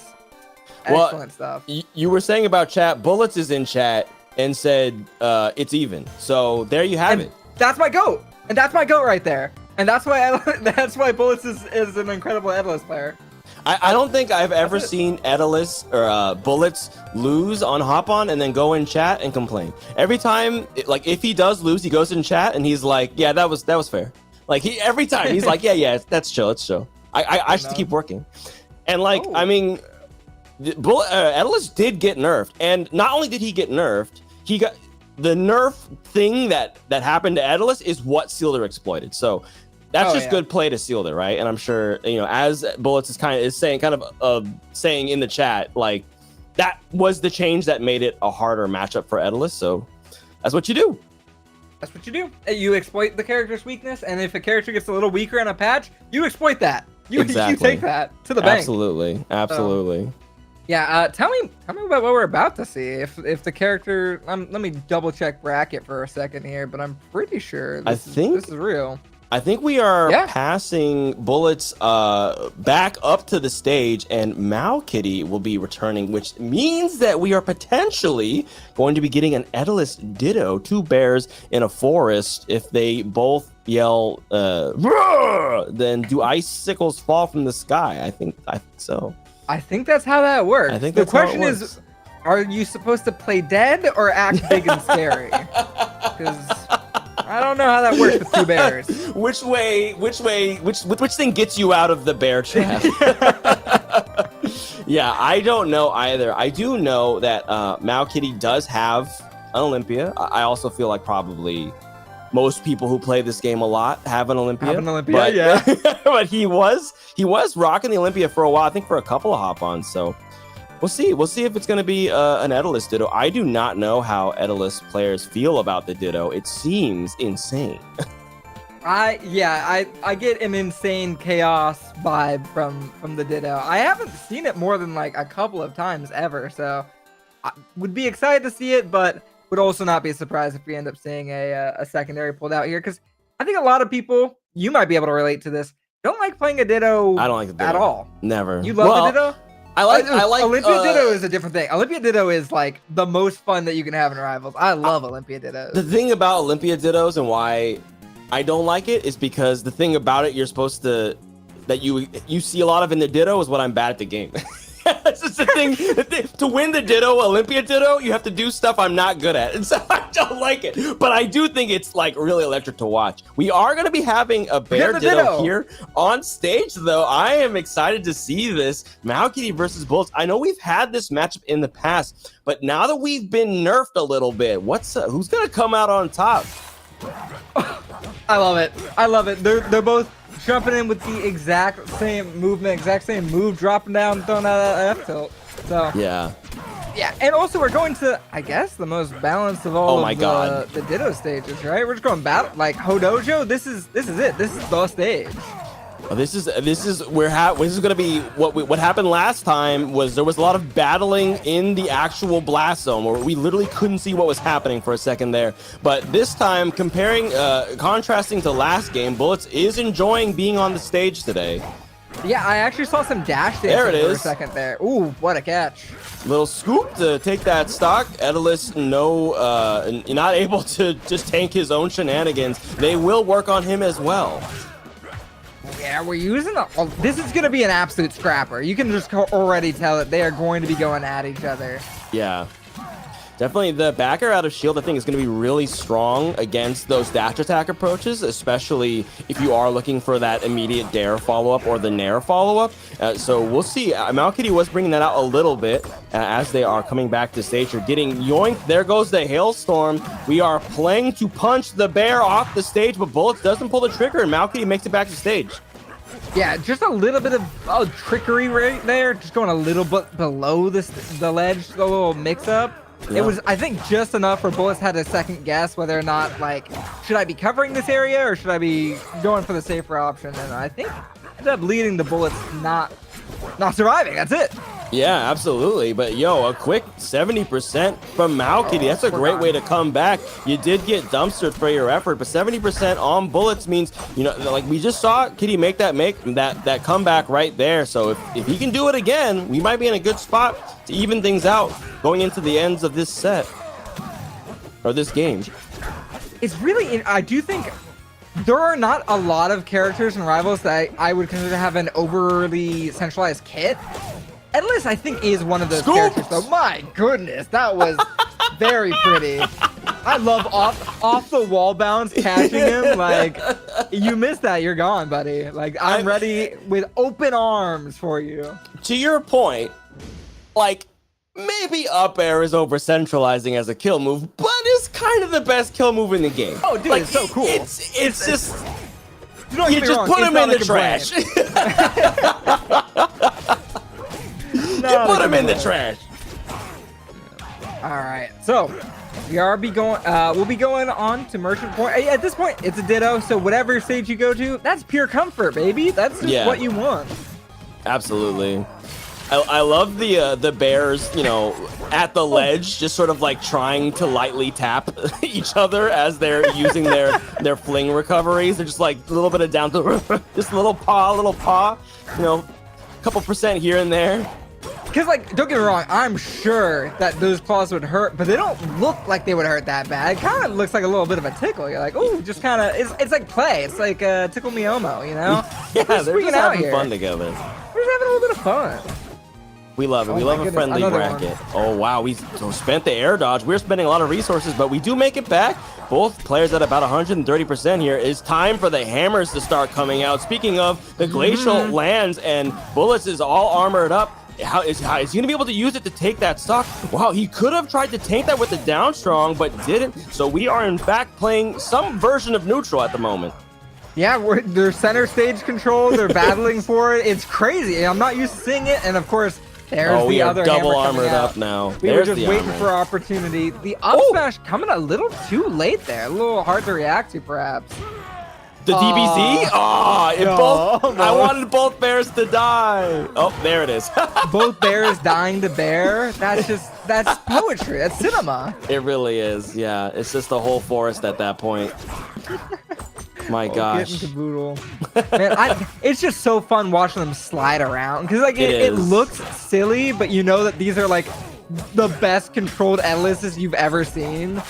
excellent stuff. You were saying about chat, Bullets is in chat and said it's even. So there you have it. That's my goat. And that's my goat right there. And that's why Bullets is an incredible Edalus player. I don't think I've ever seen Edalus or Bullets lose on Hop On and then go in chat and complain. Every time, like if he does lose, he goes in chat and he's like, yeah, that was fair. Like every time he's like, yeah, that's chill, it's chill. I just keep working. And like, I mean, Edalus did get nerfed, and not only did he get nerfed, he got the nerf thing that happened to Edalus is what Seelder exploited. So that's good play to Seelder, right? And I'm sure, you know, as Bullets is saying in the chat, like that was the change that made it a harder matchup for Edalus. So that's what you do. That's what you do. You exploit the character's weakness, and if a character gets a little weaker in a patch, you exploit that. You take that to the bank. Absolutely. Yeah, tell me about what we're about to see. If the character, let me double check bracket for a second here, but I'm pretty sure this is real. I think we are passing Bullets back up to the stage, and Mao Kitty will be returning, which means that we are potentially going to be getting an Edalus Ditto, 2 bears in a forest. If they both yell, then do icicles fall from the sky? I think so. I think that's how that works. I think the question is, are you supposed to play dead or act big and scary? Because I don't know how that works with 2 bears. Which thing gets you out of the bear trap? Yeah, I don't know either. I do know that Mao Kitty does have an Olympia. I also feel like probably most people who play this game a lot have an Olympia. But, yeah. but he was rocking the Olympia for a while. I think for a couple of hop-ons. So we'll see. We'll see if it's going to be an Edalus Ditto. I do not know how Edalus players feel about the Ditto. It seems insane. I get an insane chaos vibe from the Ditto. I haven't seen it more than like a couple of times ever, so I would be excited to see it, but would also not be surprised if we end up seeing a secondary pulled out here, because I think a lot of people, you might be able to relate to this, don't like playing a Ditto. I don't like the Ditto at all. Never. You love the Ditto? I like Olympia Ditto is a different thing. Olympia Ditto is like the most fun that you can have in Rivals. I love Olympia Dittos. The thing about Olympia Dittos and why I don't like it is because the thing about it you're supposed to that you see a lot of in the Ditto is what I'm bad at the game. That's just the thing. To win the Ditto, Olympia Ditto, you have to do stuff I'm not good at, and so I don't like it. But I do think it's like really electric to watch. We are going to be having a bear Ditto here on stage, though. I am excited to see this Mao Kitty versus Bullets. I know we've had this matchup in the past, but now that we've been nerfed a little bit, who's going to come out on top? I love it. I love it. They're both jumping in with the exact same movement, exact same move, dropping down, throwing out that F tilt. So yeah, and also we're going to, I guess, the most balanced of all of the Ditto stages, right? We're just going battle like Hodojo. This is it. This is the stage. This is going to be what happened last time. Was there was a lot of battling in the actual blast zone where we literally couldn't see what was happening for a second there. But this time, contrasting to last game, Bullets is enjoying being on the stage today. Yeah, I actually saw some dash dancing for a second there. Ooh, what a catch! Little scoop to take that stock. Edalus, not able to just tank his own shenanigans. They will work on him as well. Yeah, we're using this is going to be an absolute scrapper. You can just already tell that they are going to be going at each other. Yeah. Definitely the backer out of shield, I think, is going to be really strong against those dash attack approaches, especially if you are looking for that immediate dare follow-up or the nair follow-up. So we'll see. Mao Kitty was bringing that out a little bit as they are coming back to stage. You're getting yoinked. There goes the hailstorm. We are playing to punch the bear off the stage, but Bullets doesn't pull the trigger, and Mao Kitty makes it back to stage. Yeah, just a little bit of trickery right there. Just going a little bit below the ledge, a little mix-up. Yeah. It was, I think, just enough for Bullets had a second guess whether or not, like, should I be covering this area or should I be going for the safer option? And I think ended up leading the Bullets not surviving. That's it. Yeah, absolutely. But yo, a quick 70% from Mao Kitty. That's a great way to come back. You did get dumpstered for your effort, but 70% on Bullets means, like we just saw Kitty make that comeback right there. So if he can do it again, we might be in a good spot to even things out going into the ends of this set or this game. It's really, I do think there are not a lot of characters in Rivals that I would consider to have an overly centralized kit. Edalus, I think, is one of those characters, though. My goodness, that was very pretty. I love off the wall bounce catching him. Like, you missed that, you're gone, buddy. Like, I'm ready with open arms for you. To your point, like, maybe up air is over centralizing as a kill move, but it's kind of the best kill move in the game. Oh, dude, like, it's so cool. It's just you just put him in the trash. You put him in the trash. All right, so we'll be going on to Merchant Point. At this point, it's a Ditto, so whatever stage you go to, that's pure comfort, baby. That's just what you want. Absolutely. I love the bears, at the ledge, just sort of like trying to lightly tap each other as they're using their fling recoveries. They're just like a little bit of down to just a little paw, couple percent here and there. Because, like, don't get me wrong, I'm sure that those claws would hurt, but they don't look like they would hurt that bad. It kind of looks like a little bit of a tickle. You're like, ooh, just kind of, it's like play. It's like Tickle Me Elmo, Yeah, they're just having fun together. We're just having a little bit of fun. We love it. We love a friendly bracket. Oh, wow. We spent the air dodge. We're spending a lot of resources, but we do make it back. Both players at about 130% here. It's time for the hammers to start coming out. Speaking of, the glacial lands and Bullets is all armored up. is he gonna be able to use it to take that stock? Wow, he could have tried to tank that with the down strong, but didn't. So we are in fact playing some version of neutral at the moment. Yeah, they're center stage control. They're battling for it. It's crazy. I'm not used to seeing it. And of course, there's we the are other double hammer armored out. up now. We There's were just the waiting armor. for opportunity. The up smash coming a little too late there. A little hard to react to, perhaps. The DBZ? I no. wanted both bears to die. Oh, there it is. Both bears dying to bear. That's poetry. That's cinema. It really is. Yeah, it's just the whole forest at that point. My gosh. Getting caboodle. Man, it's just so fun watching them slide around because like it looks silly, but you know that these are like the best controlled Ediluses you've ever seen.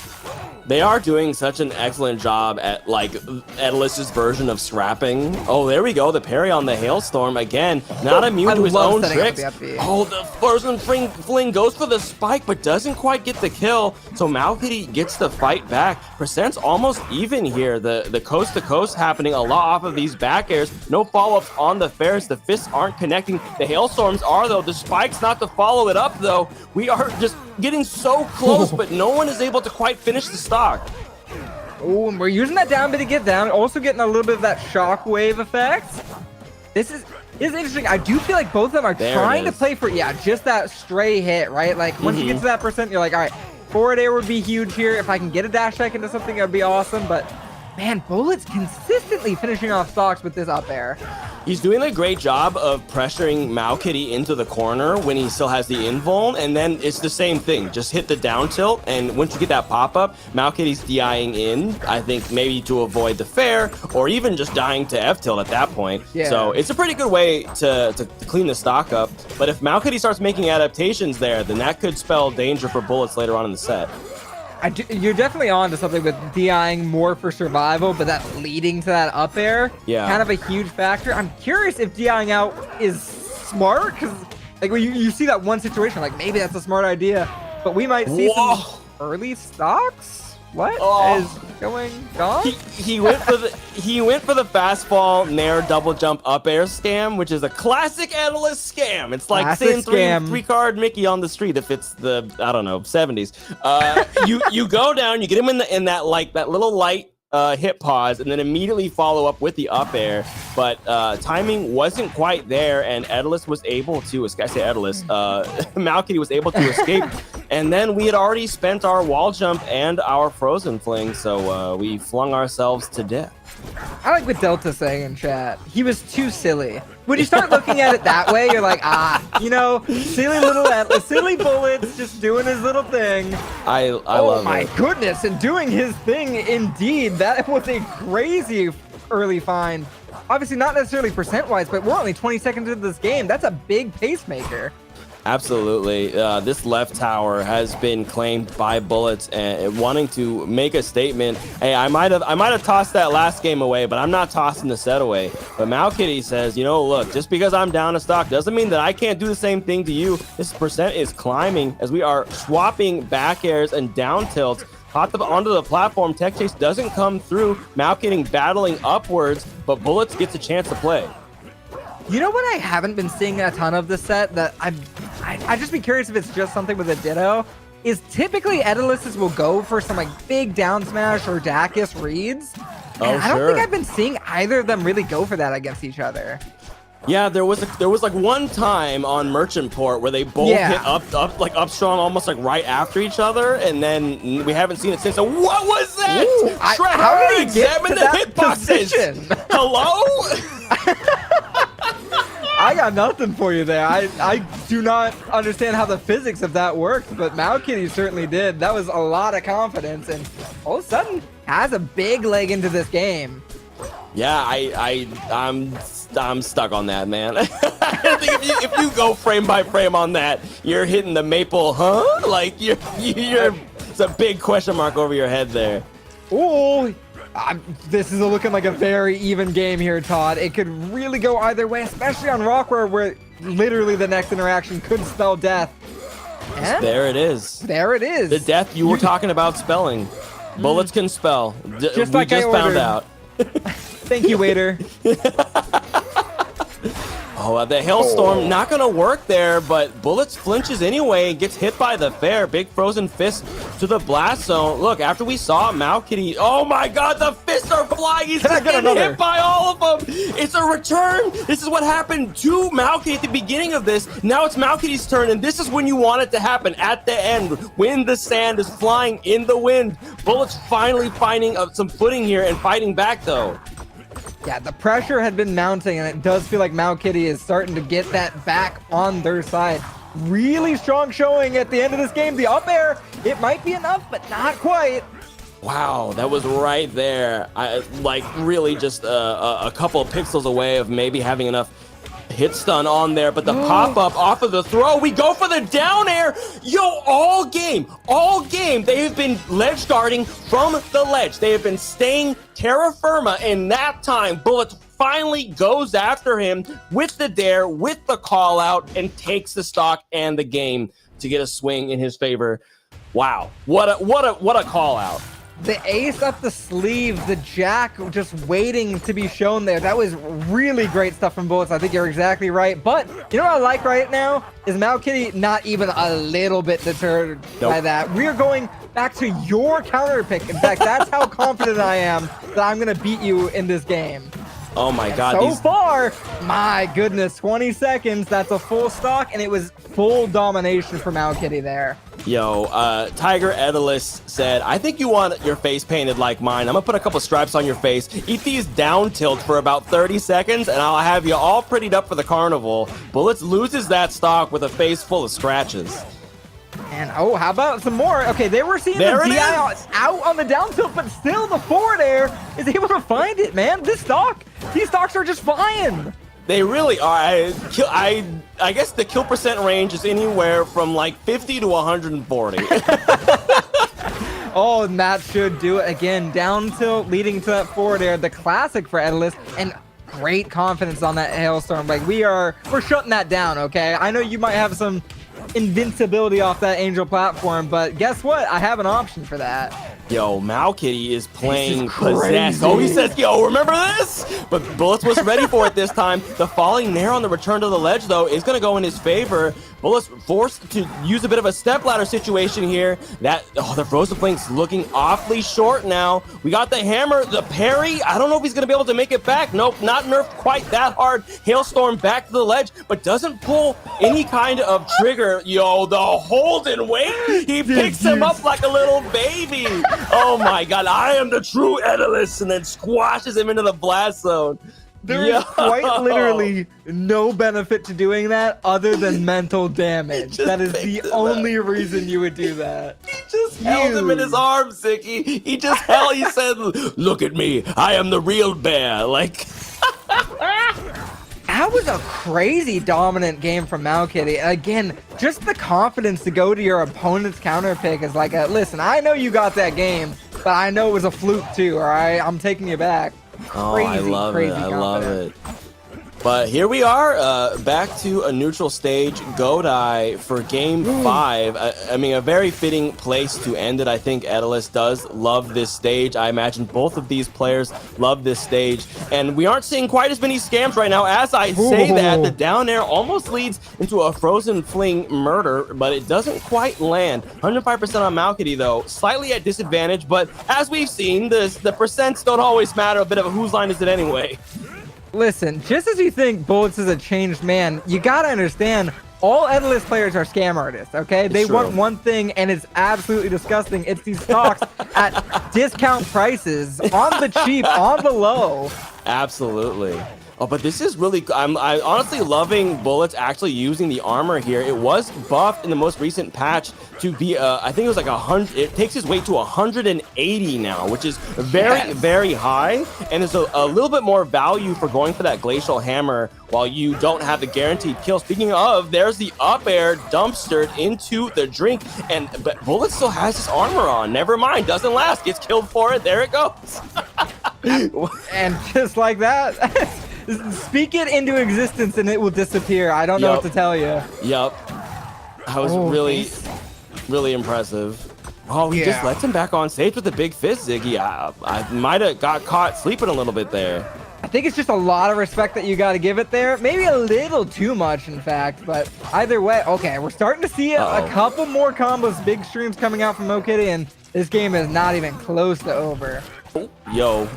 They are doing such an excellent job at like Edilus's version of scrapping. Oh, there we go. The parry on the hailstorm again. Not immune to his own tricks. Oh, the frozen fling goes for the spike, but doesn't quite get the kill. So Malkity gets the fight back. Percent's almost even here. The coast to coast happening a lot off of these back airs. No follow-ups on the fairs. The fists aren't connecting. The hailstorms are though. The spike's not to follow it up though. We are just getting so close, but no one is able to quite finish the stock. Oh, and we're using that down bit to get down. Also getting a little bit of that shockwave effect. This is interesting. I do feel like both of them are trying to play for, just that stray hit, right? Like, once you get to that percent, you're like, all right, forward air would be huge here. If I can get a dash attack into something, that would be awesome. But, man, Bullet's consistently finishing off stocks with this up air. He's doing a great job of pressuring Malkity into the corner when he still has the invuln, and then it's the same thing. Just hit the down tilt, and once you get that pop-up, Malkity's DIing in, I think maybe to avoid the fair, or even just dying to F-tilt at that point. Yeah. So it's a pretty good way to clean the stock up. But if Malkity starts making adaptations there, then that could spell danger for Bullets later on in the set. You're definitely on to something with DIing more for survival, but that leading to that up air, kind of a huge factor. I'm curious if DIing out is smart, because like when you see that one situation, like maybe that's a smart idea, but we might see some early stocks. What is going on? He went for the fastball nair double jump up air scam, which is a classic Edilus scam. It's like saying three card Mickey on the street if it's the, I don't know, 70s. You go down, you get him in that little light hit pause, and then immediately follow up with the up air, but timing wasn't quite there, and Edilus was able to, I say Edilus, Malkity was able to escape, and then we had already spent our wall jump and our frozen fling, so we flung ourselves to death. I like what Delta's saying in chat. He was too silly. When you start looking at it that way, you're like, silly Bullets just doing his little thing. I love it. Oh my goodness, and doing his thing indeed. That was a crazy early find. Obviously not necessarily percent-wise, but we're only 20 seconds into this game. That's a big pacemaker. Absolutely. This left tower has been claimed by Bullets and wanting to make a statement. Hey, I might have tossed that last game away, but I'm not tossing the set away. But Malkity says, look, just because I'm down a stock doesn't mean that I can't do the same thing to you. This percent is climbing as we are swapping back airs and down tilts. Onto the platform, Tech Chase doesn't come through. Malkity battling upwards, but Bullets gets a chance to play. You know what I haven't been seeing a ton of this set that I'd just be curious if it's just something with a Ditto, is typically Ediluses will go for some like big down smash or Dacus reads. And I don't think I've been seeing either of them really go for that against each other. Yeah, there was like one time on Merchant Port where they both hit up strong almost like right after each other, and then we haven't seen it since. So what was that? Ooh, how did he get to that hitboxes? Hello? I got nothing for you there. I do not understand how the physics of that worked, but Malkity certainly did. That was a lot of confidence, and all of a sudden has a big leg into this game. Yeah, I'm stuck on that, man. I think if you go frame by frame on that, you're hitting the maple, huh? Like you're it's a big question mark over your head there. Ooh. This is looking like a very even game here, Todd. It could really go either way, especially on Rockware, where literally the next interaction could spell death. And there it is. There it is. The death you were talking about spelling. Bullets can spell. Just we found out. Thank you, waiter. Oh, the Hailstorm not gonna work there, but Bullets flinches anyway and gets hit by the fair. Big frozen fist to the blast zone. Look, after we saw Malkitty, oh my god, the fists are flying. He's just getting hit by all of them. It's a return. This is what happened to Malkitty at the beginning of this. Now it's Malkitty's turn, and this is when you want it to happen, at the end, when the sand is flying in the wind. Bullets finally finding some footing here and fighting back, though. Yeah, the pressure had been mounting, and it does feel like Malkitty is starting to get that back on their side. Really strong showing at the end of this game. The up air, it might be enough, but not quite. Wow, that was right there. Like really just a couple of pixels away of maybe having enough hit stun on there, but the pop-up off of the throw, we go for the down air. Yo, all game, they have been ledge guarding from the ledge. They have been staying terra firma, and that time, Bullets finally goes after him with the dare, with the call out, and takes the stock and the game to get a swing in his favor. Wow, what a call out. The ace up the sleeve, the jack just waiting to be shown there. That was really great stuff from Bullets. I think you're exactly right. But you know what I like right now is Malkitty not even a little bit deterred by that. We're going back to your counter pick. In fact, that's how confident I am that I'm going to beat you in this game. Oh my god. So far, my goodness, 20 seconds. That's a full stock, and it was full domination for Malkitty there. Yo, Tiger Edalis said, I think you want your face painted like mine. I'm gonna put a couple stripes on your face, eat these down tilt for about 30 seconds, and I'll have you all prettied up for the carnival. Bullets loses that stock with a face full of scratches. And oh, how about some more? Okay, they were seeing the DI out on the down tilt, but still the forward air is able to find it, man. These stocks are just flying. They really are. I guess the kill percent range is anywhere from like 50 to 140. Oh, and that should do it again. Down tilt leading to that forward air, the classic for Edalis, and great confidence on that Hailstorm. Like we're shutting that down, okay? I know you might have some invincibility off that Angel platform, but guess what? I have an option for that. Yo, Malkitty is playing possessed. Oh, he says, yo, remember this? But Bullets was ready for it this time. The falling nair on the return to the ledge, though, is going to go in his favor. Bullets forced to use a bit of a stepladder situation here. The Frozen Flank's looking awfully short now. We got the hammer, the parry. I don't know if he's going to be able to make it back. Nope, not nerfed quite that hard. Hailstorm back to the ledge, but doesn't pull any kind of trigger. Yo, the hold and wait. He picks him up like a little baby. Oh my god, I am the true Edalis, and then squashes him into the blast zone. There is quite literally no benefit to doing that other than mental damage. That is the only reason you would do that. He just held him in his arms, Zicky. He said, look at me, I am the real bear. Like... That was a crazy dominant game from Malkitty. Again, just the confidence to go to your opponent's counter pick is like, listen, I know you got that game, but I know it was a fluke too, all right? I'm taking you back. Crazy, I love it. But here we are, back to a neutral stage, Godai for Game 5. I mean, a very fitting place to end it. I think Edalis does love this stage. I imagine both of these players love this stage. And we aren't seeing quite as many scams right now. As I say that, the down air almost leads into a Frozen Fling murder, but it doesn't quite land. 105% on Malkitty, though. Slightly at disadvantage, but as we've seen, the percents don't always matter. A bit of a whose line is it anyway? Listen, just as you think Bullets is a changed man, you gotta understand, all Edalis players are scam artists, okay? They want one thing, and it's absolutely disgusting. It's these stocks at discount prices, on the cheap, on the low. Absolutely. Oh, but this is really... I'm honestly loving Bullets actually using the armor here. It was buffed in the most recent patch to be, I think it was like 100... It takes his weight to 180 now, which is very high. And there's a little bit more value for going for that Glacial Hammer while you don't have the guaranteed kill. Speaking of, there's the up air dumpstered into the drink. But Bullets still has his armor on. Never mind. Doesn't last. Gets killed for it. There it goes. And just like that... Speak it into existence and it will disappear. I don't know what to tell you. Yep. That was really impressive. Oh, he just lets him back on stage with a big fist, Ziggy. I might have got caught sleeping a little bit there. think it's just a lot of respect that you got to give it there. Maybe a little too much, in fact. But either way, okay, we're starting to see a couple more combos, big streams coming out from MoKitty, and this game is not even close to over. Yo,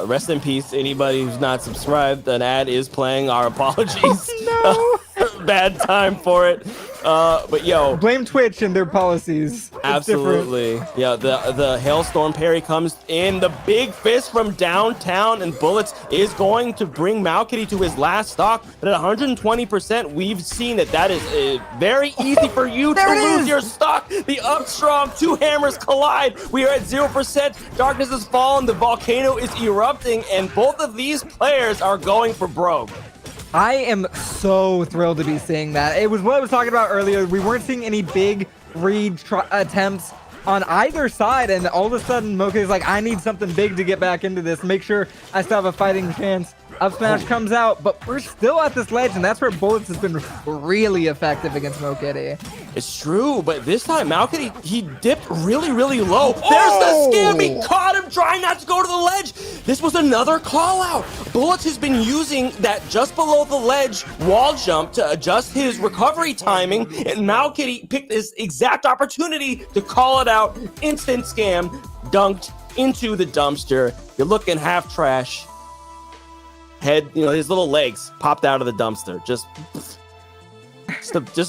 rest in peace. Anybody who's not subscribed, an ad is playing. Our apologies. Oh, no. Bad time for it. But yo, blame Twitch and their policies. It's absolutely. different. Yeah, the hailstorm parry comes in. The big fist from downtown, and Bullets is going to bring MoKitty to his last stock. But at 120%, we've seen that is very easy for you to lose your stock. The up strong, two hammers collide. We are at 0%. Darkness has fallen. The volcano is erupting, and both of these players are going for broke. I am so thrilled to be seeing that. It was what I was talking about earlier. We weren't seeing any big read attempts on either side, and all of a sudden MoKitty's like, I need something big to get back into this, make sure I still have a fighting chance. Up smash comes out, but we're still at this ledge, and that's where Bullets has been really effective against MoKitty. It's true, but this time MoKitty, he dipped really, really low. There's the scam. He caught him trying not to go to the ledge. This was another call out. Bullets has been using that just below the ledge wall jump to adjust his recovery timing, and MoKitty picked this exact opportunity to call it out. Instant scam, dunked into the dumpster. You're looking half trash. Head, his little legs popped out of the dumpster. Just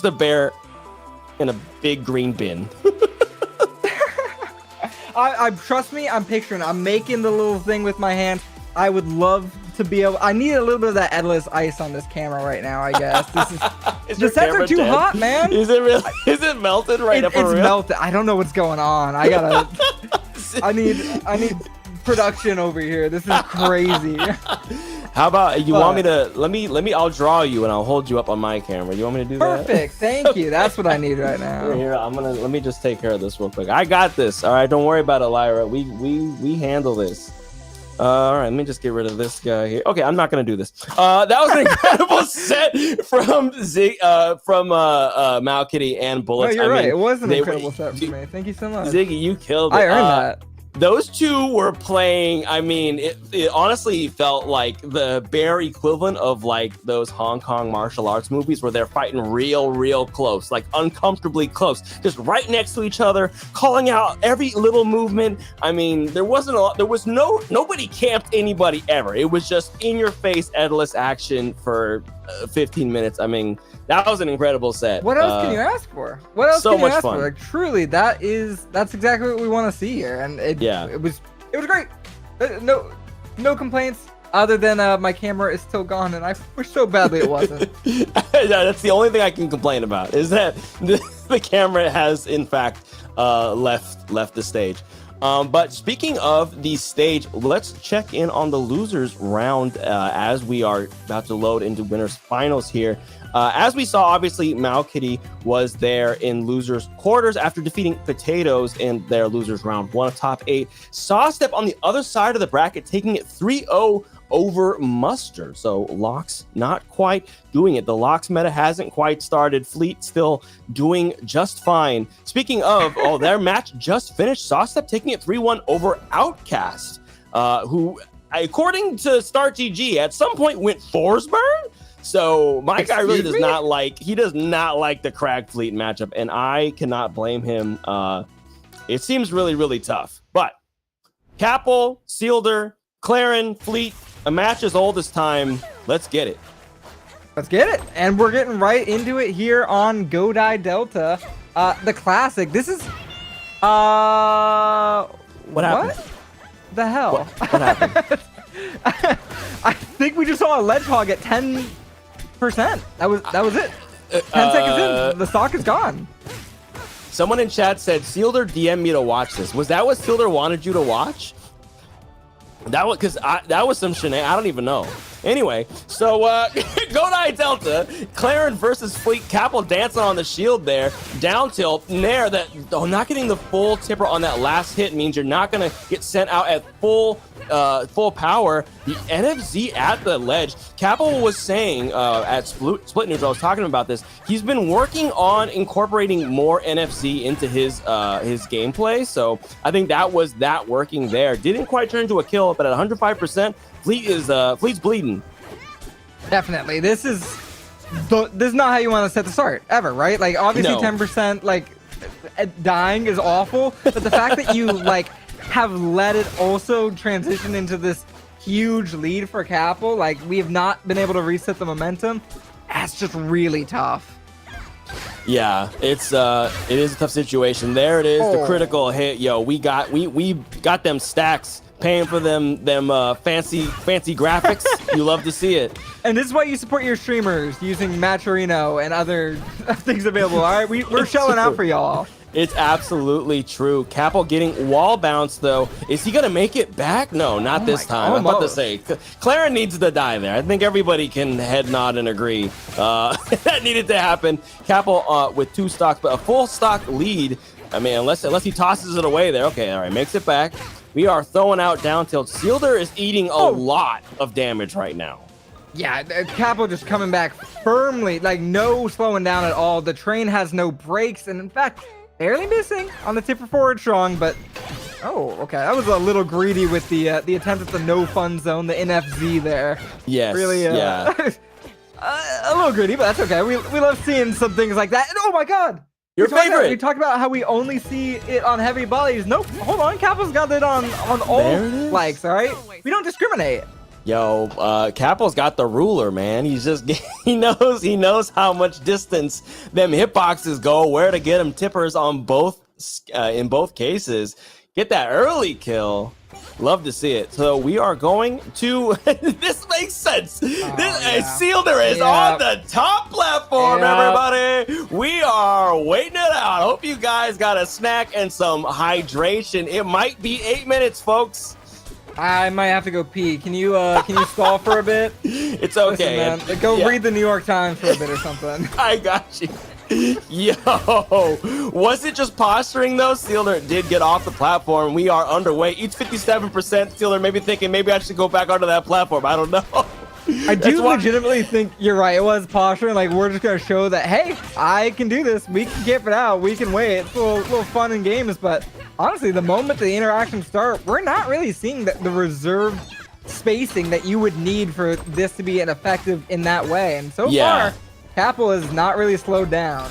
a bear in a big green bin. I trust me, I'm picturing. I'm making the little thing with my hand. I would love to be able. I need a little bit of that endless ice on this camera right now. I guess the sets are too hot, man. Is it really? Is it melted right up? It's melted. I don't know what's going on. I gotta. I need production over here. This is crazy. How about you want me to let me I'll draw you and I'll hold you up on my camera. You want me to do that? Perfect. Thank you. That's what I need right now. Here, let me just take care of this real quick. I got this. All right, don't worry about it, Lyra. We handle this. All right, let me just get rid of this guy here. Okay, I'm not gonna do this. That was an incredible set from MoKitty and Bullets. No, you're right. It was an incredible set for me. Thank you so much. Ziggy, you killed it. I earned that. Those two were playing. I mean, it honestly felt like the bare equivalent of like those Hong Kong martial arts movies where they're fighting real close, like uncomfortably close, just right next to each other, calling out every little movement. I mean, nobody camped anybody ever. It was just in your face, endless action for 15 minutes. I mean, that was an incredible set. What else can you ask for? What else can you ask for? Like, truly, that's exactly what we want to see here, and it was great. No complaints other than my camera is still gone, and I wish so badly it wasn't. That's the only thing I can complain about, is that the camera has in fact left the stage. But speaking of the stage, let's check in on the losers round as we are about to load into winners finals here. As we saw, obviously, MoKitty was there in losers quarters after defeating Potatoes in their losers round 1 of top 8. Sawstep on the other side of the bracket, taking it 3-0 over Muster. So Lox not quite doing it. The Lox meta hasn't quite started. Fleet still doing just fine. Speaking of, their match just finished. Sawstep taking it 3-1 over Outcast, who, according to StartGG, at some point went Forsburn. So my guy really does not like the Crag Fleet matchup, and I cannot blame him. It seems really tough. But Capel, Seelder, Claren, Fleet, a match as old as time. Let's get it. Let's get it. And we're getting right into it here on Godai Delta. The classic. This is what happened? The hell? What happened? I think we just saw a ledge hog at 10%. That was it. 10 seconds in, the stock is gone. Someone in chat said Seelder DM me to watch this. Was that what Seelder wanted you to watch? That was some shenanigans. I don't even know. Anyway, so Godai Delta, Claren versus Fleet. Capel dancing on the shield there. Down tilt, Nair, not getting the full tipper on that last hit means you're not going to get sent out at full full power. The NFZ at the ledge. Capo was saying at Split News, I was talking about this. He's been working on incorporating more NFC into his gameplay. So I think that was that working there. Didn't quite turn into a kill, but at 105%, Fleet's bleeding. Definitely. This is not how you want to set the start ever, right? Like obviously No. 10% like dying is awful, but the fact that you like have let it also transition into this huge lead for Capo, like we have not been able to reset the momentum. That's just really tough. Yeah, it is a tough situation. There it is, the Oh. critical hit. Yo, we got them stacks, paying for them fancy graphics. You love to see it. And this is why you support your streamers using Matcherino and other things available. All right, we're shelling out for y'all. It's absolutely true. Capo getting wall bounce though. Is he gonna make it back? No, not this time. I'm about to say, Claren needs to die there. I think everybody can head nod and agree. That needed to happen. Capo with 2 stocks, but a full stock lead. I mean, unless he tosses it away there. Okay, all right, makes it back. We are throwing out down tilt. Seelder is eating a lot of damage right now. Yeah, Capo just coming back firmly, like no slowing down at all. The train has no brakes, and in fact, barely missing on the tipper forward strong, but okay, that was a little greedy with the attempt at the no fun zone, the NFZ there. Yes, Really, yeah. a little greedy, but that's okay. We love seeing some things like that. And oh my god! Your favorite. We talked about how we only see it on heavy volleys. Nope, hold on, Capo's got it on all There it is. flags, all right? We don't discriminate. Yo, Capo's got the ruler, man. He's just he knows how much distance them hitboxes go, where to get them tippers on both in both cases. Get that early kill. Love to see it. So we are going to this makes sense. Seelder is on the top platform, everybody. We are waiting it out. Hope you guys got a snack and some hydration. It might be 8 minutes, folks. I might have to go pee. Can you stall for a bit? It's okay. Listen, man, go read the New York Times for a bit or something. I got you. Yo, was it just posturing though? Seelder did get off the platform. We are underway. Each 57%. Seelder maybe thinking maybe I should go back onto that platform. I don't know. I do legitimately think you're right. It was posturing. Like we're just gonna show that hey, I can do this. We can camp it out. We can wait. It's a little fun in games, but honestly, the moment the interactions start, we're not really seeing the reserved spacing that you would need for this to be an effective in that way. And so far, Capo is not really slowed down.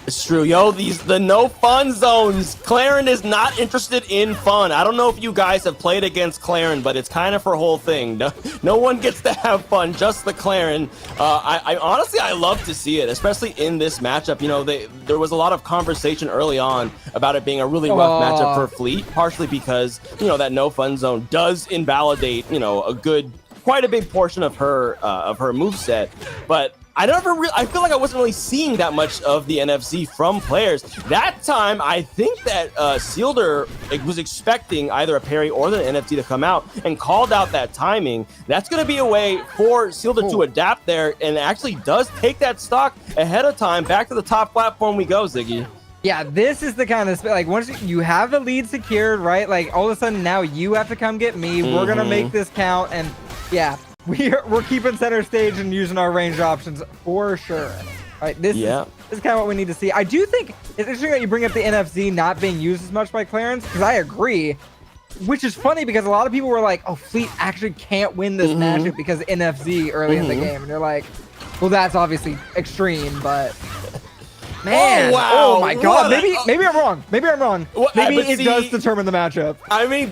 It's true, yo. The no fun zones. Claren is not interested in fun. I don't know if you guys have played against Claren, but it's kind of her whole thing. No one gets to have fun, just the Claren. I honestly, I love to see it, especially in this matchup. You know, there was a lot of conversation early on about it being a really rough matchup for Fleet, partially because that no fun zone does invalidate quite a big portion of her moveset, but I feel like I wasn't really seeing that much of the NFC from players. That time, I think that Seelder was expecting either a parry or the NFC to come out and called out that timing. That's going to be a way for Seelder to adapt there and actually does take that stock ahead of time. Back to the top platform we go, Ziggy. Yeah, this is the kind of like once you have the lead secured, right? Like all of a sudden now you have to come get me. We're going to make this count. And yeah, we're keeping center stage and using our range options for sure. All right, this is kind of what we need to see. I do think it's interesting that you bring up the NFC not being used as much by Clarence, because I agree. Which is funny because a lot of people were like, "Oh, Fleet actually can't win this matchup because NFC early in the game," and you're like, "Well, that's obviously extreme, but." Man, oh my god, maybe I'm wrong. Maybe I'm wrong. Maybe it does determine the matchup. I mean,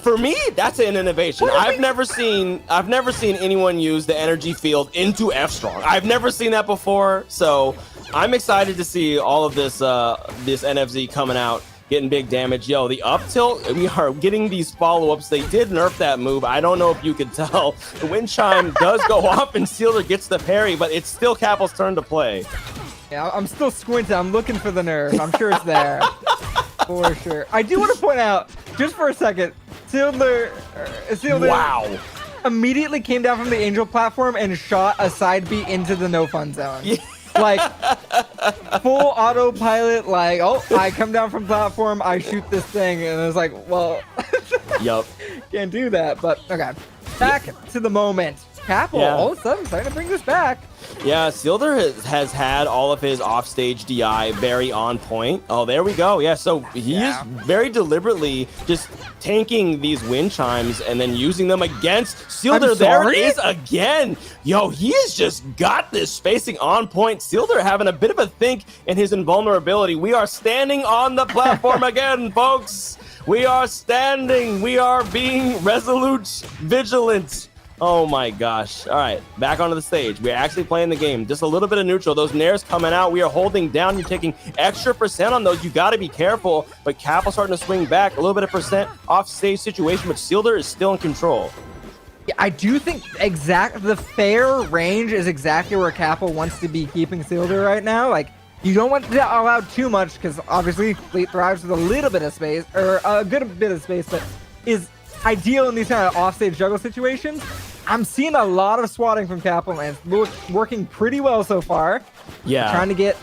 for me, that's an innovation. I've never seen anyone use the energy field into F strong. I've never seen that before, so I'm excited to see all of this NFZ coming out, getting big damage. Yo, the up tilt, we are getting these follow-ups. They did nerf that move. I don't know if you could tell. The wind chime does go off and Seelder gets the parry, but it's still Capo's turn to play. Yeah, I'm still squinting. I'm looking for the nerf. I'm sure it's there. For sure. I do want to point out, just for a second, Seelder immediately came down from the Angel platform and shot a side B into the no fun zone. Yeah. Like, full autopilot, like, oh, I come down from platform, I shoot this thing, and it was like, well, Yup. Can't do that, but okay. Back to the moment. Capel all of a sudden starting to bring this back. Yeah, Seelder has had all of his offstage DI very on point. Oh, there we go. Yeah, so he is very deliberately just tanking these wind chimes and then using them against Seelder. There it is again. Yo, he has just got this spacing on point. Seelder having a bit of a think in his invulnerability. We are standing on the platform again, folks. We are standing. We are being resolute, vigilant. Oh my gosh. All right, back onto the stage. We're actually playing the game. Just a little bit of neutral. Those nairs coming out. We are holding down. You're taking extra percent on those. You got to be careful. But Capel starting to swing back. A little bit of percent off stage situation, but Seelder is still in control. Yeah, I do think the fair range is exactly where Capel wants to be keeping Seelder right now. Like, you don't want to allow too much because obviously Fleet thrives with a little bit of space, or a good bit of space, but is ideal in these kind of offstage juggle situations. I'm seeing a lot of swatting from Capel, and it's working pretty well so far. Yeah. Trying to get...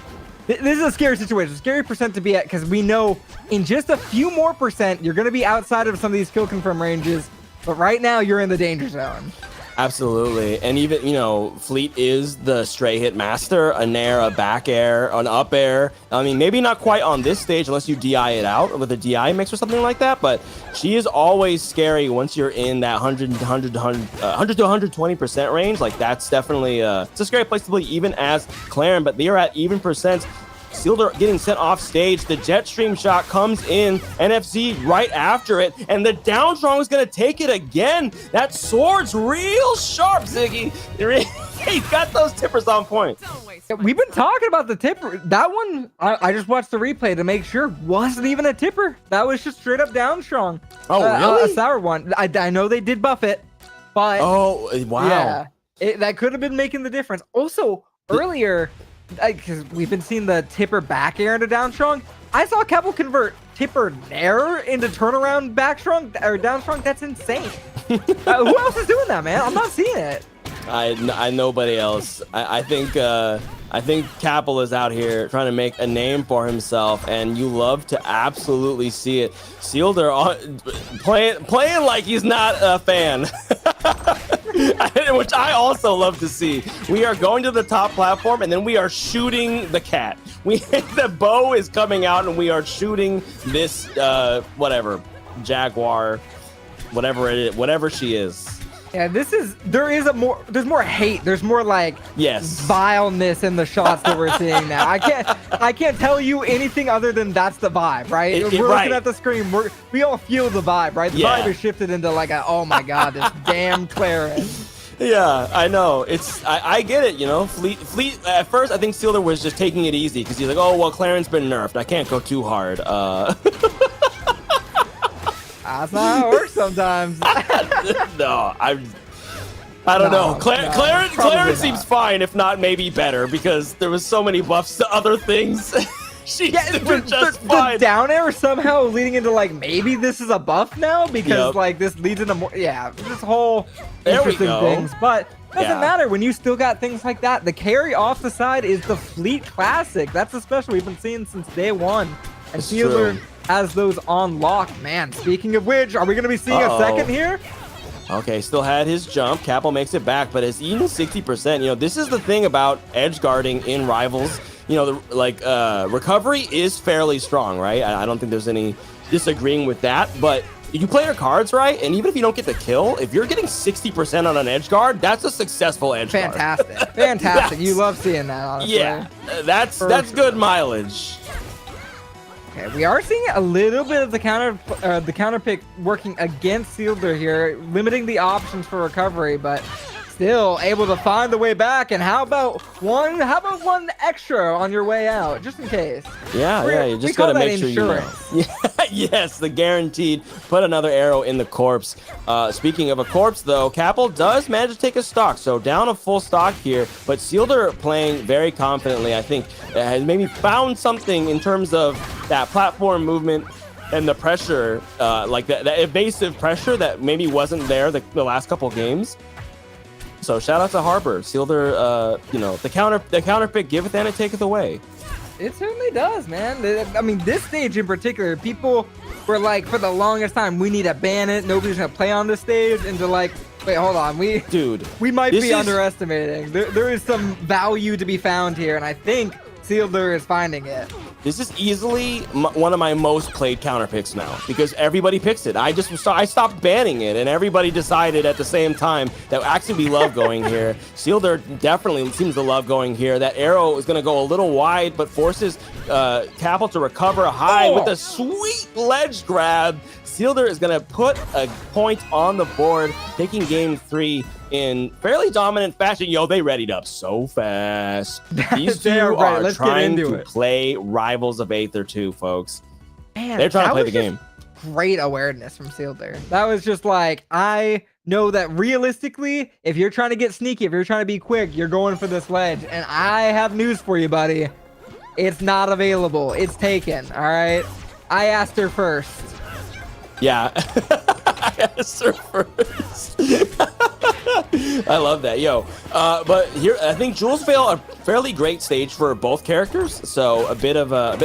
This is a scary situation, scary percent to be at, because we know in just a few more percent, you're going to be outside of some of these kill confirm ranges, but right now you're in the danger zone. Absolutely. And even, you know, Fleet is the stray hit master, a nair, a back air, an up air. I mean, maybe not quite on this stage unless you DI it out with a DI mix or something like that, but she is always scary once you're in that 100 to 120% range. Like, that's definitely it's a scary place to play even as Claren, but they are at even percent. Seelder getting sent off stage. The jet stream shot comes in. NFC right after it. And the down strong is going to take it again. That sword's real sharp, Ziggy. He got those tippers on point. Yeah, we've been talking about the tipper. That one, I just watched the replay to make sure, wasn't even a tipper. That was just straight up down strong. Oh, really? A sour one. I know they did buff it, but... Oh, wow. Yeah, that could have been making the difference. Also, earlier... because we've been seeing the tipper back air into down strong. I saw Capel convert tipper nair into turnaround back strong or down strong. That's insane. Who else is doing that, man? I'm not seeing it. I nobody else. I think Capel is out here trying to make a name for himself, and you love to absolutely see it. Seelder playing like he's not a fan. Which I also love to see. We are going to the top platform, and then we are shooting the cat. The bow is coming out, and we are shooting this whatever jaguar, whatever it is, whatever she is. Yeah, there's more hate. There's more like vileness in the shots that we're seeing now. I can't tell you anything other than that's the vibe, right? We're looking at the screen. We all feel the vibe, right? The vibe is shifted into like oh my god, this damn Claren. Yeah, I know. I get it, you know. Fleet at first I think Seelder was just taking it easy because he's like, oh well, Claren's been nerfed. I can't go too hard. That's not how it works sometimes. No, I don't know. Claren seems fine, if not maybe better, because there was so many buffs to other things. She's just fine. The down air somehow leading into like maybe this is a buff now because like this leads into more. Yeah, this whole interesting things, but doesn't matter when you still got things like that. The carry off the side is the Fleet classic. That's the special we've been seeing since day one, and Seelder has those on lock. Man, speaking of which, are we going to be seeing a second here? Okay, still had his jump. Capel makes it back, but it's even 60%. You know, this is the thing about edge guarding in Rivals. You know, recovery is fairly strong, right? I don't think there's any disagreeing with that, but you play your cards right, and even if you don't get the kill, if you're getting 60% on an edge guard, that's a successful edge guard. Fantastic. You love seeing that, honestly. Yeah, that's good mileage. Okay, we are seeing a little bit of the counter pick working against Seelder here, limiting the options for recovery, but still able to find the way back. And how about one extra on your way out, just in case? Yeah, you just gotta make sure you know. Yes, the guaranteed put another arrow in the corpse. Speaking of a corpse, though, Capel does manage to take a stock, so down a full stock here, but Seelder playing very confidently. I think has maybe found something in terms of that platform movement and the pressure, like that evasive pressure that maybe wasn't there the last couple games. So shout out to Harbor. Seelder, you know, the counter pick giveth and it taketh away. It certainly does, man. I mean, this stage in particular, people were like, for the longest time, we need to ban it. Nobody's gonna play on this stage. And they're like, wait, hold on, we might be underestimating. There is some value to be found here, and I think Seelder is finding it. This is easily one of my most played counter picks now because everybody picks it. I stopped banning it, and everybody decided at the same time that actually we love going here. Seelder definitely seems to love going here. That arrow is going to go a little wide, but forces Capel to recover high with a sweet ledge grab. Seelder is going to put a point on the board, taking game 3 in fairly dominant fashion. Yo, they readied up so fast. These two are trying to play Rivals of Aether 2, folks. Man, they're trying to play the game. Great awareness from Seelder. That was just like, I know that realistically, if you're trying to get sneaky, if you're trying to be quick, you're going for this ledge. And I have news for you, buddy. It's not available. It's taken, all right? I asked her first. Yeah. I asked her first. I love that, yo. But here, I think Jules Vale a fairly great stage for both characters. So a bit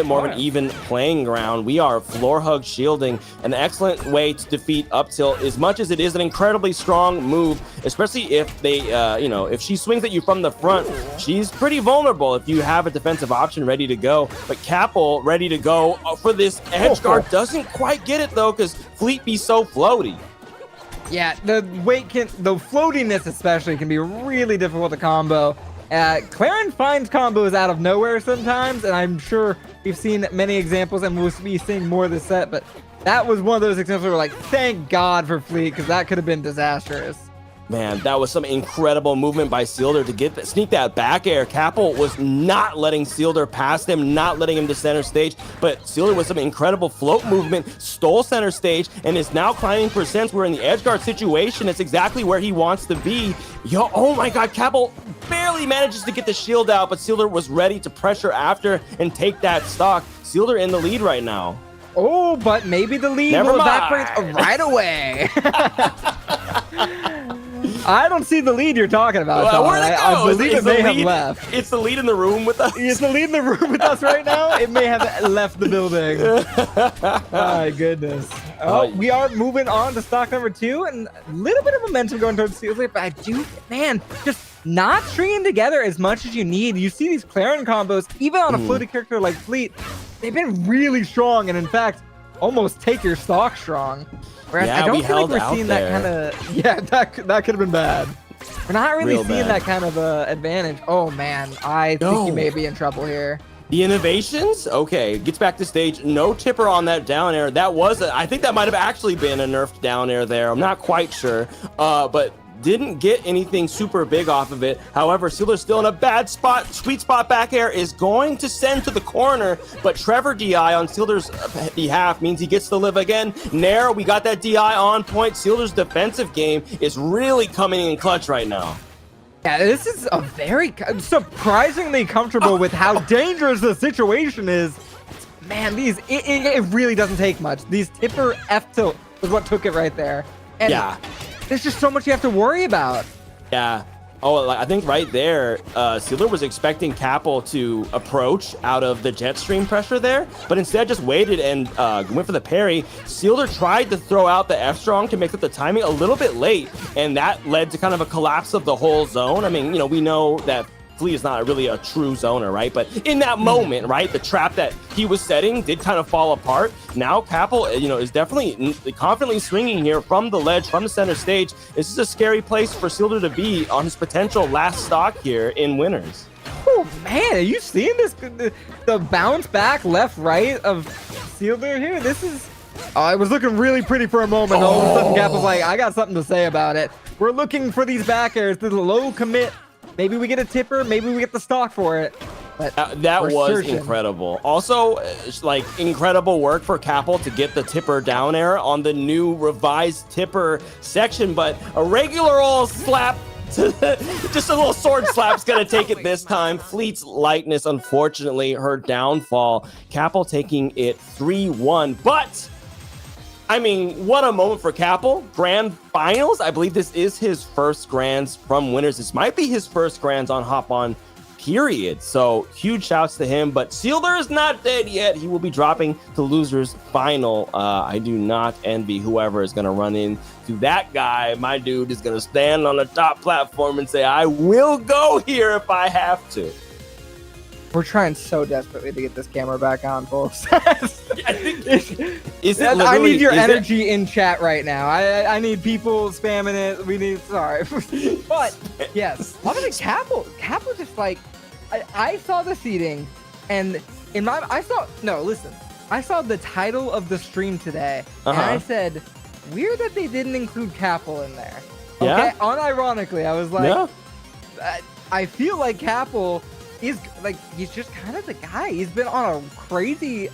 more of an even playing ground. We are floor hug shielding, an excellent way to defeat up tilt. As much as it is an incredibly strong move, especially if they, if she swings at you from the front, she's pretty vulnerable if you have a defensive option ready to go. But Capel ready to go for this edge guard doesn't quite get it though, because Fleet be so floaty. Yeah, the floatiness especially can be really difficult to combo. Claren finds combos out of nowhere sometimes, and I'm sure we've seen many examples, and we'll be seeing more this set, but that was one of those examples where we're like, thank God for Fleet, because that could have been disastrous. Man, that was some incredible movement by Seelder to sneak that back air. Capel was not letting Seelder pass him, not letting him to center stage, but Seelder with some incredible float movement stole center stage and is now climbing percents. We're in the edge guard situation. It's exactly where he wants to be. Yo, oh my God, Capel barely manages to get the shield out, but Seelder was ready to pressure after and take that stock. Seelder in the lead right now. Oh, but maybe the lead will evaporate right away. I don't see the lead you're talking about. I believe it may have left. It's the lead in the room with us. It's the lead in the room with us right now. It may have left the building. My goodness. Oh, we are moving on to stock number 2, and a little bit of momentum going towards Seelder, but I do, man, just not stringing together as much as you need. You see these Claren combos, even on a floated character like Fleet, they've been really strong, and in fact, almost take your stock strong. Whereas I don't feel like we're seeing that kind of... Yeah, that could have been bad. We're not really seeing that kind of advantage. Oh, man. I think you may be in trouble here. The innovations? Okay, gets back to stage. No tipper on that down air. That was... I think that might have actually been a nerfed down air there. I'm not quite sure. But didn't get anything super big off of it. However, Seelder's still in a bad spot. Sweet spot back air is going to send to the corner, but Trevor DI on Seelder's behalf means he gets to live again. Nair, we got that DI on point. Seelder's defensive game is really coming in clutch right now. Yeah, this is a very surprisingly comfortable with how dangerous the situation is. Man, it really doesn't take much. These tipper F tilt is what took it right there. And yeah. There's just so much you have to worry about. Yeah. Oh, I think right there, Seelder was expecting Capel to approach out of the jet stream pressure there, but instead just waited and went for the parry. Seelder tried to throw out the F-Strong to make up the timing a little bit late, and that led to kind of a collapse of the whole zone. I mean, we know that Fleet is not really a true zoner, right? But in that moment, right, the trap that he was setting did kind of fall apart. Now Capel, is definitely confidently swinging here from the ledge, from the center stage. This is a scary place for Seelder to be on his potential last stock here in winners. Oh man, are you seeing this? The bounce back left, right of Seelder here? This is... it was looking really pretty for a moment. All of a sudden, Capel's like, I got something to say about it. We're looking for these back airs, the low commit. Maybe we get a tipper, maybe we get the stock for it. But that was incredible. Also, incredible work for Capel to get the tipper down air on the new revised tipper section, but a regular old slap, just a little sword slap's gonna take it this time. Fleet's lightness, unfortunately, her downfall. Capel taking it 3-1, but... I mean, what a moment for Capel. Grand Finals. I believe this is his first Grands from winners. This might be his first Grands on Hop On period. So huge shouts to him. But Seelder is not dead yet. He will be dropping to losers final. I do not envy whoever is going to run into that guy. My dude is going to stand on the top platform and say, I will go here if I have to. We're trying so desperately to get this camera back on, folks. I need your energy in chat right now. I need people spamming it. We need, sorry. But yes, honestly, Capel just like, I saw the seating and I saw the title of the stream today and I said, weird that they didn't include Capel in there. Okay, Yeah. Unironically, I was like, I feel like Capel is like, he's just kind of the guy. He's been on a crazy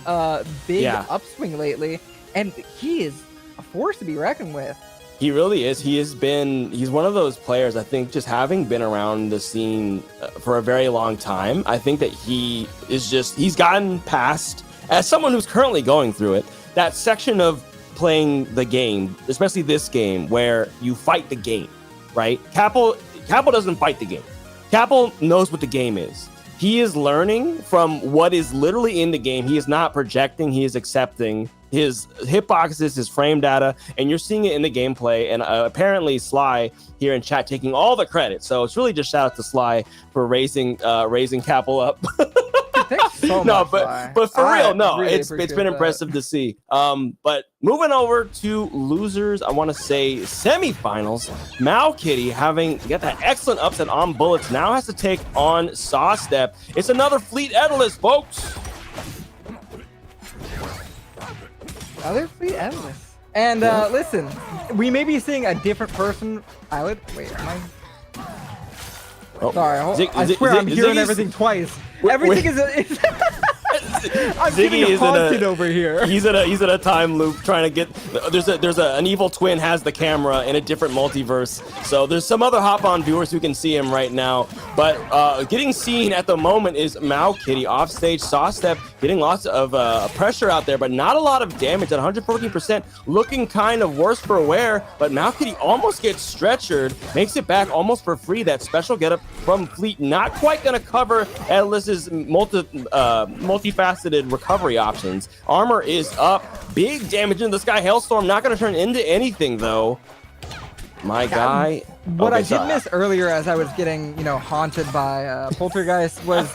big upswing lately, and he is a force to be reckoned with. He really is. He's one of those players, I think, just having been around the scene for a very long time, I think that he's gotten past, as someone who's currently going through it, that section of playing the game, especially this game, where you fight the game, right? Capel doesn't fight the game. Capel knows what the game is. He is learning from what is literally in the game. He is not projecting. He is accepting his hitboxes, his frame data, and you're seeing it in the gameplay. And apparently Sly here in chat taking all the credit. So it's really just shout out to Sly for raising Capel up. Thanks so much, but for real, no, really it's been impressive to see. But moving over to losers, I want to say semifinals. Malkitty, having got that excellent upset on Bullets, now has to take on Sawstep. It's another Fleet Endless, folks. Other Fleet Endless. And listen, we may be seeing a different person. Wait, am I? Oh. Sorry, I swear I'm hearing everything twice. Everything is I'm getting haunted over here. He's in a time loop trying to get. There's an evil twin has the camera in a different multiverse. So there's some other hop on viewers who can see him right now. But getting seen at the moment is Malkitty off stage. Sawstep getting lots of pressure out there, but not a lot of damage at 114%. Looking kind of worse for wear, but Malkitty almost gets stretchered, makes it back almost for free. That special getup from Fleet not quite gonna cover Atlas's multifaceted recovery options. Armor is up, big damage in the sky. Hailstorm not going to turn into anything though. My guy. What I did miss earlier as I was getting, haunted by Poltergeist was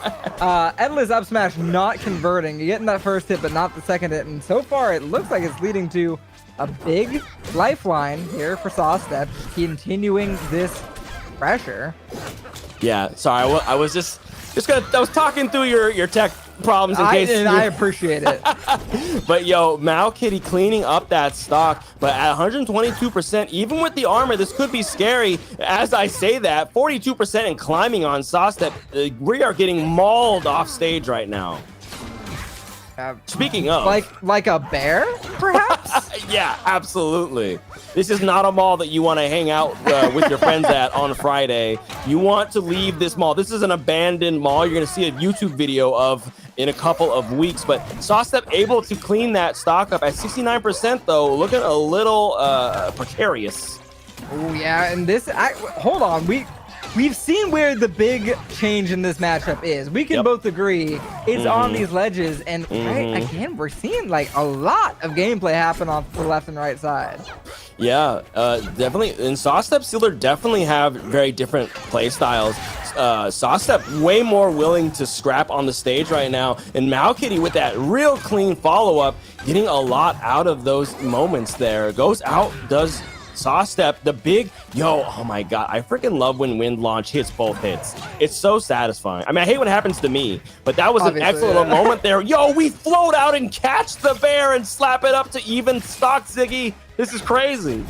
Edla's up smash not converting. You're getting that first hit, but not the second hit. And so far, it looks like it's leading to a big lifeline here for Sawstep, continuing this pressure. Yeah, sorry, I was just gonna. I was talking through your tech problems in case. I appreciate it. But yo, Malkitty cleaning up that stock, but at 122%, even with the armor, this could be scary. As I say that, 42% and climbing on Sawstep, we are getting mauled off stage right now. Speaking of, like a bear, perhaps? Yeah, absolutely. This is not a mall that you want to hang out with your friends at on Friday. You want to leave this mall. This is an abandoned mall. You're going to see a YouTube video of in a couple of weeks. But Sawstep able to clean that stock up at 69%, though, looking a little precarious. Oh yeah, and this. Hold on, We've seen where the big change in this matchup is. We can both agree it's on these ledges, and again, we're seeing like a lot of gameplay happen off the left and right side. Yeah, definitely. And Sawstep, Seelder definitely have very different play styles. Sawstep way more willing to scrap on the stage right now, and Malkitty with that real clean follow-up, getting a lot out of those moments there. Goes out, does Sawstep, the big, oh my god, I freaking love when wind launch hits both hits. It's so satisfying. I mean, I hate when it happens to me, but that was an excellent moment there. Yo, we float out and catch the bear and slap it up to even stock, Ziggy. This is crazy.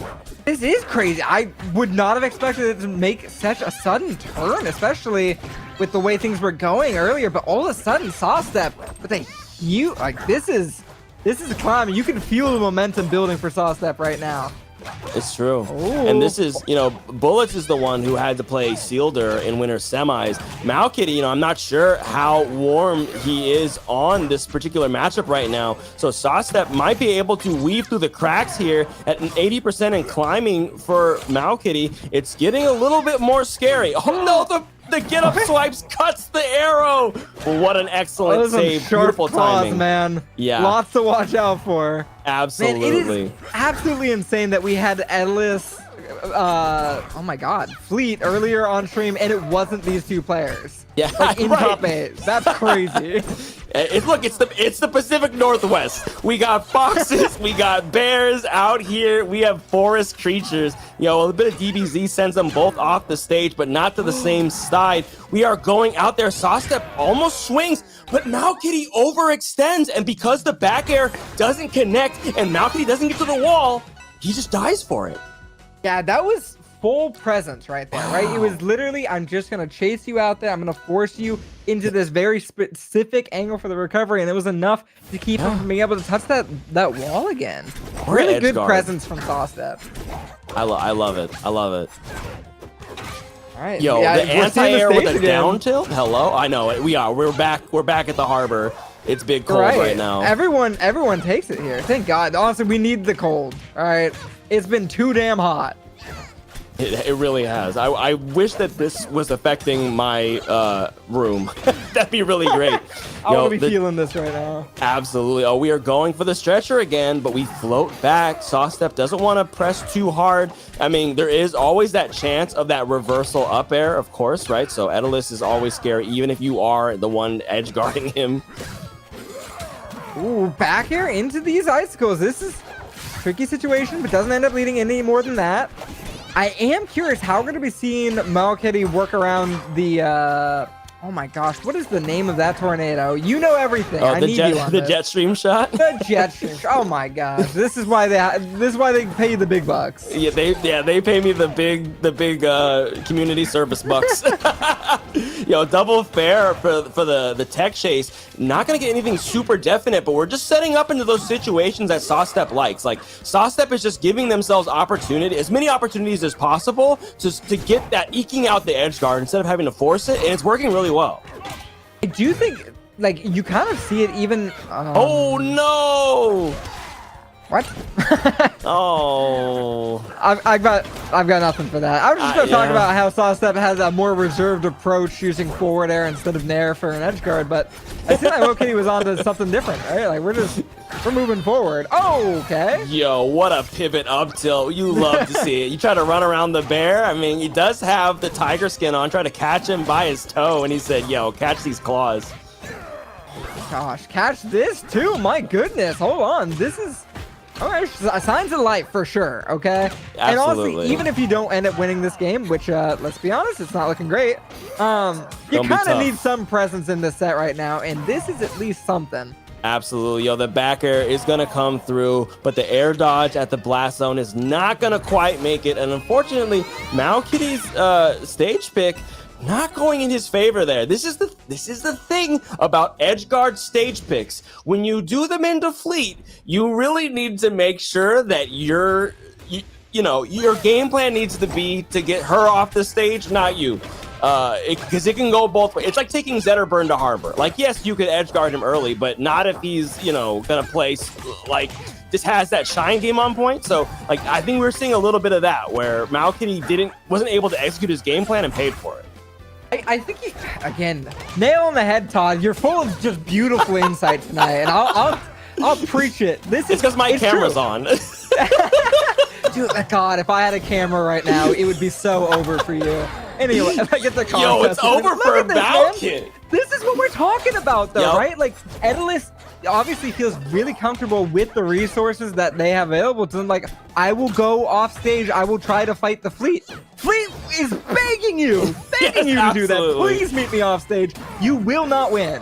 This is crazy. I would not have expected it to make such a sudden turn, especially with the way things were going earlier, but all of a sudden, Sawstep with a huge, this is a climb. You can feel the momentum building for Sawstep right now. It's true. Ooh. And this is, Bullets is the one who had to play Seelder in winter semis. Malkitty, I'm not sure how warm he is on this particular matchup right now. So Sawstep might be able to weave through the cracks here at an 80% and climbing for Malkitty. It's getting a little bit more scary. Oh no, The get up swipes cuts the arrow. What an excellent Those are save. sharp Beautiful claws, timing. man. Yeah. Lots to watch out for. Absolutely. Man, it is absolutely insane that we had Ellis, oh my God, Fleet earlier on stream, and it wasn't these two players. Yeah, like in right. top 8. That's crazy. Look, it's the Pacific Northwest. We got foxes, we got bears out here. We have forest creatures. You know, a bit of DBZ sends them both off the stage, but not to the same side. We are going out there. Sawstep almost swings, but Malkitty overextends, and because the back air doesn't connect and Malkitty doesn't get to the wall, he just dies for it. Yeah, that was full presence right there, right? It was literally, I'm just going to chase you out there. I'm going to force you into this very specific angle for the recovery, and it was enough to keep him from being able to touch that wall again. Really good presence from Sawstep. I love it. I love it. All right. Yo, yeah, the anti-air with a again. down tilt? Hello? I know it. We are. We're back at the harbor. It's big cold right now. Everyone takes it here. Thank God. Honestly, we need the cold. All right. It's been too damn hot. It really has. I wish that this was affecting my room. That'd be really great. I'm really feeling this right now. Absolutely. Oh, we are going for the stretcher again, but we float back. Sawstep doesn't want to press too hard. I mean, there is always that chance of that reversal up air, of course, right? So Edelis is always scary, even if you are the one edge guarding him. Ooh, back air into these icicles. This is a tricky situation, but doesn't end up leading any more than that. I am curious how we're going to be seeing Malkitty work around the, oh my gosh, what is the name of that tornado? You know everything. I need you on the this. jet stream shot? The jet stream. Oh my gosh. This is why they pay you the big bucks. Yeah, they pay me the big community service bucks. Yo, double fair for the tech chase. Not gonna get anything super definite, but we're just setting up into those situations that Sawstep likes. Like Sawstep is just giving themselves as many opportunities as possible to get that eking out the edge guard instead of having to force it, and it's working really well. I do think like you kind of see it even. Oh no! What? Oh. I've got nothing for that. I was just going to talk about how Sawstep has a more reserved approach using forward air instead of nair for an edge guard, but I think Malkitty was on to something different, right? Like we're moving forward. Oh, okay. Yo, what a pivot up tilt. You love to see it. You try to run around the bear. I mean, he does have the tiger skin on, try to catch him by his toe, and he said, yo, catch these claws. Gosh, catch this too. My goodness. Hold on. This is... All right, signs of life for sure, okay? Absolutely. And honestly, even if you don't end up winning this game, which, let's be honest, it's not looking great, you kind of need some presence in this set right now, and this is at least something. Absolutely. Yo, the back air is going to come through, but the air dodge at the blast zone is not going to quite make it, and unfortunately, Malkitty's stage pick not going in his favor there. This is the thing about edgeguard stage picks. When you do them into fleet, you really need to make sure that your game plan needs to be to get her off the stage, not you. Because it can go both ways. It's like taking Zetterburn to Harbor. Like, yes, you could edgeguard him early, but not if he's, gonna play like just has that shine game on point. So, like, I think we're seeing a little bit of that where Malkitty wasn't able to execute his game plan and paid for it. I think again, nail on the head, Todd. You're full of just beautiful insight tonight, and I'll preach it. It's because my camera's on. Dude, God, if I had a camera right now, it would be so over for you. Anyway, if I get the contest, yo, it's over for Malkit. This is what we're talking about, though, Yep. right? Like, Edelis obviously feels really comfortable with the resources that they have available to them. Like, I will go off stage. I will try to fight the fleet. Fleet is begging you to do that. Please meet me off stage. You will not win.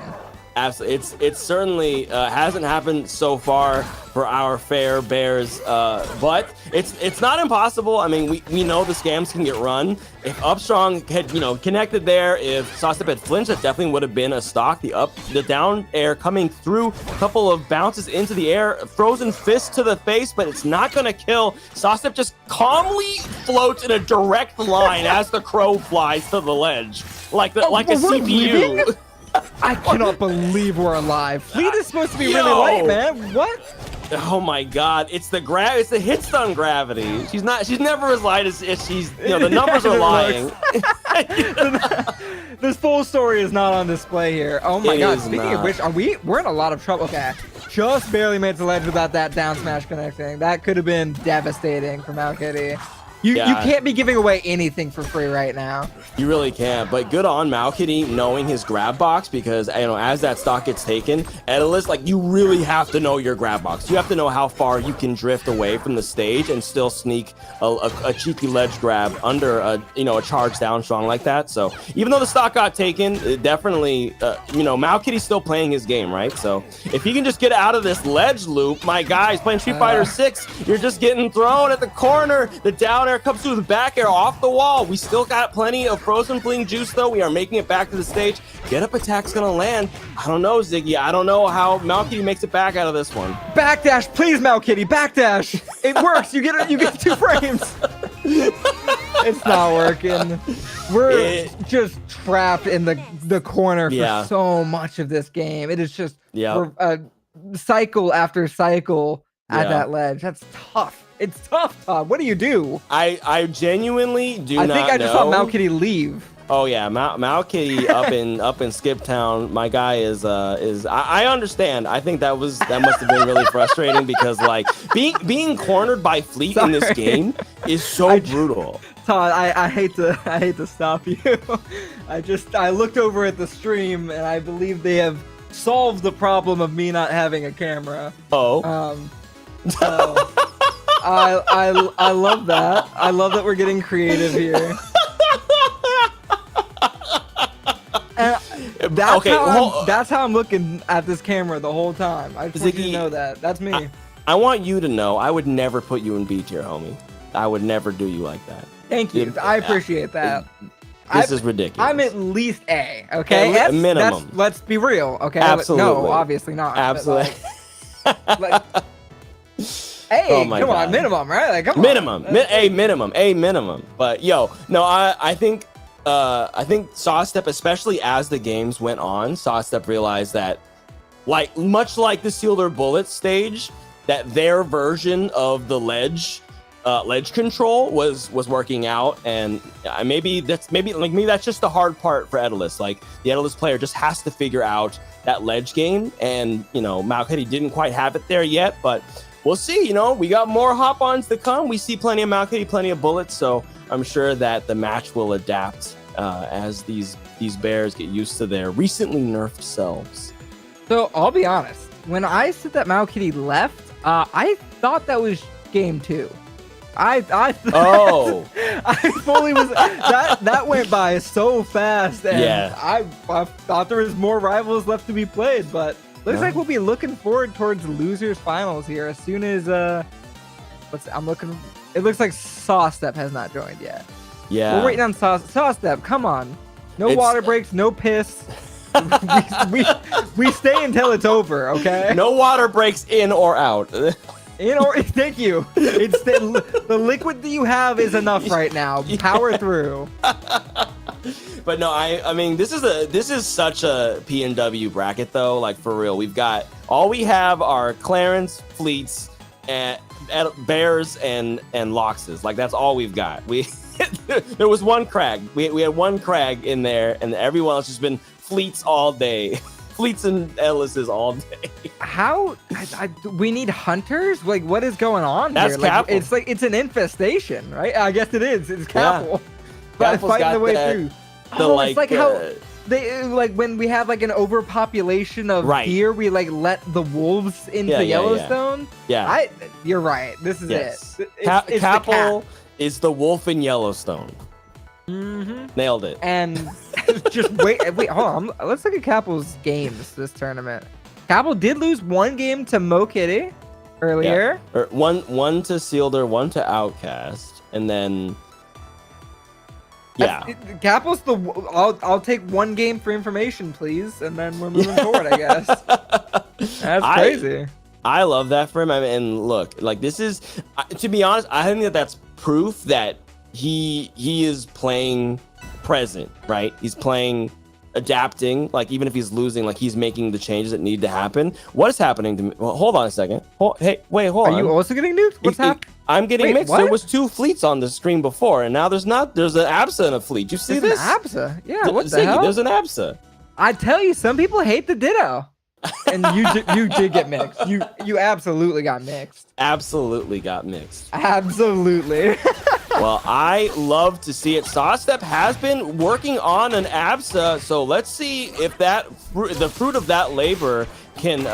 Absolutely. It certainly hasn't happened so far for our fair bears, but it's not impossible. I mean, we know the scams can get run. If Upstrong had connected there, if Sawstep had flinched, that definitely would have been a stock. The down air coming through, a couple of bounces into the air, frozen fist to the face, but it's not going to kill. Sawstep just calmly floats in a direct line as the crow flies to the ledge, like a CPU. I cannot believe we're alive. Fleet is supposed to be really light, man. What? Oh my God! It's the hit stun gravity. She's never as light as she's. The numbers are lying. This full story is not on display here. Oh my God! is Speaking of not. which, we're in a lot of trouble. Okay, just barely made the ledge without that down smash connecting. That could have been devastating for Malkitty. You can't be giving away anything for free right now. You really can't, but good on Malkitty knowing his grab box, because as that stock gets taken, Edalus, like, you really have to know your grab box. You have to know how far you can drift away from the stage and still sneak a cheeky ledge grab under a charge down strong like that. So even though the stock got taken, it definitely Malkitty's still playing his game, right? So if he can just get out of this ledge loop, my guy, he's playing Street Fighter 6. You're just getting thrown at the corner. The down air comes through the back air off the wall. We still got plenty of frozen fling juice though. We are making it back to the stage. Get up attack's gonna land. I don't know, Ziggy. I don't know how Malkitty makes it back out of this one. Backdash, please, Malkitty, backdash. It works. You get 2 frames. It's not working. We're just trapped in the corner for so much of this game. It is just cycle after cycle at that ledge. That's tough. It's tough, Todd. What do you do? I genuinely do not know. I think I just saw Malkitty leave. Oh yeah, Malkitty up in Skip Town. My guy is I understand. I think that must have been really frustrating, because like being cornered by Fleet in this game is so brutal. Todd, I hate to stop you. I looked over at the stream and I believe they have solved the problem of me not having a camera. I love that. I love that we're getting creative here. And that's how I'm looking at this camera the whole time. I just want you to know that. That's me. I want you to know I would never put you in B tier, homie. I would never do you like that. Thank you. I appreciate that. This is ridiculous. I'm at least A, okay? At minimum. Let's be real, okay? Absolutely. No, obviously not. Absolutely. Hey, oh my come God. on, minimum, right? Like, come minimum. on. A minimum. But I think Sawstep, especially as the games went on, Sawstep realized that, like, much like the Seelder Bullet stage, that their version of the ledge control was working out, and maybe that's just the hard part for Edalus. Like, the Edalus player just has to figure out that ledge game, and Malkitty didn't quite have it there yet, but we'll see. We got more hop-ons to come. We see plenty of Malkitty, plenty of bullets, so I'm sure that the match will adapt as these bears get used to their recently nerfed selves. So I'll be honest, when I said that Malkitty left, I thought that was game 2. I fully was that went by so fast, and I thought there was more rivals left to be played, but looks like we'll be looking forward towards losers finals here as soon as it looks like Sawstep has not joined yet. We're waiting on Sawstep. Come on. No water breaks, no piss. we stay until it's over, okay? No water breaks in or out. Thank you. It's the liquid that you have is enough right now. Power through. But no, I mean this is such a P&W bracket though. Like, for real, all we have are Clarence, Fleets, and Bears and Loxes. Like, that's all we've got. There was one Crag. We had one Crag in there, and everyone else has been Fleets all day. Fleets and Edalises all day. How we need hunters? Like, what is going on That's here? Capel. It's an infestation, right? I guess it is. It's Capel. But Capel's fighting got the way that, through. it's like how they when we have like an overpopulation of deer, we like let the wolves into Yellowstone. Yeah. You're right. This is it. It's Capel is the wolf in Yellowstone. Mm-hmm. Nailed it. And just wait, hold on. Let's look at Capel's games this tournament. Capel did lose one game to Mo Kitty earlier. Yeah. One to Seelder, one to Outcast, and then Capel's I'll take one game for information, please, and then we're moving forward, I guess. That's crazy. I love that for him. I mean, and look, like, this is, to be honest, I think that's proof that he is playing present, right? He's playing adapting. Like even if he's losing, like he's making the changes that need to happen. What is happening to me? Well, hold on a second. Hold on. Are you also getting nuked? What's happening? I'm getting Wait, mixed. what? There was 2 fleets on the screen before, and now there's not. There's an ABSA and a fleet. You see There's this? an ABSA. Yeah, what the Ziggy, hell? There's an ABSA. I tell you, some people hate the Ditto. And you did get mixed. You absolutely got mixed. Absolutely got mixed. Absolutely. Well, I love to see it. Sawstep has been working on an ABSA, so let's see if the fruit of that labor can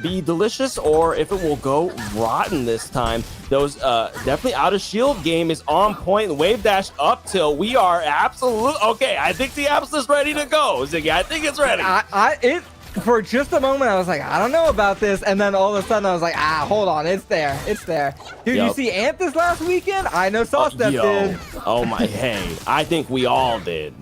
be delicious or if it will go rotten this time. Those definitely out of shield game is on point. Wave dash up till we are absolute. Okay, I think the ABSA's ready to go, Ziggy. I think it's ready. For just a moment, I was like, I don't know about this. And then all of a sudden, I was like, hold on. It's there. It's there. Dude, Yep. You see Anthus last weekend? I know Sawstep did. Oh, my. Hey, I think we all did.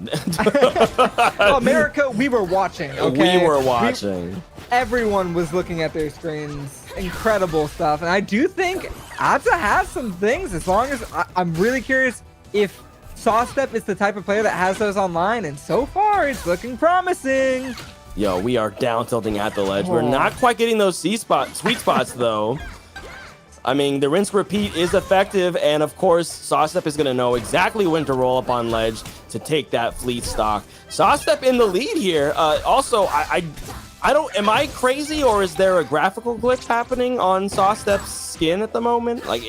America, we were watching, okay? We were watching. Everyone was looking at their screens. Incredible stuff. And I do think ABSA has some things, as long as I'm really curious if Sawstep is the type of player that has those online. And so far, it's looking promising. Yo, we are down tilting at the ledge. We're not quite getting those sweet spots, though. I mean, the rinse repeat is effective, and of course, Sawstep is going to know exactly when to roll up on ledge to take that fleet stock. Sawstep in the lead here. Also, I don't. Am I crazy, or is there a graphical glitch happening on Sawstep's skin at the moment? Like,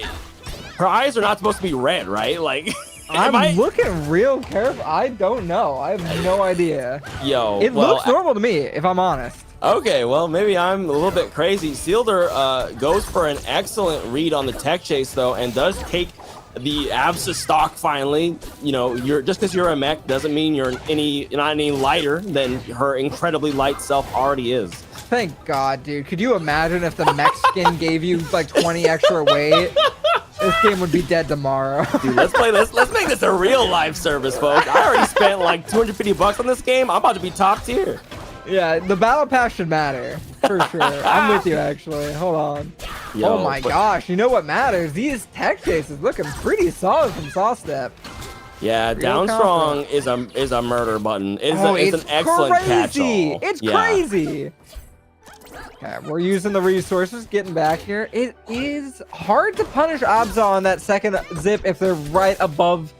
her eyes are not supposed to be red, right? Like. I'm looking real careful. I don't know. I have no idea. Yo, it looks normal to me, if I'm honest. Okay, well, maybe I'm a little bit crazy. Seelder goes for an excellent read on the tech chase, though, and does take the ABSA stock finally. You know, just because you're a mech doesn't mean you're not any lighter than her incredibly light self already is. Thank God, dude. Could you imagine if the mech skin gave you like 20 extra weight? This game would be dead tomorrow. Dude, let's make this a real live service, folks. I already spent like $250 on this game. I'm about to be top tier. Yeah, the battle pass should matter for sure. I'm with you actually. Hold on. Yo, oh my gosh, you know what matters? These tech chases looking pretty solid from Sawstep. Yeah, down strong is a murder button. It's an excellent catch-all. It's crazy. Okay, we're using the resources, getting back here. It is hard to punish ABSA on that second zip if they're right above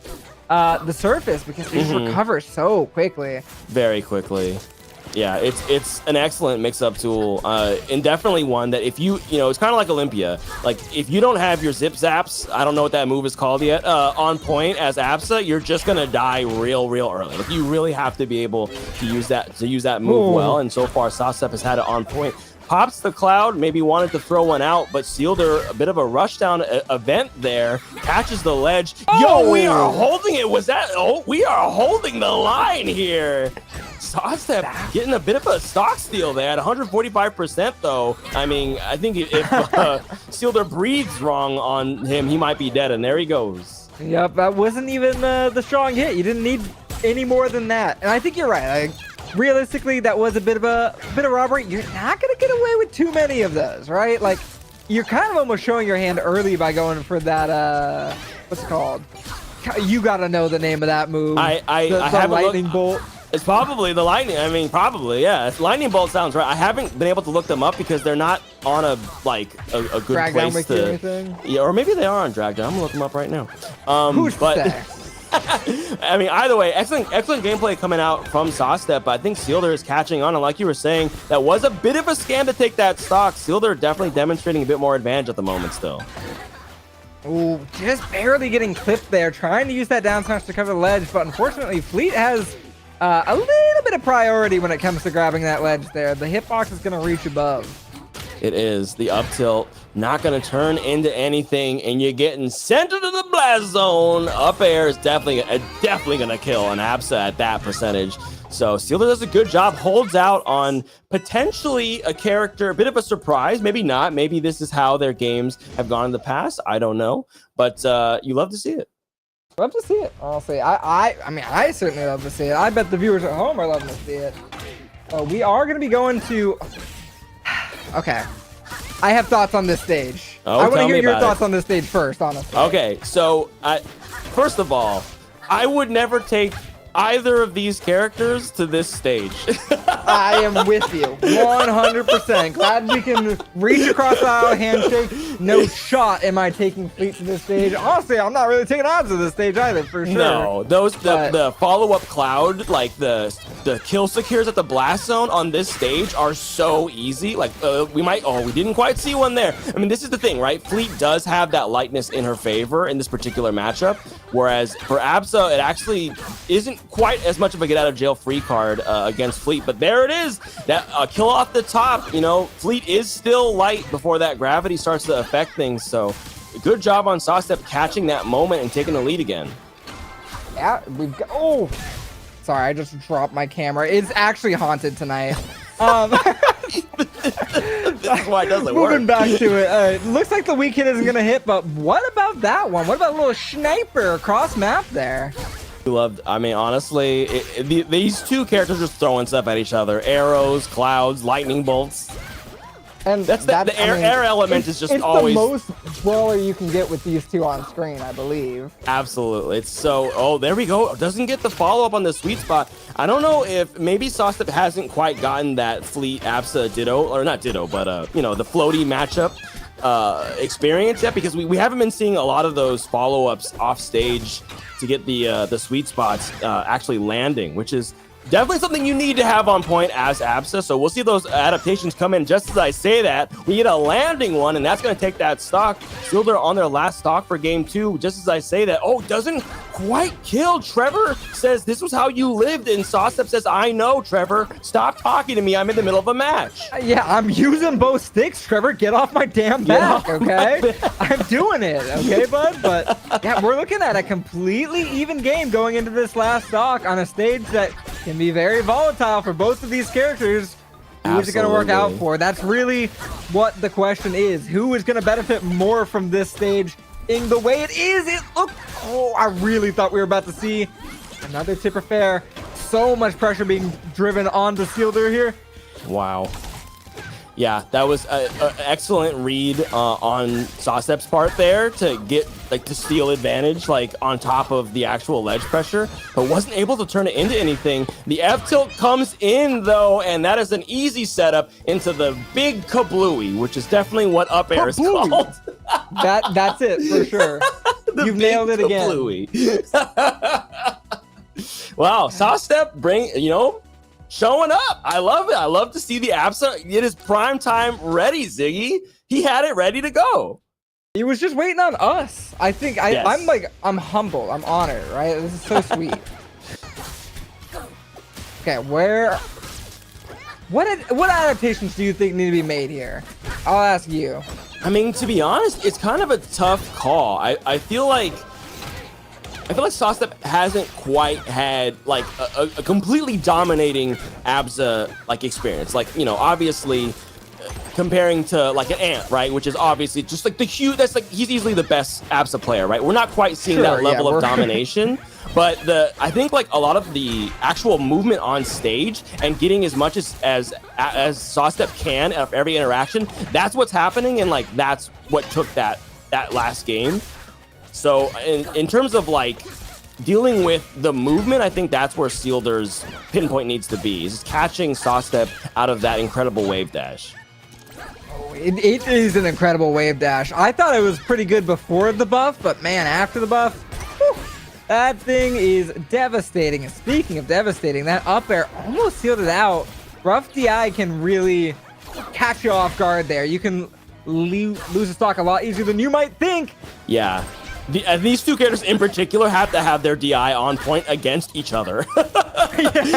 the surface because they just recover so quickly. Very quickly. Yeah, it's an excellent mix-up tool, and definitely one that if you it's kind of like Olympia. Like if you don't have your zip zaps, I don't know what that move is called yet, on point as ABSA, you're just gonna die real early. Like you really have to be able to use that move well, and so far Sawstep has had it on point. Pops the cloud, maybe wanted to throw one out, but Seelder, a bit of a rushdown event there, catches the ledge. Yo, we are holding it. We are holding the line here. Sawstep getting a bit of a stock steal there at 145% though. I mean, I think if Seelder breathes wrong on him, he might be dead, and there he goes. Yep, that wasn't even the strong hit. You didn't need any more than that. And I think you're right. Realistically, that was a bit of robbery. You're not gonna get away with too many of those, right? Like, you're kind of almost showing your hand early by going for that. What's it called? You gotta know the name of that move. I the lightning bolt. It's probably the lightning. I mean, probably, yeah. Lightning bolt sounds right. I haven't been able to look them up because they're not on a good drag place down to. Anything? Yeah, or maybe they are on drag down. I'm gonna look them up right now. Who's that? I mean, either way, excellent gameplay coming out from Sawstep, but I think Seelder is catching on, and like you were saying, that was a bit of a scam to take that stock. Seelder definitely demonstrating a bit more advantage at the moment still. Ooh, just barely getting clipped there, trying to use that down smash to cover the ledge, but unfortunately, Fleet has a little bit of priority when it comes to grabbing that ledge there. The hitbox is going to reach above. It is. The up tilt not going to turn into anything, and you're getting sent into the blast zone. Up air is definitely going to kill an ABSA at that percentage. So Seelder does a good job, holds out on potentially a character, a bit of a surprise. Maybe not. Maybe this is how their games have gone in the past. I don't know. But you love to see it. Love to see it, honestly. I mean, I certainly love to see it. I bet the viewers at home are loving to see it. We are going to be going to... Okay. I have thoughts on this stage. Oh, I want to hear your thoughts it. on this stage first, honestly. Okay, so first of all, I would never take either of these characters to this stage. I am with you 100%. Glad we can reach across the aisle, handshake. No shot am I taking Fleet to this stage. Honestly, I'm not really taking odds to this stage either, for sure. No, the follow-up Cloud, like the kill secures at the blast zone on this stage are so easy. Like we didn't quite see one there. I mean, this is the thing, right? Fleet does have that lightness in her favor in this particular matchup, whereas for Absa, it actually isn't quite as much of a get out of jail free card against Fleet. But there it is, that kill off the top. You know, Fleet is still light before that gravity starts to affect things. So good job on Sawstep catching that moment and taking the lead again. Yeah, we've got. Oh, sorry, I just dropped my camera. It's actually haunted tonight. This is why it doesn't work. Moving back to it, looks like the weak hit isn't gonna hit, but what about that one? What about a little sniper across map there? I mean, honestly, these two characters just throwing stuff at each other. Arrows, clouds, lightning bolts. And the air element is just always the most brawler you can get with these two on screen, I believe. Absolutely. It's so, oh, there we go. Doesn't get the follow-up on the sweet spot. I don't know if maybe Sawstep hasn't quite gotten that Fleet Absa ditto, or not ditto, but, you know, the floaty matchup experience yet, because we haven't been seeing a lot of those follow-ups off stage to get the sweet spots actually landing, which is definitely something you need to have on point as Absa. So we'll see those adaptations come in just as I say that. We get a landing one, and that's going to take that stock. Seelder on their last stock for game 2, just as I say that. Oh, doesn't quite kill. Trevor says this was how you lived, and Sawstep says, I know, Trevor. Stop talking to me. I'm in the middle of a match. Yeah, I'm using both sticks, Trevor. Get off my damn back, okay? I'm doing it, okay, bud? But yeah, we're looking at a completely even game going into this last stock on a stage that can be very volatile for both of these characters. Who is it going to work out for? That's really what the question is. Who is going to benefit more from this stage in the way it is? Oh, I really thought we were about to see another tipper fair. So much pressure being driven onto Seelder here. Wow. Yeah, that was an excellent read on Sawstep's part there to get, like, to steal advantage, like, on top of the actual ledge pressure, but wasn't able to turn it into anything. The F-tilt comes in, though, and that is an easy setup into the big kablooey, which is definitely what up air is called. That's it, for sure. You've nailed it again. Wow, Sawstep showing up. I love it. I love to see the Absa get his prime time ready, Ziggy. He had it ready to go. He was just waiting on us. I think Yes. I'm humble. I'm honored, right? This is so sweet. Okay, what adaptations do you think need to be made here? I'll ask you. I mean, to be honest, it's kind of a tough call. I feel like Sawstep hasn't quite had like a completely dominating Absa like experience. Like, you know, obviously comparing to like an Ant, right? Which is obviously just like that's like he's easily the best Absa player, right? We're not quite seeing that level of domination. But I think like a lot of the actual movement on stage and getting as much as Sawstep can of every interaction, that's what's happening, and like that's what took that last game. So in terms of like dealing with the movement, I think that's where Seelder's pinpoint needs to be, is catching Sawstep out of that incredible wave dash. It is an incredible wave dash. I thought it was pretty good before the buff, but man, after the buff, whew, that thing is devastating. And speaking of devastating, that up air almost sealed it out. Rough DI can really catch you off guard there. You can lose a stock a lot easier than you might think. Yeah. These two characters in particular have to have their DI on point against each other.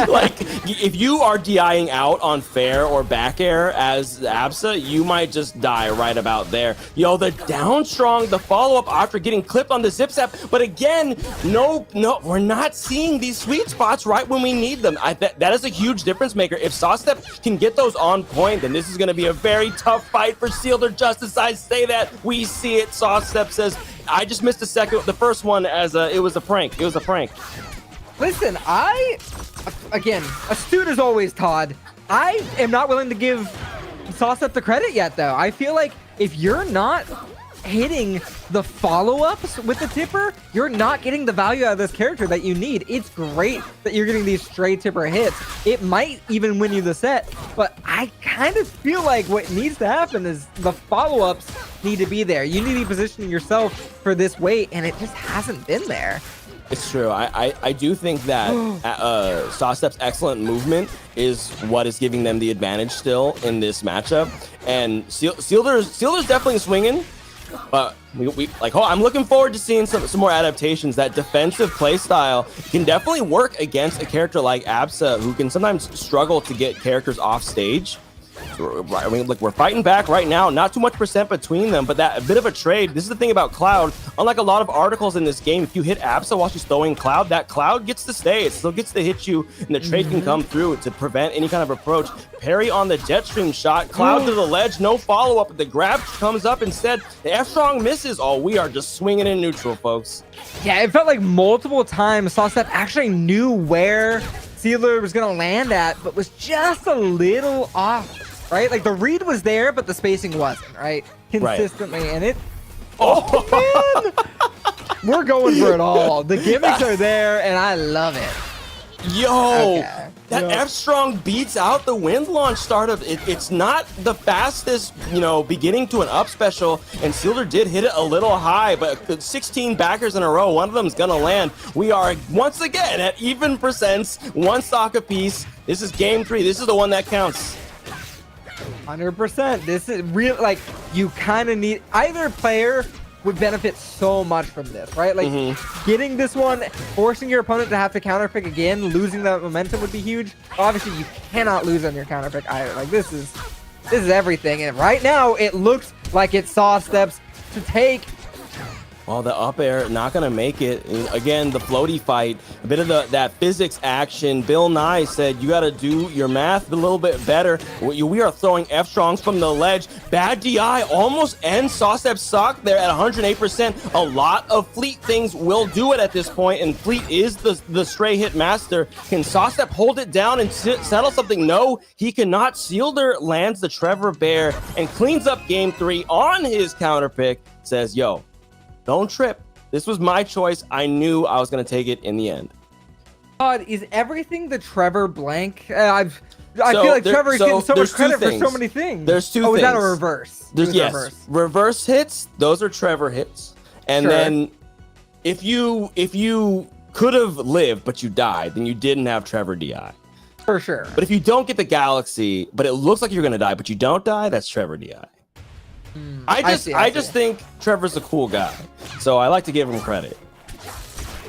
Like, if you are DIing out on fair or back air as Absa, you might just die right about there. Yo, the down strong, the follow-up after getting clipped on the zip zap. But again, no, we're not seeing these sweet spots right when we need them. That is a huge difference maker. If Sawstep can get those on point, then this is going to be a very tough fight for Seelder. Just as I say that, we see it. Sawstep says, I just missed the first one as it was a prank. It was a prank. Listen, again, astute as always, Todd. I am not willing to give Sawstep the credit yet, though. I feel like if you're not hitting the follow-ups with the tipper, you're not getting the value out of this character that you need. It's great that you're getting these straight tipper hits. It might even win you the set, but I kind of feel like what needs to happen is the follow-ups need to be there. You need to be positioning yourself for this weight, and it just hasn't been there. It's true. I do think that Sawstep's excellent movement is what is giving them the advantage still in this matchup. And Seelder's definitely swinging, but I'm looking forward to seeing some more adaptations. That defensive play style can definitely work against a character like Absa, who can sometimes struggle to get characters off stage. I mean, look, we're fighting back right now. Not too much percent between them, but that a bit of a trade. This is the thing about Cloud. Unlike a lot of articles in this game, if you hit Absa while she's throwing Cloud, that Cloud gets to stay. It still gets to hit you, and the trade can come through to prevent any kind of approach. Parry on the Jetstream shot. Cloud to the ledge. No follow-up. But the grab comes up instead. The F-Strong misses. Oh, we are just swinging in neutral, folks. Yeah, it felt like multiple times Sawstep actually knew where Seelder was going to land at, but was just a little off. Right? Like the read was there, but the spacing wasn't, right? Consistently. Right. And it... Oh, man! We're going for it all. The gimmicks are there, and I love it. Yo! Okay. That F-Strong beats out the wind launch startup. It's not the fastest, beginning to an up special, and Seelder did hit it a little high, but 16 backers in a row, one of them is gonna land. We are once again at even percents, one stock apiece. This is game 3. This is the one that counts. 100%. This is real. Like, you kind of need either player would benefit so much from this, right? Like getting this one, forcing your opponent to have to counterpick again, losing that momentum would be huge. Obviously, you cannot lose on your counterpick either. Like this is everything. And right now, it looks like it's Sawstep's to take. Well, the up air not gonna make it. And again, the floaty fight, a bit of that physics action. Bill Nye said you got to do your math a little bit better. We are throwing F-Strongs from the ledge. Bad DI almost ends Sawstep's stock there at 108%. A lot of Fleet things will do it at this point, and Fleet is the stray hit master. Can Sawstep hold it down and settle something? No, he cannot. Seelder lands the Trevor Bear and cleans up game 3 on his counter pick. Says, yo, don't trip. This was my choice. I knew I was going to take it in the end. God, is everything the Trevor blank? I feel like Trevor's getting so much credit for so many things. There's two things. Oh, is that a reverse? Yes, reverse hits. Those are Trevor hits. And then if you could have lived but you died, then you didn't have Trevor DI. For sure. But if you don't get the Galaxy, but it looks like you're going to die, but you don't die, that's Trevor DI. I just think Trevor's a cool guy, so I like to give him credit.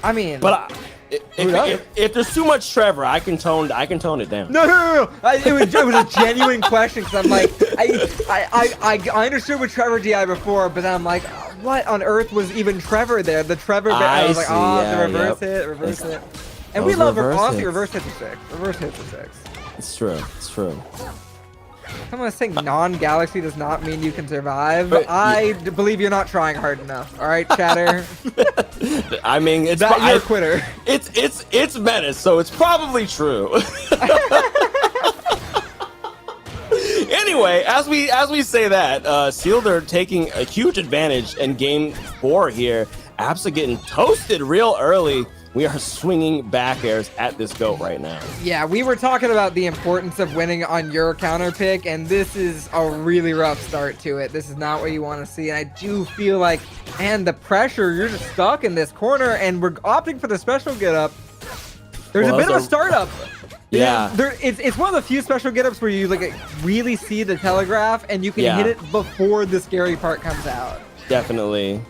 I mean, but if there's too much Trevor, I can tone it down. No. It was a genuine question because I'm like, I understood with Trevor DI before, but then I'm like, what on earth was even Trevor there? The Trevor. I was like, the reverse hit. And we love reverse hit to 6. Reverse hit to 6. It's true. Someone saying non-Galaxy does not mean you can survive. But I believe you're not trying hard enough. All right, chatter. I mean, you're a quitter. It's meta, so it's probably true. Anyway, as we say that, Seelder taking a huge advantage in game 4 here. Absa getting toasted real early. We are swinging back airs at this GOAT right now. Yeah, we were talking about the importance of winning on your counter pick, and this is a really rough start to it. This is not what you want to see, and I do feel like, man, the pressure, you're just stuck in this corner, and we're opting for the special get-up. There's a bit of a startup. Yeah. It's one of the few special get-ups where you really see the telegraph, and you can hit it before the scary part comes out. Definitely.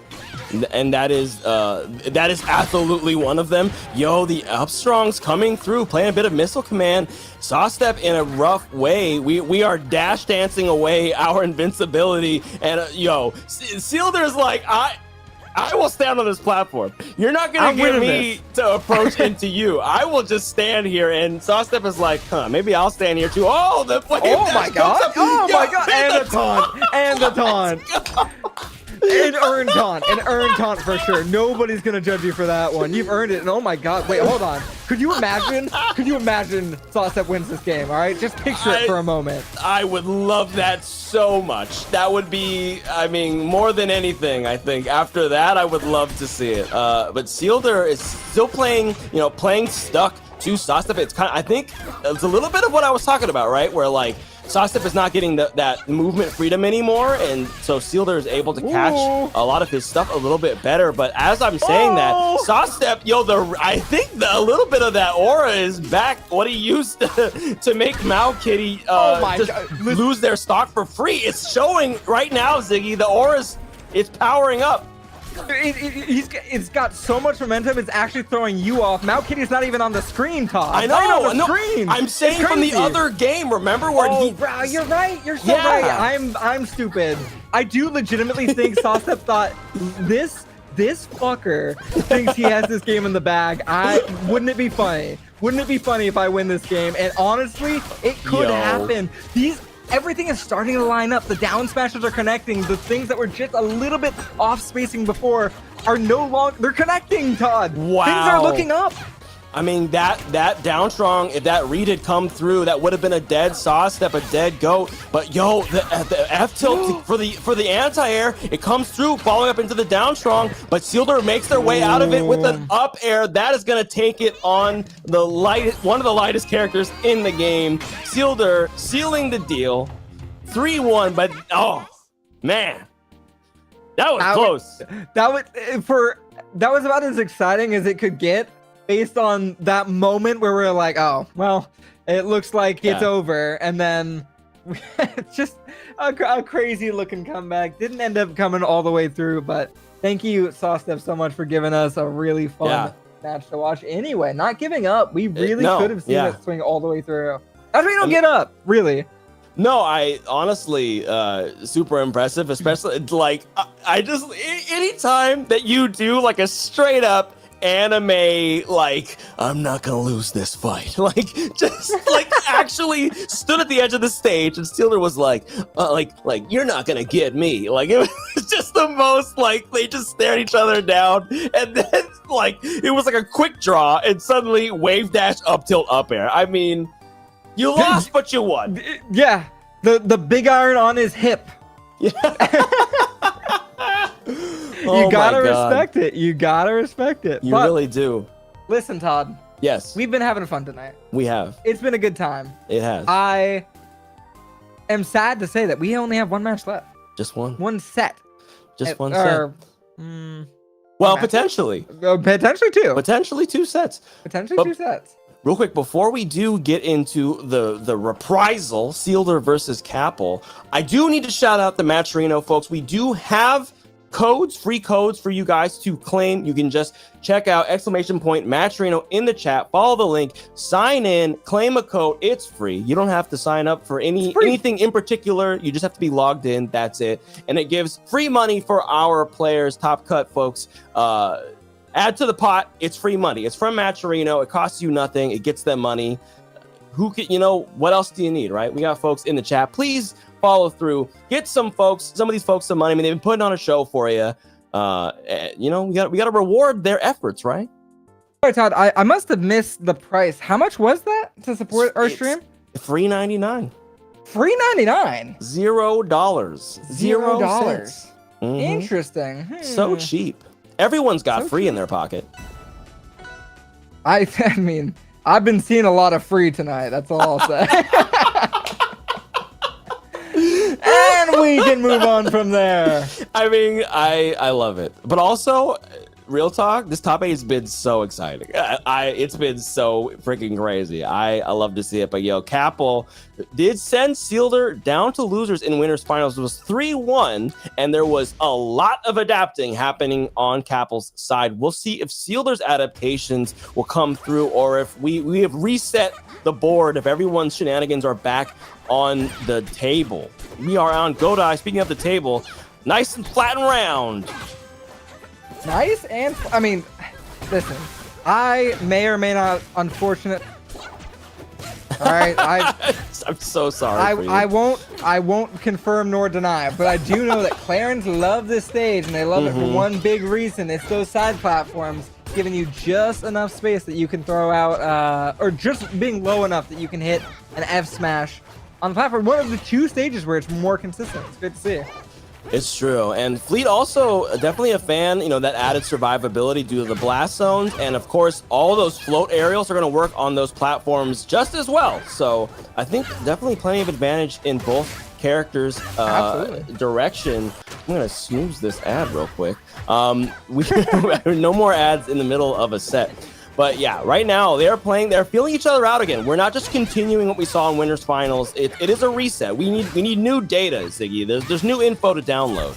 And that is absolutely one of them. Yo, the Upstrongs coming through, playing a bit of Missile Command. Sawstep in a rough way. We are dash dancing away our invincibility. And Seelder's like, I will stand on this platform. You're not gonna get me to approach into you. I will just stand here. And Sawstep is like, maybe I'll stand here too. Oh, the flame! Oh my god! Oh my god! And the taunt! And the taunt! An earned taunt for sure. Nobody's gonna judge you for that one. You've earned it. And oh my god, wait, hold on. Could you imagine Saucep wins this game? All right, just picture it for a moment. I would love that so much. That would be, I mean, more than anything. I think after that, I would love to see it. But Seelder is still playing, playing stuck to Saucep. It's kind of, I think, it's a little bit of what I was talking about, right? Where like Saucep is not getting that movement freedom anymore, and so Seelder is able to catch a lot of his stuff a little bit better. But as I'm saying that, Saucep, I think a little bit of that aura is back. What he used to make Mao Kitty lose their stock for free. It's showing right now, Ziggy. The aura's it's powering up. It's got so much momentum. It's actually throwing you off. Mao Kitty's not even on the screen, Todd. I know. No, I'm saying from the other game. Remember where bro, you're right. You're so right. I'm stupid. I do legitimately think Saucep thought this fucker thinks he has this game in the bag. Wouldn't it be funny? Wouldn't it be funny if I win this game? And honestly, it could happen. Everything is starting to line up. The down smashes are connecting. The things that were just a little bit off spacing before are no longer. They're connecting, Todd. Wow. Things are looking up. I mean, that down strong, if that read had come through, that would have been a dead Saucep, a dead goat. But yo, the F tilt for the anti-air, it comes through, following up into the down strong. But Seelder makes their way out of it with an up air. That is gonna take it on one of the lightest characters in the game. Seelder sealing the deal, 3-1. But oh man, that was close. That was about as exciting as it could get. Based on that moment where we're like, oh, well, it looks like it's over. And then just a crazy looking comeback. Didn't end up coming all the way through, but thank you, Saucep, so much for giving us a really fun match to watch. Anyway, not giving up. We really could have seen it swing all the way through. That's why you don't get up, really. No, I honestly, super impressive, especially like, I just, anytime that you do like a straight up anime, like, I'm not gonna lose this fight, like, just like actually stood at the edge of the stage, and Seelder was like you're not gonna get me. Like, it was just the most, like, they just stared each other down, and then like it was like a quick draw, and suddenly wave dash up tilt up air. I mean, you lost, but you won. Yeah, the big iron on his hip. Yeah. You gotta respect it. You gotta respect it. You really do. Listen, Todd. Yes. We've been having fun tonight. We have. It's been a good time. It has. I am sad to say that we only have one match left. Just one? One set. Just one set. Well, potentially. Potentially two. Potentially two sets. Potentially two sets. Real quick, before we do get into the reprisal, Seelder versus Capel, I do need to shout out the Matcherino folks. We do have free codes for you guys to claim. You can just check out !Matcherino in the chat, follow the link, sign in, claim a code. It's free. You don't have to sign up for anything in particular. You just have to be logged in. That's it. And it gives free money for our players. Top cut, folks. Add to the pot. It's free money. It's from Matcherino. It costs you nothing. It gets them money. What else do you need, right? We got folks in the chat. Please follow through. Get some of these folks some money. I mean, they've been putting on a show for you. We got to reward their efforts, right? All right, Todd, I must have missed the price. How much was that to support our stream? $3.99. $3.99? $0. $0. Mm-hmm. Interesting. So cheap. Everyone's got free in their pocket. I mean, I've been seeing a lot of free tonight. That's all I'll say. And we can move on from there. I mean, I love it. But also, real talk, this top 8 has been so exciting. It's been so freaking crazy. I love to see it. But yo, Capel did send Seelder down to losers in winners finals. It was 3-1, and there was a lot of adapting happening on Capel's side. We'll see if Seelder's adaptations will come through, or if we have reset the board, if everyone's shenanigans are back on the table. We are on Godai. Speaking of the table, nice and flat and round. Nice and I mean, listen, I may or may not, unfortunate. All right, I'm so sorry. For you. I won't confirm nor deny, but I do know that Clarence love this stage, and they love it for one big reason. It's those side platforms giving you just enough space that you can throw out, or just being low enough that you can hit an F smash on the platform. One of the 2 stages where it's more consistent. It's good to see. It's true, and Fleet also definitely a fan, that added survivability due to the blast zones, and of course all those float aerials are going to work on those platforms just as well. So I think definitely plenty of advantage in both characters' direction. I'm gonna snooze this ad real quick. We no more ads in the middle of a set. But yeah, right now they're feeling each other out again. We're not just continuing what we saw in Winners Finals. It is a reset. We need new data, Ziggy. There's new info to download.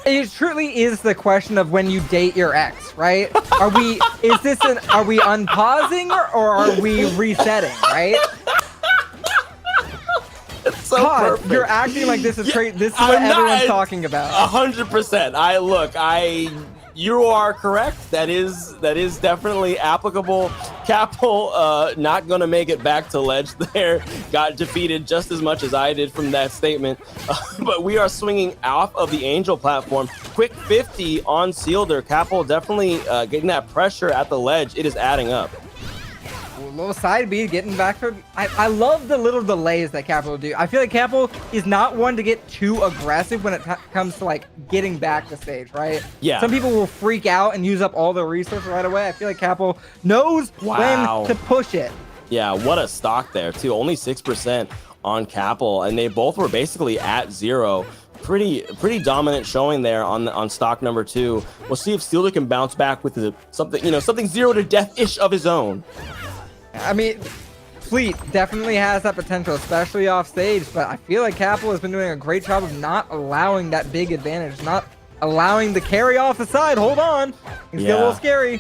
It truly is the question of when you date your ex, right? Are we unpausing or are we resetting, right? It's so God, perfect. you're acting like this is crazy. This is what everyone's talking about. 100%. You are correct. That is definitely applicable. Capel not gonna make it back to ledge there. Got defeated just as much as I did from that statement. But we are swinging off of the Angel platform. Quick 50 on Seelder. Capel definitely getting that pressure at the ledge. It is adding up. Little side B getting back for. I love the little delays that Capel do. I feel like Capel is not one to get too aggressive when it comes to like getting back the stage, right? Yeah. Some people will freak out and use up all their resources right away. I feel like Capel knows when to push it. Yeah, what a stock there too. Only 6% on Capel, and they both were basically at 0. Pretty dominant showing there on stock number 2. We'll see if Seelder can bounce back with something 0 to death-ish of his own. I mean, Fleet definitely has that potential, especially off stage, but I feel like Capel has been doing a great job of not allowing that big advantage, not allowing the carry off the side. Hold on. It's still a little scary.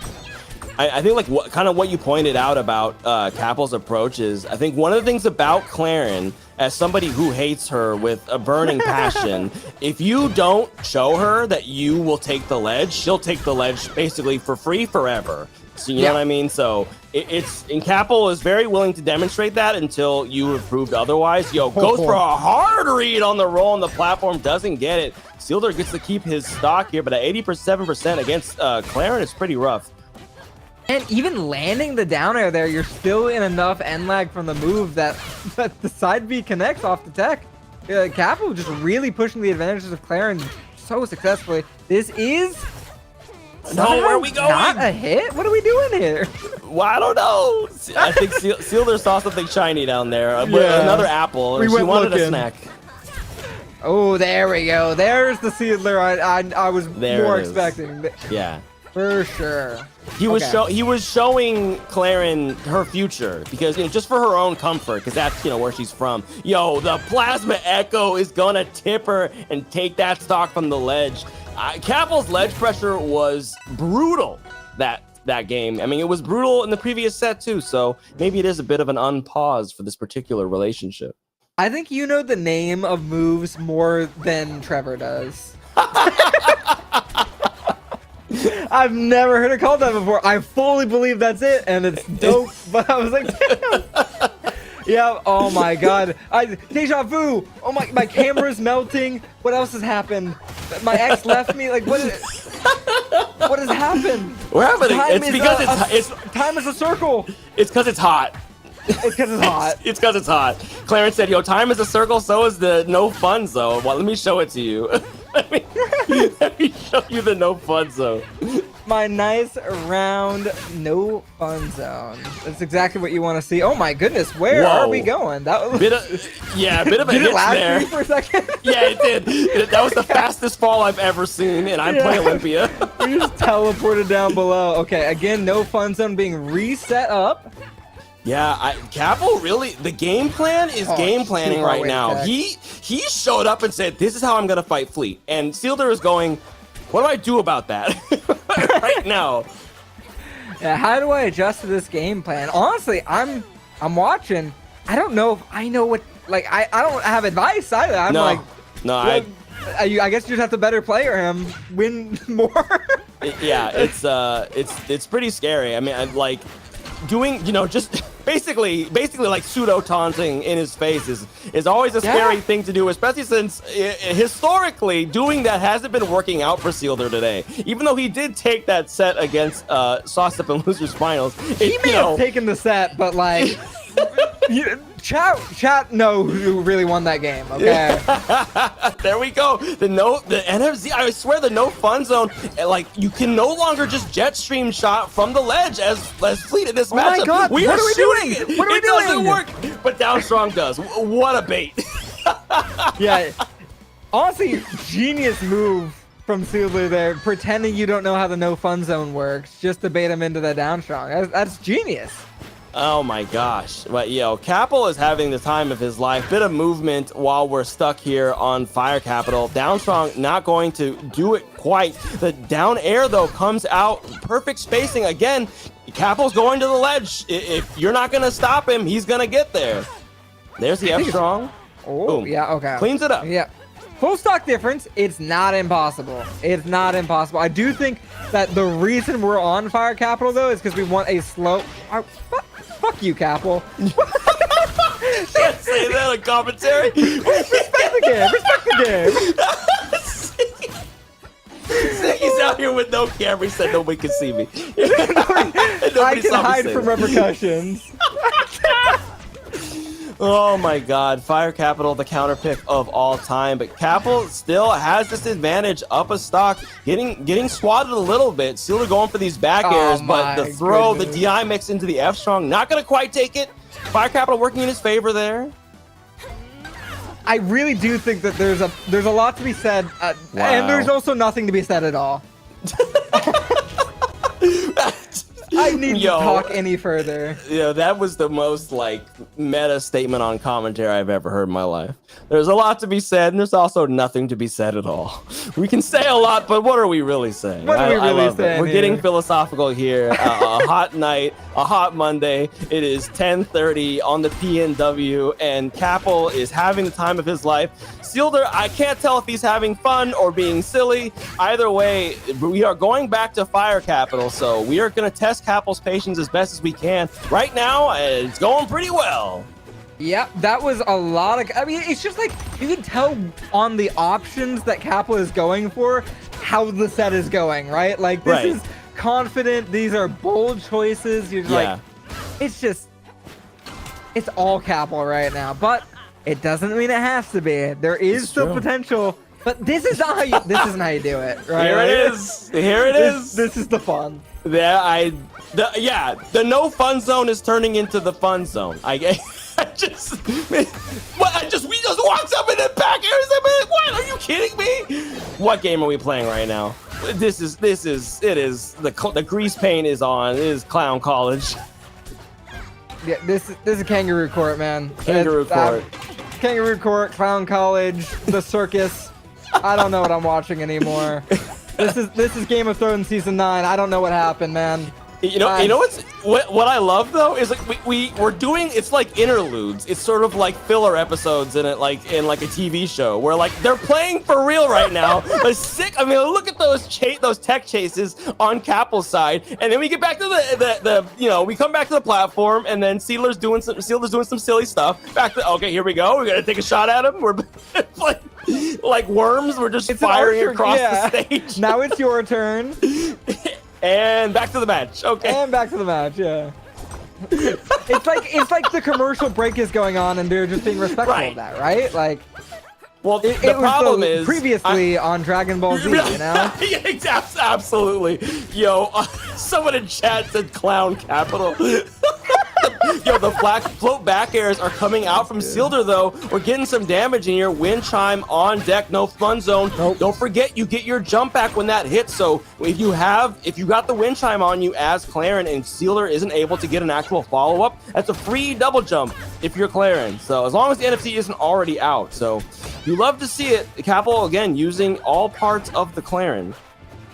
I think like what you pointed out about Capel's approach is, I think one of the things about Claren, as somebody who hates her with a burning passion, if you don't show her that you will take the ledge, she'll take the ledge basically for free forever. So you know what I mean? So and Capel is very willing to demonstrate that until you have proved otherwise. Goes for a hard read on the roll on the platform, doesn't get it. Seelder gets to keep his stock here, but at 87% against Claren is pretty rough. And even landing the down air there, you're still in enough end lag from the move that the side B connects off the tech. Capel just really pushing the advantages of Claren so successfully. This is... No, where are we going? Not a hit? What are we doing here? Well, I don't know. I think Seelder saw something shiny down there. Another apple. She wanted a snack. Oh, there we go. There's the Seelder I was more expecting. Yeah. For sure. He was showing Claren her future because just for her own comfort, because that's where she's from. The Plasma Echo is gonna tip her and take that stock from the ledge. Capel's ledge pressure was brutal that game. I mean, it was brutal in the previous set too. So maybe it is a bit of an unpause for this particular relationship. I think you know the name of moves more than Trevor does. I've never heard it called that before. I fully believe that's it, and it's dope. But I was like, damn. Yeah. Oh my God. Deja vu. Oh my camera's melting. What else has happened? My ex left me. Like what has happened? What happened? It's because time is a circle. It's because it's hot. It's because it's hot. It's because it's hot. Clarence said, time is a circle, so is the no fun zone. Well, let me show it to you. let me show you the no fun zone. My nice round no fun zone. That's exactly what you want to see. Oh my goodness, where are we going? That was bit of a did hitch it lag there. for you for a second? Yeah, it did. That was the fastest fall I've ever seen, and I'm playing Olympia. We just teleported down below. Okay, again, no fun zone being reset up. Yeah, Capel really, the game plan is game planning right now. He showed up and said, this is how I'm going to fight Fleet. And Seelder is going, what do I do about that right now? Yeah, how do I adjust to this game plan? Honestly, I'm watching. I don't know if I know what, like, I don't have advice either. I'm I guess you just have to better player him, win more. Yeah, it's pretty scary. I mean, doing, just basically like pseudo taunting in his face is always a scary thing to do, especially since historically doing that hasn't been working out for Seelder today. Even though he did take that set against Sauce Up in Losers Finals, He may have taken the set, but like. Chat know who really won that game, okay? There we go. The NFC, I swear the no fun zone, like you can no longer just jet stream shot from the ledge as Fleet in this matchup. Oh my God, we what are are we shooting doing? it. What are we It doesn't doing? work, but Down Strong does. What a bait. Yeah. Honestly, genius move from Seelder there, pretending you don't know how the no fun zone works, just to bait him into the down strong. That's genius. Oh my gosh. But Capel is having the time of his life. Bit of movement while we're stuck here on Fire Capital. Down Strong not going to do it quite. The down air though comes out. Perfect spacing again. Capel's going to the ledge. If you're not gonna stop him, he's gonna get there. There's the F Strong. Oh, Boom. yeah, okay. Cleans it up. Yeah. Full stock difference, it's not impossible. It's not impossible. I do think that the reason we're on Fire Capital though is because we want a slow. Fuck you, Capel. Can't say that on commentary. Respect the game. Respect the game. He's out here with no camera. He said nobody can see me. I can hide from repercussions. Oh my God, Fire Capital, the counter pick of all time, but Capel still has this advantage up a stock, getting swatted a little bit. Seelder going for these back airs, but the throw, the DI mix into the F Strong, not gonna quite take it. Fire Capital working in his favor there. I really do think that there's a lot to be said, and there's also nothing to be said at all. I need to talk any further. Yeah, that was the most like meta statement on commentary I've ever heard in my life. There's a lot to be said, and there's also nothing to be said at all. We can say a lot, but what are we really saying? What are we really saying? We're getting philosophical here. A hot night, a hot Monday. It is 10:30 on the PNW, and Capel is having the time of his life. Seelder, I can't tell if he's having fun or being silly. Either way, we are going back to Fire Capital, so we are going to test Capel's patience as best as we can. Right now, it's going pretty well. Yep, that was a lot of. I mean, it's just like you can tell on the options that Capel is going for how the set is going, right? Like this is confident. These are bold choices. You're like, it's all Capel right now, but it doesn't mean it has to be. There is still potential, but this is not how you. This isn't how you do it, right? Here it is. Here it is. This is the fun. The no fun zone is turning into the fun zone. We just walked up in the back areas. I mean, what? Are you kidding me? What game are we playing right now? It is the grease paint is on. It is Clown College. Yeah, this is Kangaroo Court, man. Kangaroo Court. Kangaroo Court, Clown College, the circus. I don't know what I'm watching anymore. This is Game of Thrones season 9. I don't know what happened, man. You know what I love though is like we're doing, it's like interludes. It's sort of like filler episodes in a TV show where like they're playing for real right now. But sick. I mean, look at those tech chases on Capel's side, and then we get back to we come back to the platform, and then Seelder's doing some silly stuff. Back to here we go. We're gonna take a shot at him. We're like worms. We're just firing across the stage. Now it's your turn. And back to the match. Okay. And back to the match. Yeah. It's like the commercial break is going on, and they're just being respectful of that, right? Like. Well, the problem is previously on Dragon Ball Z, you know? Yeah, absolutely. Yo, someone in chat said Clown Capital. Yo, the float back airs are coming out from Seelder though. We're getting some damage in here. Wind chime on deck, no fun zone. Nope. Don't forget you get your jump back when that hits. So if you got the wind chime on you as Claren and Seelder isn't able to get an actual follow-up, that's a free double jump if you're Claren. So as long as the NFC isn't already out. So you love to see it. Capel again using all parts of the Claren.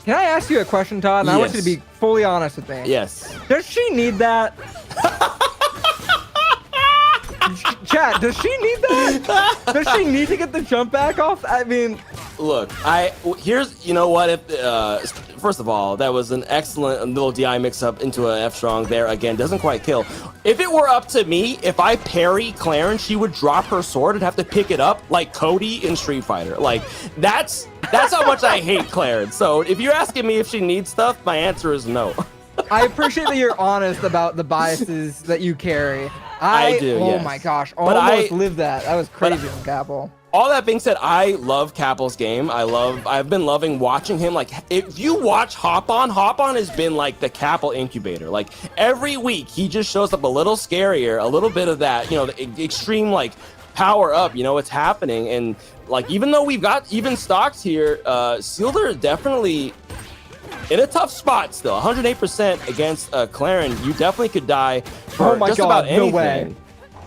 Can I ask you a question, Todd? And I want you to be fully honest with me. Yes. Does she need that? Chat, does she need that? Does she need to get the jump back off? I mean, look, here's, you know what, if first of all, that was an excellent little DI mix-up into a F strong there. Again, doesn't quite kill. If it were up to me, if I parry Clarence, she would drop her sword and have to pick it up like Cody in Street Fighter. Like, that's how much I hate Clarence. So if you're asking me if she needs stuff, my answer is no. I appreciate that you're honest about the biases that you carry. I do, Oh yes. my gosh, But almost lived that. That was crazy on Capel. All that being said, I love Capel's game. I've been loving watching him. Like, if you watch Hop On has been like the Capel incubator. Like, every week he just shows up a little scarier, a little bit of that, you know, the extreme like power up, you know, it's happening. And like, even though we've got even stocks here, Seelder definitely in a tough spot still. 108% against Claren. You definitely could die for just about anything. No way.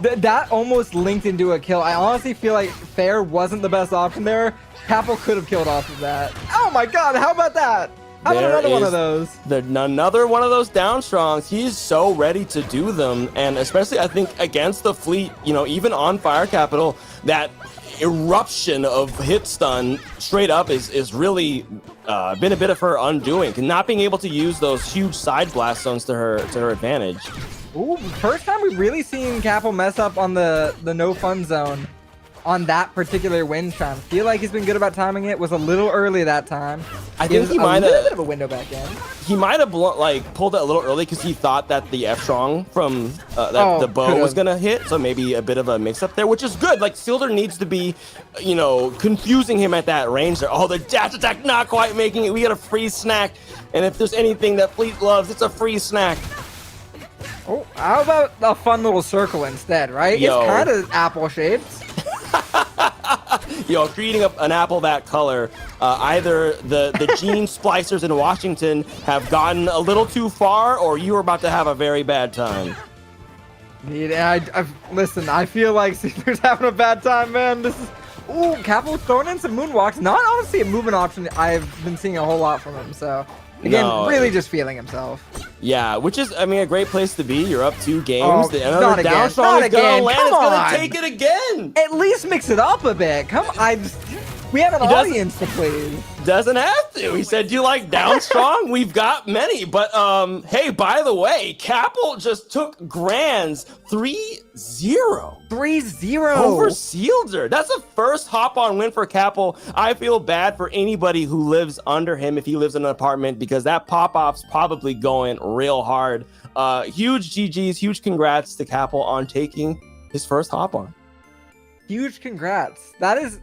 That almost linked into a kill. I honestly feel like Fair wasn't the best option there. Capel could have killed off of that. Oh my god, how about that? How about another one of those? Another one of those down strongs. He's so ready to do them. And especially, I think, against the fleet, you know, even on Fire Capital, that eruption of hit stun straight up is really been a bit of her undoing. Not being able to use those huge side blast zones to her advantage. Ooh, first time we've really seen Capel mess up on the no fun zone on that particular wind chime. Feel like he's been good about timing it. Was a little early that time. I think he might have a bit of a window back in. He might have pulled it a little early because he thought that the F strong from the bow was gonna hit. So maybe a bit of a mix up there, which is good. Like, Seelder needs to be, you know, confusing him at that range there. Oh, the dash attack not quite making it. We get a free snack, and if there's anything that Fleet loves, it's a free snack. Oh, how about a fun little circle instead, right? Yo. It's kind of apple-shaped. Yo, creating an apple that color, either the gene splicers in Washington have gotten a little too far, or you are about to have a very bad time. Listen, I feel like Seelder's having a bad time, man. This is... Ooh, Capel throwing in some moonwalks. Not honestly a movement option I've been seeing a whole lot from him, so... Again, really just feeling himself. Yeah, which is, I mean, a great place to be. You're up 2 games. Oh, Another down strong is gonna land. It's gonna take it again. At least mix it up a bit. Come on. We have an audience to please. Doesn't have to. He said, do you like down strong? We've got many. But, hey, by the way, Capel just took Grands 3-0. 3-0 over Seelder. That's a first hop-on win for Capel. I feel bad for anybody who lives under him if he lives in an apartment, because that pop-op's probably going real hard. Huge GGs, huge congrats to Capel on taking his first hop-on. Huge congrats. That is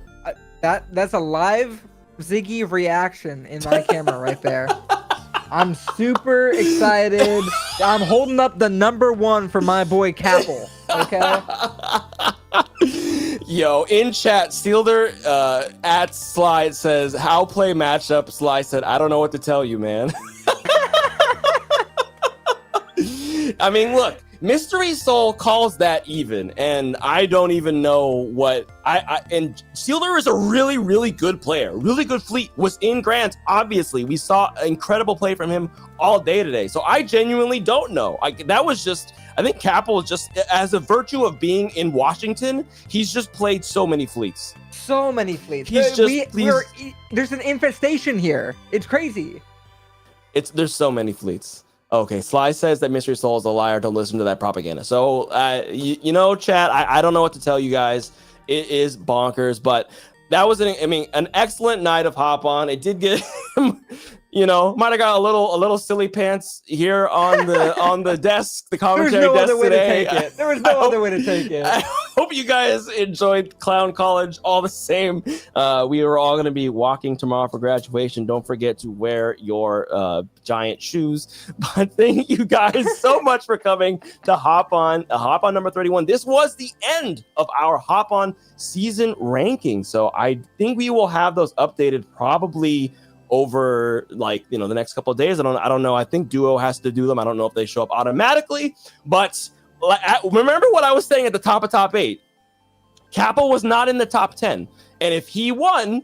that's a live Ziggy reaction in my camera right there. I'm super excited. I'm holding up the #1 for my boy Capel. Okay. Yo, in chat, Seelder at Slide says, "How play matchup?" Slide said, "I don't know what to tell you, man." I mean, look, Mystery Soul calls that even, and I don't even know what and Seelder is a really, really good player. Really good fleet. Was in Grants, obviously. We saw incredible play from him all day today. So I genuinely don't know. That was just, I think Capel just, as a virtue of being in Washington, he's just played so many fleets. So many fleets. There's an infestation here. It's crazy. There's so many fleets. Okay, Sly says that Mystery Soul is a liar. Don't listen to that propaganda. So, you know, chat, I don't know what to tell you guys. It is bonkers, but that was an excellent night of Hop On. It did get him, you know, might have got a little silly pants here on the desk, the commentary desk today. There was no other way to take it. I hope you guys enjoyed Clown College all the same. We are all going to be walking tomorrow for graduation. Don't forget to wear your giant shoes. But thank you guys so much for coming to Hop On number 31. This was the end of our Hop On season ranking. So I think we will have those updated probably over, like, you know, the next couple of days. I don't know. I think Duo has to do them. I don't know if they show up automatically, but remember what I was saying at the top of top 8. Capel was not in the top 10, and if he won,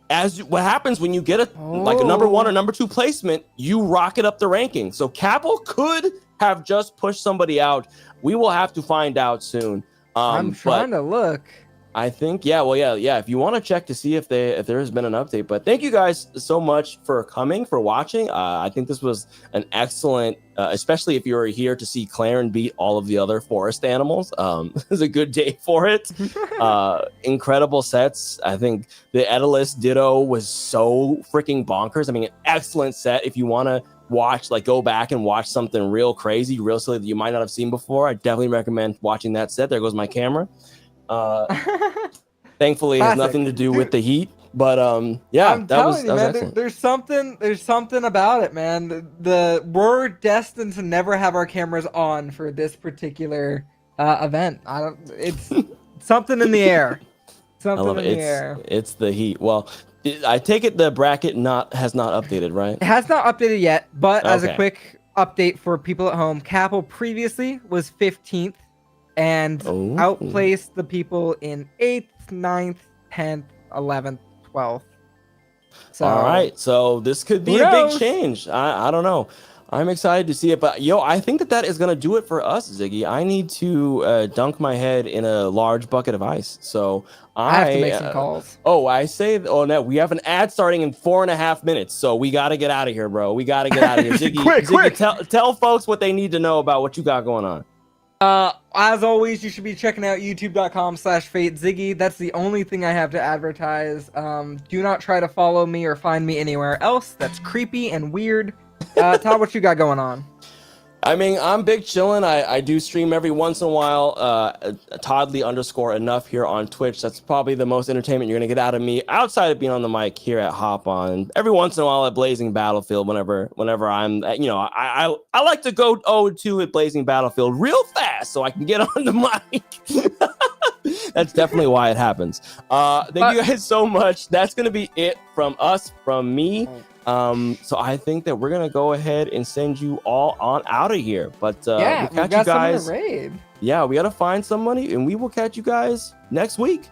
as what happens when you get a like a number 1 or number 2 placement, you rocket up the ranking. So Capel could have just pushed somebody out. We will have to find out soon. I'm trying to look. I think, yeah, well, yeah. If you want to check to see if there has been an update, but thank you guys so much for coming, for watching. I think this was an excellent, especially if you were here to see Claren beat all of the other forest animals. It was a good day for it. Incredible sets. I think the Edalus Ditto was so freaking bonkers. I mean, an excellent set. If you want to watch, like, go back and watch something real crazy, real silly that you might not have seen before, I definitely recommend watching that set. There goes my camera. Thankfully, it has nothing to do with the heat, but yeah, that was excellent. There's something about it, man. We're destined to never have our cameras on for this particular event. It's something in the air. Something in the air. It's the heat. Well, I take it the bracket has not updated, right? It has not updated yet, but as a quick update for people at home, Capel previously was 15th. And outplaced the people in 8th, 9th, 10th, 11th, 12th. So, all right, so this could be a big change. I don't know. I'm excited to see it, but I think that is gonna do it for us, Ziggy. I need to dunk my head in a large bucket of ice, so I have to make some calls. No, we have an ad starting in 4.5 minutes, so we got to get out of here, bro. We got to get out of here, Ziggy. quick. Tell folks what they need to know about what you got going on. As always, you should be checking out youtube.com/FateZiggy. That's the only thing I have to advertise. Do not try to follow me or find me anywhere else. That's creepy and weird. Todd, what you got going on? I mean, I'm big chillin'. I do stream every once in a while. Toddly_enough here on Twitch. That's probably the most entertainment you're gonna get out of me outside of being on the mic here at Hop On. Every once in a while at Blazing Battlefield, whenever I'm, I like to go 0-2 at Blazing Battlefield real fast so I can get on the mic. That's definitely why it happens. Thank you guys so much. That's gonna be it from me. So I think that we're gonna go ahead and send you all on out of here. But we'll catch you guys. Raid. Yeah, we gotta find some money, and we will catch you guys next week.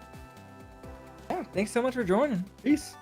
Yeah, thanks so much for joining. Peace.